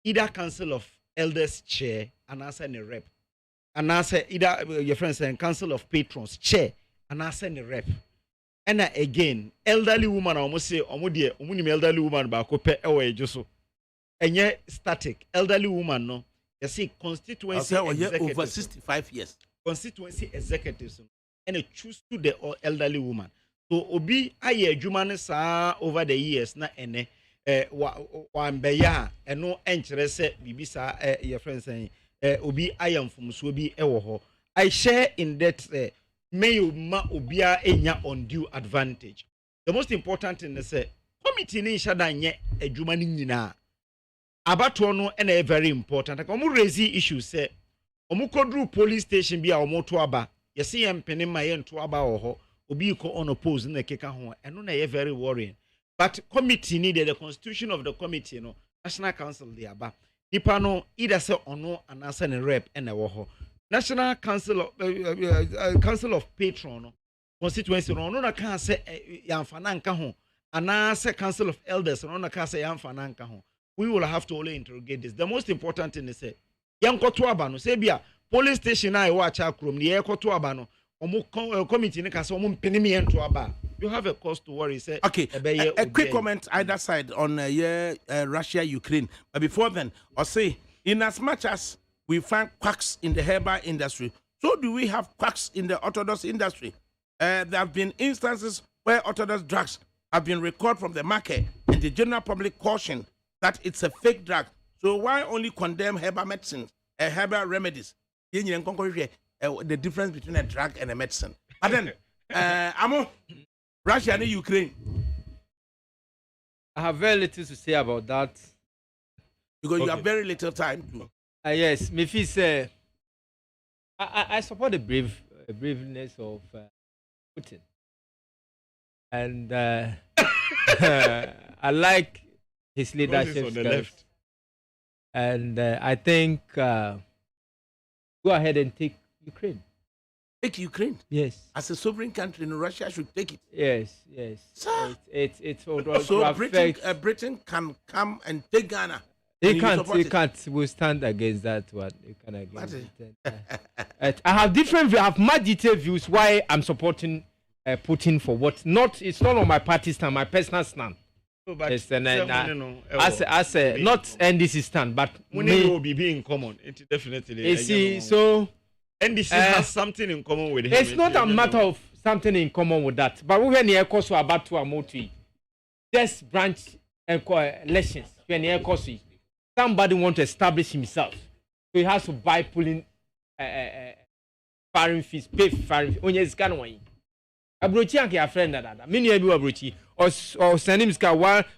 either council of elders chair and I say a rep and I say either your friends saying council of patrons chair and I say a rep and again elderly woman almost say omude omunim elderly woman ba ko pe ewo ejoso enye static elderly woman no you see constituency over 65 years constituency executives and they choose to the elderly woman. So obi aye adwuma ne saa over the years na ene wa mbeya eno enkere se bibi saa your friends saying obi aye mfumso bi ewo ho I share in that may ma obia enya undue advantage. The most important thing is say committee ni shada nye adwuma ni nyina abato no na very important akomo raise issue say omo kodru police station bi a omo to aba yesi empene ma ye nto aba wo ho obi ko on oppose na keka ho eno na very worrying but committee needed the constitution of the committee no national council the aba nipa no either say ono anasa ne rep na wo ho national council of council of patron no constituency no ono na kan say yamfa na nka ho anasa council of elders no na kan say yamfa na nka ho we will have to only interrogate this. The most important thing is say, yankoto abano, say bia police station I watch akrom, the yankoto abano, committee ne kasa omo penimi ento aba. You have a cause to worry. Say, okay, a quick comment either side on Russia, Ukraine. But before then, I'll say, in as much as we find quacks in the herbal industry, so do we have quacks in the orthodox industry. There have been instances where orthodox drugs have been recalled from the market, and the general public caution that it's a fake drug. So why only condemn herbal medicines, herbal remedies? The difference between a drug and a medicine. But then, Amo, Russia and Ukraine. I have very little to say about that. Because you have very little time to. Yes, me feel say I support the braveness of Putin, and I like his leadership on the left. And I think go ahead and take Ukraine. Take Ukraine? Yes. As a sovereign country, Russia should take it. Yes. Sir. It's so Britain can come and take Ghana. He can't withstand against that one. He can against it. I have different views. I have much detailed views why I'm supporting Putin for what. It's not on my party stand, my personal stand. No, but as a not NDC stand, but we will be in common. It definitely. You see, so NDC has something in common with him. It's not a matter of something in common with that. But when the course about to Amoti, just branch elections when the course. Somebody want to establish himself, so he has to buy pulling foreign fees, pay foreign fees. Onye zika no wan. Abrochi anke a friend that. Me ni ebi abrochi or send him zika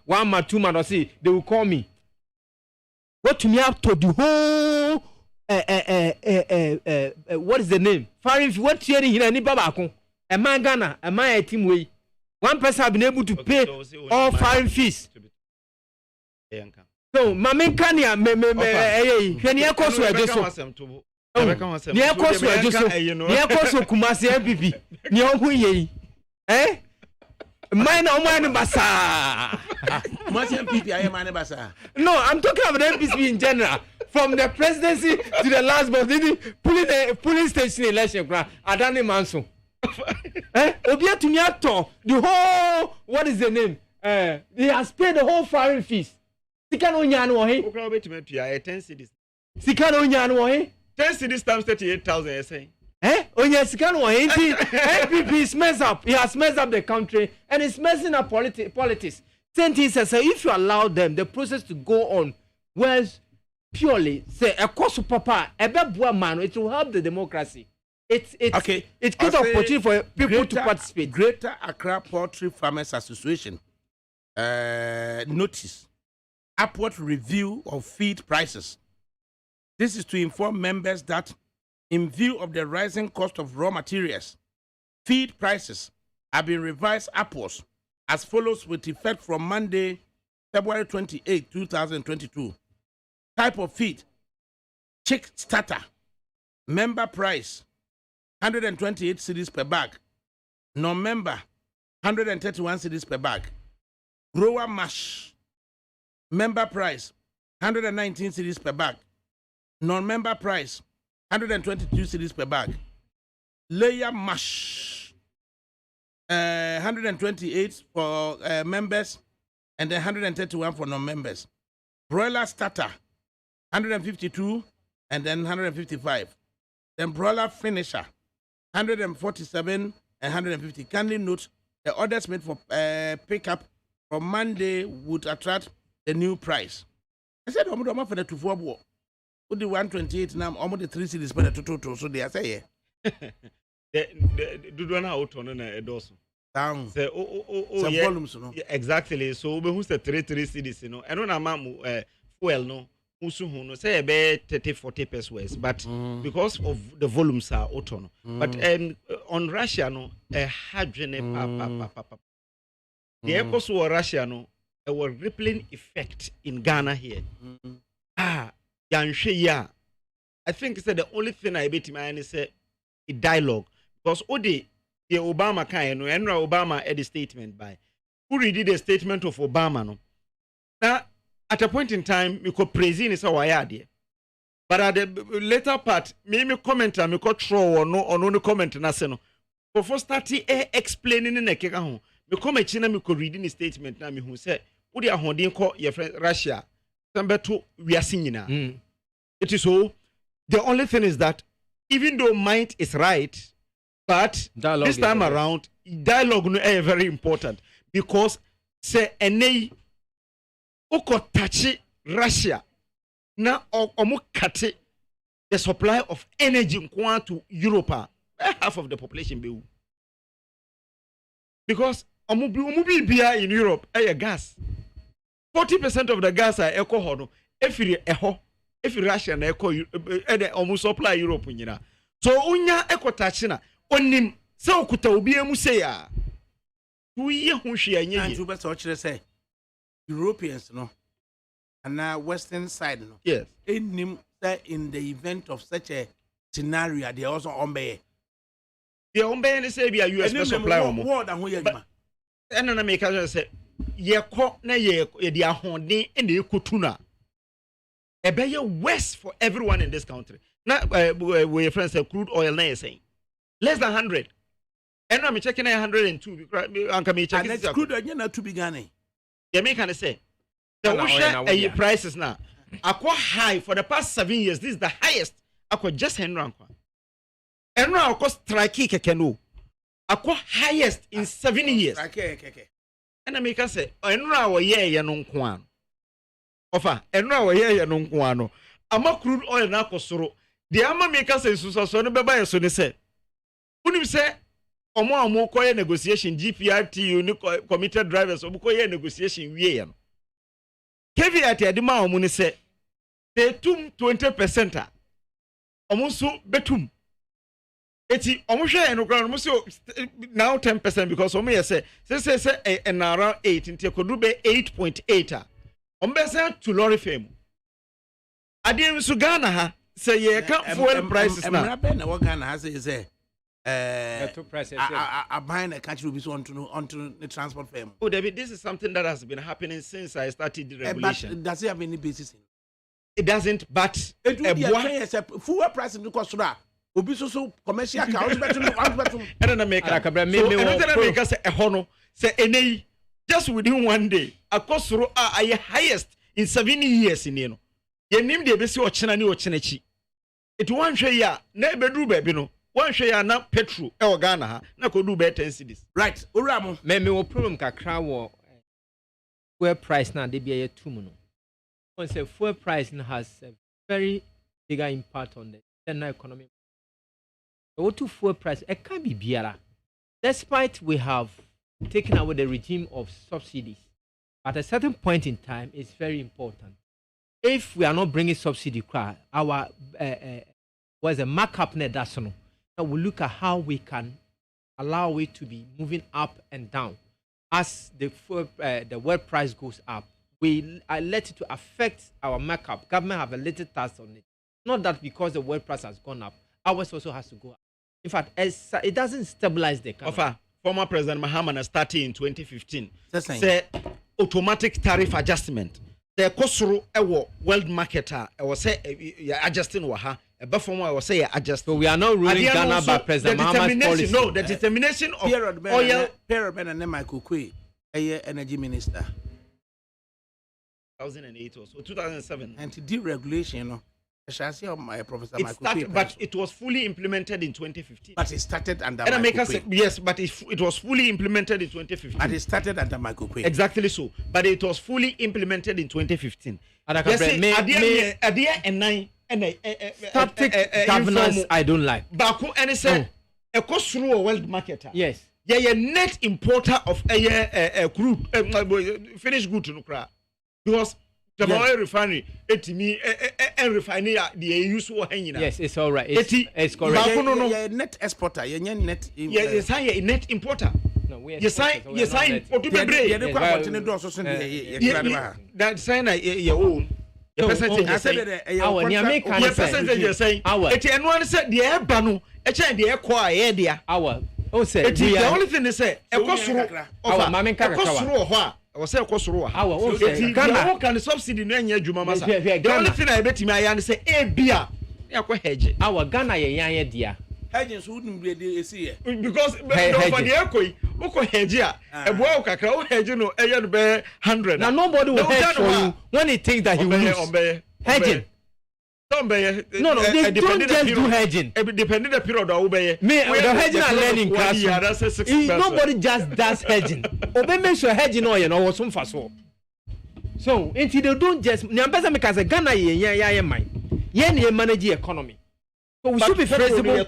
1 month 2 months or say they will call me. What to me up to the whole what is the name? Foreign fee. What here ni baba kon. A man Ghana, a man a team way. One person have been able to pay all foreign fees. So, Mamma Kanya, Kenya Kosu, near Kosu, near Kosu, Kumasi, MPP, near eh? Mine or mine, Bassa. Much MPP, I am Anabasa. No, I'm talking about MPP in general. From the presidency to the last but pulling the police station election, Adani Manso. Obia Tunyato, the whole, what is the name? He has paid the whole foreign fees. Sika no nya no he. Okra betime pia 10 cedis. Sika no nya no he. 10 cedis times 38,000 you say. Onya sika no he. NPP is messed up. He has messed up the country and it's messing up politics. Sentence says if you allow them the process to go on whereas purely say a course papa ebeboa man it will help the democracy. It's okay. It gives opportunity for people to participate. Greater Accra Poultry Farmers Association notice upward review of feed prices. This is to inform members that in view of the rising cost of raw materials, feed prices have been revised upwards as follows with effect from Monday, February 28, 2022. Type of feed, chick starter, member price, 128 cedis per bag, non-member, 131 cedis per bag, grower mash, member price, 119 cedis per bag. Non-member price, 122 cedis per bag. Layer mash, 128 for members and then 131 for non-members. Broiler starter, 152 and then 155. Then broiler finisher, 147 and 150. Kindly note the orders made for pickup from Monday would attract the new price. I said, I'm for the 2-4 war. With the 128 now, almost the 3 cities per the total. So they are saying, do one out on a dozen. Down. Say, yeah. Volumes, no? Yeah, exactly. So, who's the 3 cities, you know? I don't know, fuel, no. No, say about 30-40 pesos, but because of the volumes are auto. But on Russia, no, a hydrogen, the echoes were Russia, no. A rippling effect in Ghana here. I think it's the only thing I bet him is a dialogue because the Obama kind and Obama had a statement by who read the statement of Obama no. Now at a point in time, me ko praise ni sa wayade. But at the later part, me comment and me ko throw or no comment na se no. For start explaining in keka ho. Me come china me ko reading the statement na me hu say wo dia hoden ko your friend Russia. Sambeto we are seeing now. It is so. The only thing is that even though might is right, but dialogue this time around, dialogue is very important because say any oko touch Russia na omo kate the supply of energy to Europe, half of the population be because omo be in Europe gas 40% of the gas are alcohol if Russia na almost supply Europe nyina so unya ekotachi na onim se okuta obi emu se ya tuye ho hwe anya and you better watch say Europeans no and western side no yes enim that in the event of such a scenario they also ombe ni say be a US supply omo war da ho yagima eno na make say ye ko na ye di ahoden e na ekotu na ebeye worse for everyone in this country. Now, we friends say crude oil na saying less than 100. And I'm checking 102. I'm checking. And crude oil na to be Ghana. You make can say the prices now. Aqua high for the past 7 years. This is the highest. Aqua just Henry. And now aqua strike kekeno. Aqua highest in 7 years. Okay. And I make can say and now ye no kwan. Ofa enra wo ye no nko ano ama crude oil na akosoro de ama make sense so no beba ye so ne se unim se omo koye negotiation GPRTU ni committed drivers omo koye negotiation wie ye no caveat ya de ma omo ne se they tum 20% a omo so betum eti omo hwe no kra no so now 10% because omo ye say and around 8 nti kodu be 8.8 Ombesa to lorry fame. Adiem su Ghana ha say ye can fuel prices now. Na what Ghana has is two prices. I buying a country will be so onto the transport firm. Oh, David, this is something that has been happening since I started the regulation. But does it have any basis in it? It doesn't, but it will be a fuel price in the cost obi so commercial car betum and na make ADAKABRI me make say ehono say enei just within one day akosoro are highest in 7 years in no yenim de be si ochena ni ochenachi it one hwe ya na beduru ba bi no one hwe ya na petrol e Ghana ha na kodu be 10 cedis right owura me wo problem kakra wo fuel price na de bia ye tum no one say fuel price has a very bigger impact on the general economy. What to fuel price it can be biara despite we have taken away the regime of subsidies. At a certain point in time, it's very important. If we are not bringing subsidy, our was a markup net that's no. Now we look at how we can allow it to be moving up and down as the world price goes up. We let it to affect our markup. Government have a little tax on it. Not that because the world price has gone up, ours also has to go up. In fact, it doesn't stabilize the economy. Former President Mahama started in 2015. Say automatic tariff adjustment. The kosoro ewo world marketer was say adjusting waha. A buffer was say adjust. So we are not ruling Ghana by President Mahama's policy. No, the determination of oil. Pierre Ben and Michael Kwe, energy minister. 2008 or so, 2007. Anti-deregulation, no. Professor but it was fully implemented in 2015. But it started under Michael Kwe. Yes, but it was fully implemented in 2015. But it started under Michael Kwe. Exactly so. But it was fully implemented in 2015. Static governance I don't like. Baku and say a cost through a world marketer. Yes. Yeah, net importer of crude finished good to Nukra. Because the oil refinery, and refinery the use for hanging. Yes, it's all right. It's correct. Yeah, net exporter. Yeah, net. Yes, I net importer. No, we yes, I. What do you mean? That sign your own. The percentage you say. Our American percentage you say. It and one said the air banu. A child the air quiet. Our. Oh, say the only thing they say. A cost through. Our mammy cost through. was say kosoro ha. Awa, Ghana can subsidy no anya adwuma masa. The only thing I betimi aya ne say e bia ya ko hedge. Awa Ghana ye yan dia. Hedging so wouldn't be the AC. Because for the ekoi, oko hedge a eboa o kakra o hedge no e no be 100. Now nobody will hedge for you when he thinks that he will lose. Hedging. No, they don't just do hedging. Depending the period of obey. Me, the hedging and learning class. Nobody just does hedging. Obey make sure hedging or you know some fast. So, until they don't just Nyambeza make as a Ghana ye mind. Ye manage the economy. So we should be flexible.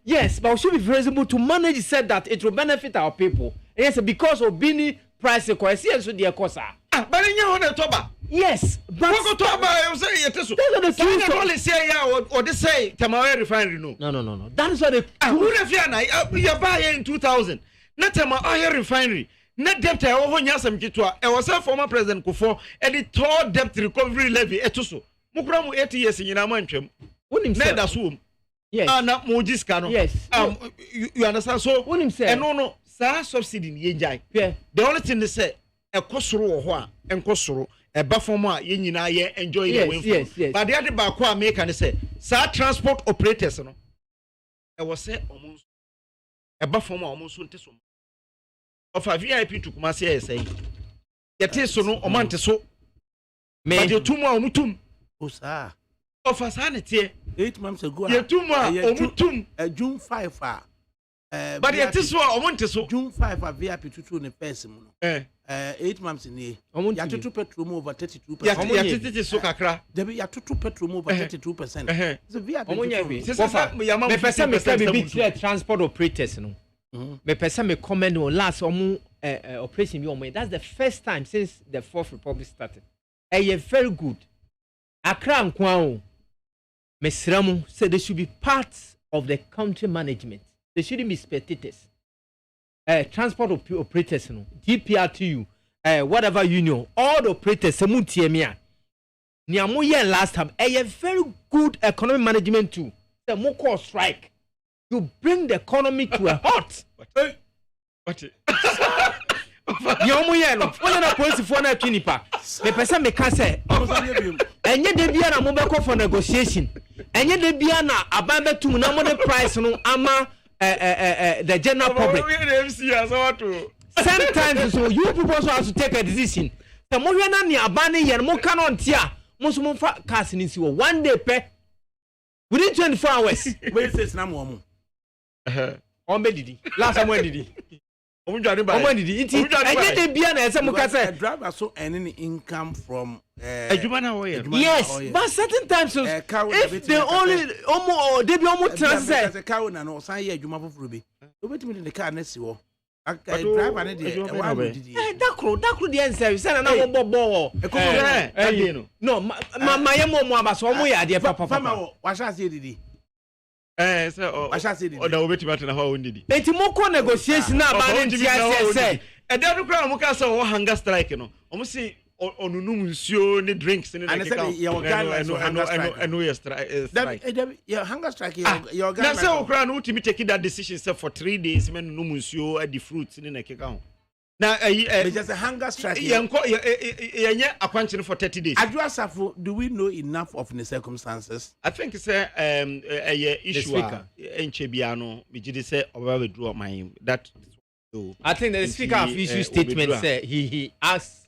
Yes, but we should be flexible to manage said that it will benefit our people. And yes, because of Bini price so dear cost. But in your toba. Yes, but what you say it is. That's the truth. Only say or they say Tamale refinery no. No. That is what they who you buy in 2000. Not Tamale refinery. Net debt I over nyasam kitwa. I was a former president Kufo and the third debt recovery levy etuso. Mukramu 80 years in Yanamanchum. Wouldn't say that's whom. Yes. Not Mojis Cano. Yes. You understand? So wouldn't say and no, sa subsidy in Yajai. Yeah. The only thing they say a kosoro or and kosoro. A buffer ye nyina ye enjoy the win. Yes. But the other back one make and say, sir transport operators no. I was say almost a buffer almost soon tesum. Of a VIP to Kumasi say. Yet is so no omante so. May you 2 more mutum. Oh, sir. Of a sanity 8 months ago. Ye 2 more mutum. June 5 but yet is so omante so. June 5 VIP to 2 in person. 8 months in here. You have to petrol over 32%. Yeah, so kakra. There be to petrol over 32%. It's a VIP. Me person me say be clear transport operators no. Me person me comment on last operation bi on. That's the first time since the Fourth Republic started. Very good. Accra nkwa o. Me sramu say they should be part of the country management. They shouldn't be spectators. Transport operators, no, GPRTU, whatever union, all the operators, Samutiemia. Niamuye last time, a very good economic management too. The Moko strike. You bring the economy to a halt. What? Niamuye, no, one of the police for na Tunipa. The person may say, and yet they be a mobile for negotiation. And yet they be an abandoned to no price, no, ama. The general public. Sometimes so you people also have to take a decision. The more you na ni abani yen mo canon tia, mo so mo fa cars ni si one day pe. Within 24 hours. Where says na mo. Ombe didi. Last time when didi. Ombe didi. Iti. Ege de bia na ese mo ka say driver so earning income from yes, but certain times so if they only they be almost transfer. Car na no san ye adwuma foforo bi. Obetimi the car na si wo. Driver na dey one didi. That crew the answer say na mo bobo. No, ma ye mo abaso mo ya de papa. Fama wa sha say didi. So wa sha say didi. O da obetimi ata na ho didi. Enti mo ko negotiation na ba ne ntia say. E da no kra mo ka say wo hunger strike no. O mo say onunum nsuo ne drinks ne na keka and we strike your hunger strike your Ghana na say okra no ultimate take that decision say for 3 days men nunum nsuo at the fruits ne na keka ho na just a hunger strike yenye akwanche for 30 days Adwasafo, do we know enough of the circumstances? I think say issue enche bia no me gidi say oba we draw my that I think the speaker of issue statement say he asked.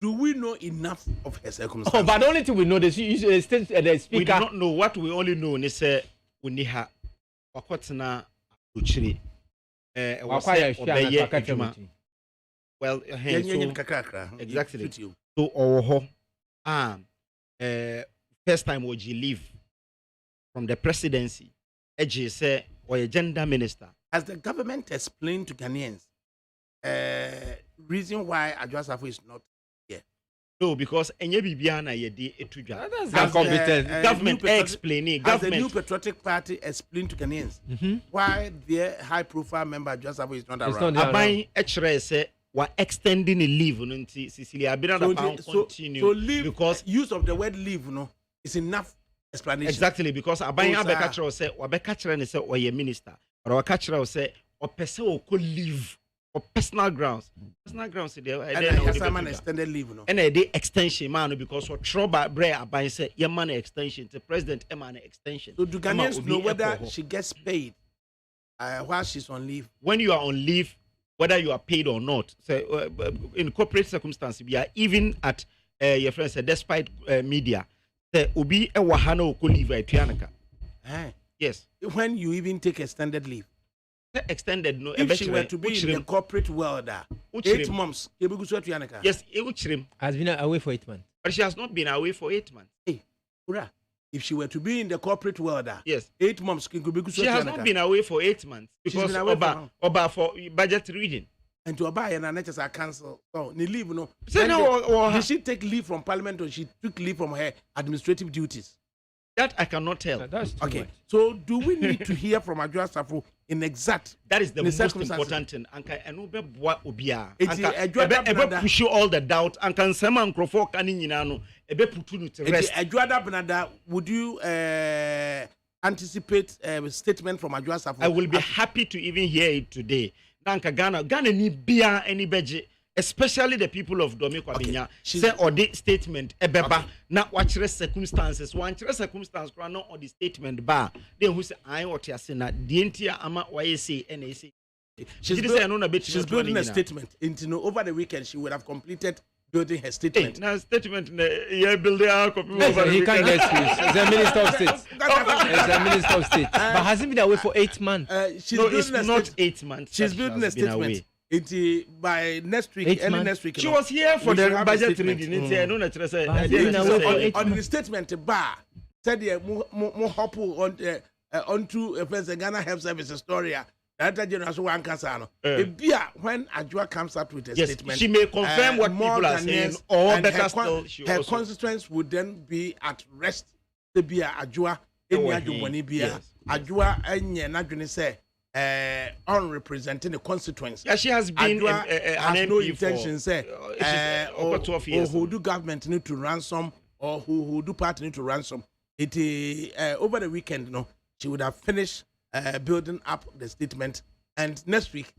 Do we know enough of her circumstances? Oh, but the only thing we know the speaker. We do not know. What we only know is we need her. Wakotna uchiri. Well, exactly. So first time would you leave from the presidency? Eji say or a gender minister. Has the government explained to Ghanaians reason why Adwasafo is not? No, because any bibiana ye di etudwa. Government explaining. As the new patriotic party explained to Ghanaians why their high-profile member Adwasafo is not around. Aban echere say we extending a leave no nti Cecilia Abina continue so leave, because use of the word leave no is enough explanation. Exactly, because Aban abeka chere say we abeka chere ne say we minister or we catch chere say o pese o ko leave for personal grounds. Personal grounds there. And I have some extended leave, no. And a day extension, man, because for trouble, Brea, by say, your money extension, the president, money extension. So do Ghanaians know whether she gets paid while she's on leave? When you are on leave, whether you are paid or not, so in corporate circumstances, we are even at your friends, despite media, the Ubi a Wahano could leave a Tianaka. Yes. When you even take extended leave. Extended, no. If she were to be in the corporate world, 8 months, yes, it has been away for 8 months. But she has not been away for 8 months. Hey, Ura, if she were to be in the corporate world, yes, 8 months, she has not been away for 8 months because Oba for budget reading. And to Oba and Anetjas are cancelled. So, they leave, no. Did she take leave from parliament or she took leave from her administrative duties? That I cannot tell. That's too okay. much. So, do we need to hear from Adjoa Safo in exact? That is the most important thing. Anka enobe boa obia. Anka push all the doubt. Anka nsema nkrofo kani nyina no ebe putu no to rest. Adjoa Benada, would you anticipate a statement from Adjoa Safo? I will be happy to even hear it today. Anka Ghana ni bia any beje. Especially the people of Domi Kwabinya, say or the statement ebeba na watch circumstances. One circumstance no or the statement bar. Then who say I what you say na the entire ama YC NAC. She's building a statement. Over the weekend she would have completed building her statement. Now statement yeah building he can't get excuse. He's a minister of state. He's a minister of state. But hasn't been away for 8 months. No, it's not 8 months. She's building a statement. By next week, early next week. She was here for the budget reading. On the statement, bar said more hopeful onto a Ghana Health Services story. Director General Swan Kasano. When Adjoa comes up with a statement, she may confirm what people are saying, or better still, her constituents would then be at rest. The Bia Adjoa, Adjoa, and say. On representing the constituents. Yeah, she has been has no intention say or who do government need to ransom or who do party need to ransom. It over the weekend, she would have finished building up the statement, and next week,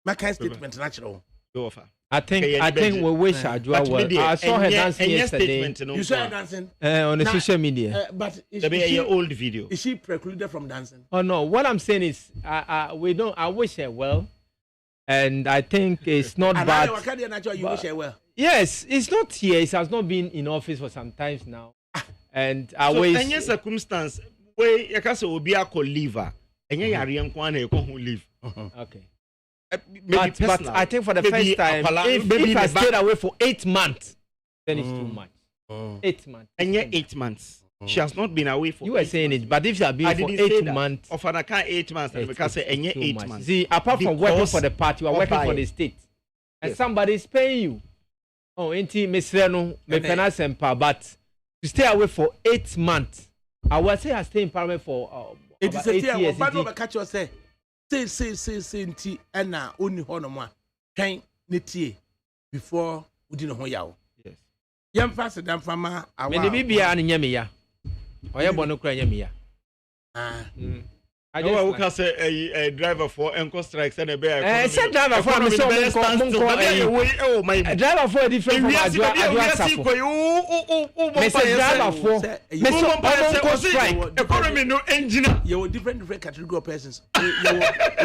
my kind statement natural. Go offer. I think we wish Adjoa well. I saw her dancing yesterday. You saw her dancing on the social media. But is she old video? Is she precluded from dancing? Oh no! What I'm saying is, we don't. I wish her well, and I think it's not bad. You wish her well. Yes, it's not here. It has not been in office for some times now, and I wish. So any circumstance where you can say obi akọ leave, any yari nkwa na ekọ hu leave. Okay. But I think for the first time, if I stayed away for 8 months, then it's too much. 8 months. And yet 8 months. She has not been away for. You were saying it, but if she had been for 8 months, of an account 8 months, and because say 8 months. See, apart from working for the party, you are working for the state, and somebody is paying you. Oh, ain't Miss Reno, me penance but to stay away for 8 months, I will say I stay in Parliament for about 8 years. Say nti na oni ho no ma twen ne tie before udi no ho yawo. Yes. Yem fast dan fama awa. Me de bibia na nyame ya. Oye bo no kura nyame ya. I just can say a driver for enco strikes and a bear. Say driver for me so oh my driver for different from Adjoa Safo. Me say driver for me so enco strike. Economy no engineer. You different category of persons. No,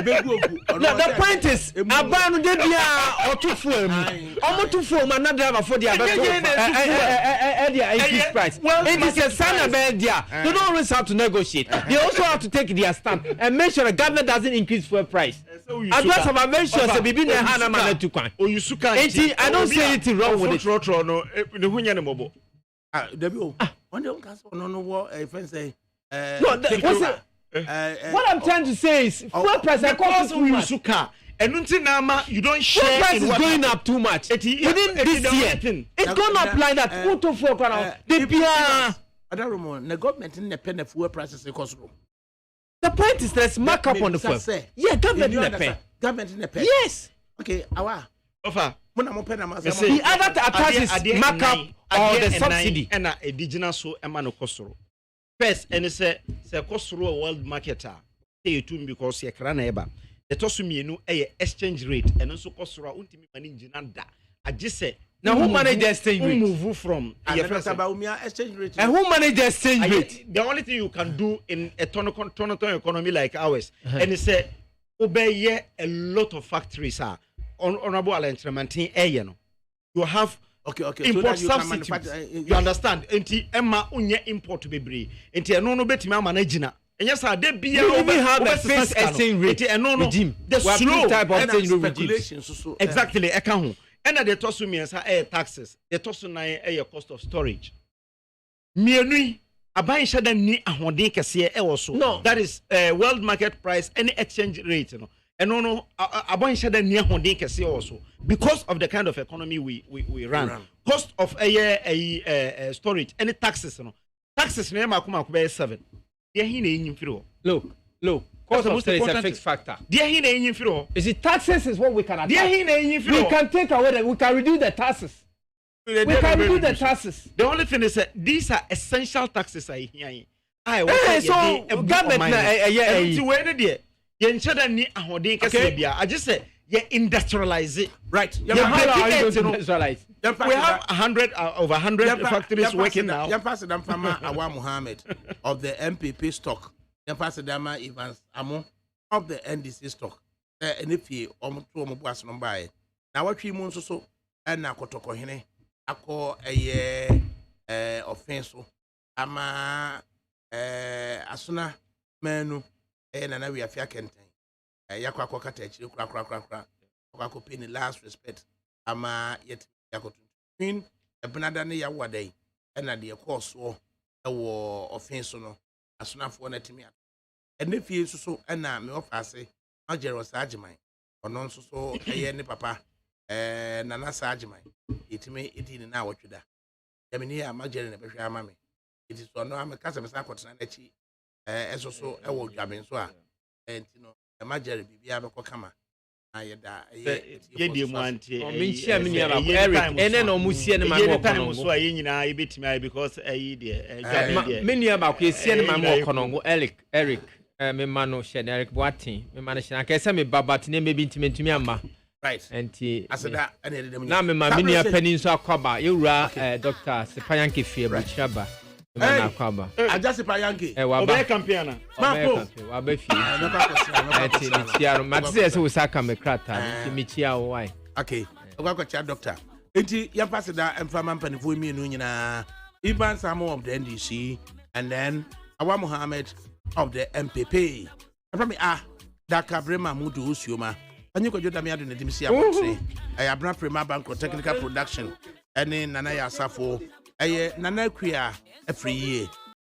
the point is abanu de bia otufu emu. Omo tufu emu na driver for the abeto. Increase price. It is a sign about there. They don't always have to negotiate. They also have to take their stand and make sure the government doesn't increase fuel price. Address of make sure say bibi na hana man to kwan. I don't see anything wrong with it. No, the hunya ne mobo. Debi on the council no what friend say what I'm trying to say is fuel price because Uyusuka enunti na ma you don't share price is going up too much within this year. It's going up like that. Who to fuel kwana? The bia Adarumon, the government in the pen of fuel prices because the point is there's markup on the fuel. Yeah, government in the pen. Government in the pen. Yes. Okay, awa. Offer. The other attaches markup or the subsidy. And a indigenous so emano kosoro. First, and say kosoro world marketer. Say you too because you're craneba. the tosumienu exchange rate and also kosora untimi mani da I just say now who manage the exchange rate? Move from exchange rate. And who manage the exchange rate? The only thing you can do in a tonoton economy like ours, and it's a obey a lot of factories are honorable instrumenting you have import so substitutes. You understand? Enti Emma unye import to be brave. Enti no betima managina. And yes, I did be have a fixed exchange rate regime. The slow type of exchange speculation. Exactly. And the tosu means taxes. The tosu na cost of storage. Mienui aban shada ni ahode kese also. No, that is world market price any exchange rate. And no aban shada ni ahode kese also because of the kind of economy we run. Cost of storage any taxes taxes na makuma be 7. There he na nyimfiro. Look. Cost of storage is a fixed factor. There he na nyimfiro. Is it taxes is what we can attack. There he na nyimfiro. We can take away we can reduce the taxes. We can reduce the taxes. The only thing is that these are essential taxes I hear. So government I just say industrialize it. Right. We have 100 over 100 factories working now. Ambassador Fama Awa Muhammad of the MPP stock. Ambassador Evans Amo of the NDC stock. And if you was no buy. Now what we want so and na kotoko hene ako offense ama asuna menu na we afia kenten yakwa kata chiri kura kwa pay last respect ama yet yakotu queen ebnada ne yawadai na de course so offense no asuna fo na timi ene fie so na me ofase agero sajiman ono so ne papa nana sajiman itimi idini na wotweda yamini ya magere ne behwe ama me iti so no am kasa me sakotena na chi eso so ewo dwaben so a entino magere bibia be kokama ayeda ye mu antie minchia minia ba Eric ene no musie ne ma ko no so ayi nyina ibetimi because ayi de minia ba ko esie ne ma ko no Eric me mano shed Eric Boatin me mano shed akese me babat ne me bintimentumi amma right enti aseda ene de na me ma minia panin so akwaba yewura Dr. Sepayanke fie buchaba me na akwaba aja Sepayanke obe campaigner wa ba fie enti mitiaro matse se usaka me krata enti mitia wo wai okay ogwa cha doctor enti ya paseda emfama mpanifo mi no nyina Iban Samo of the NDC and then Awa Muhammad of the MPP. From me ADAKABRI Mahmudu Usioma. And you could do the Miadu Nedimsia. I have not Prima Banco Technical Production. And then Nana Yasafo. Nana Quia every year.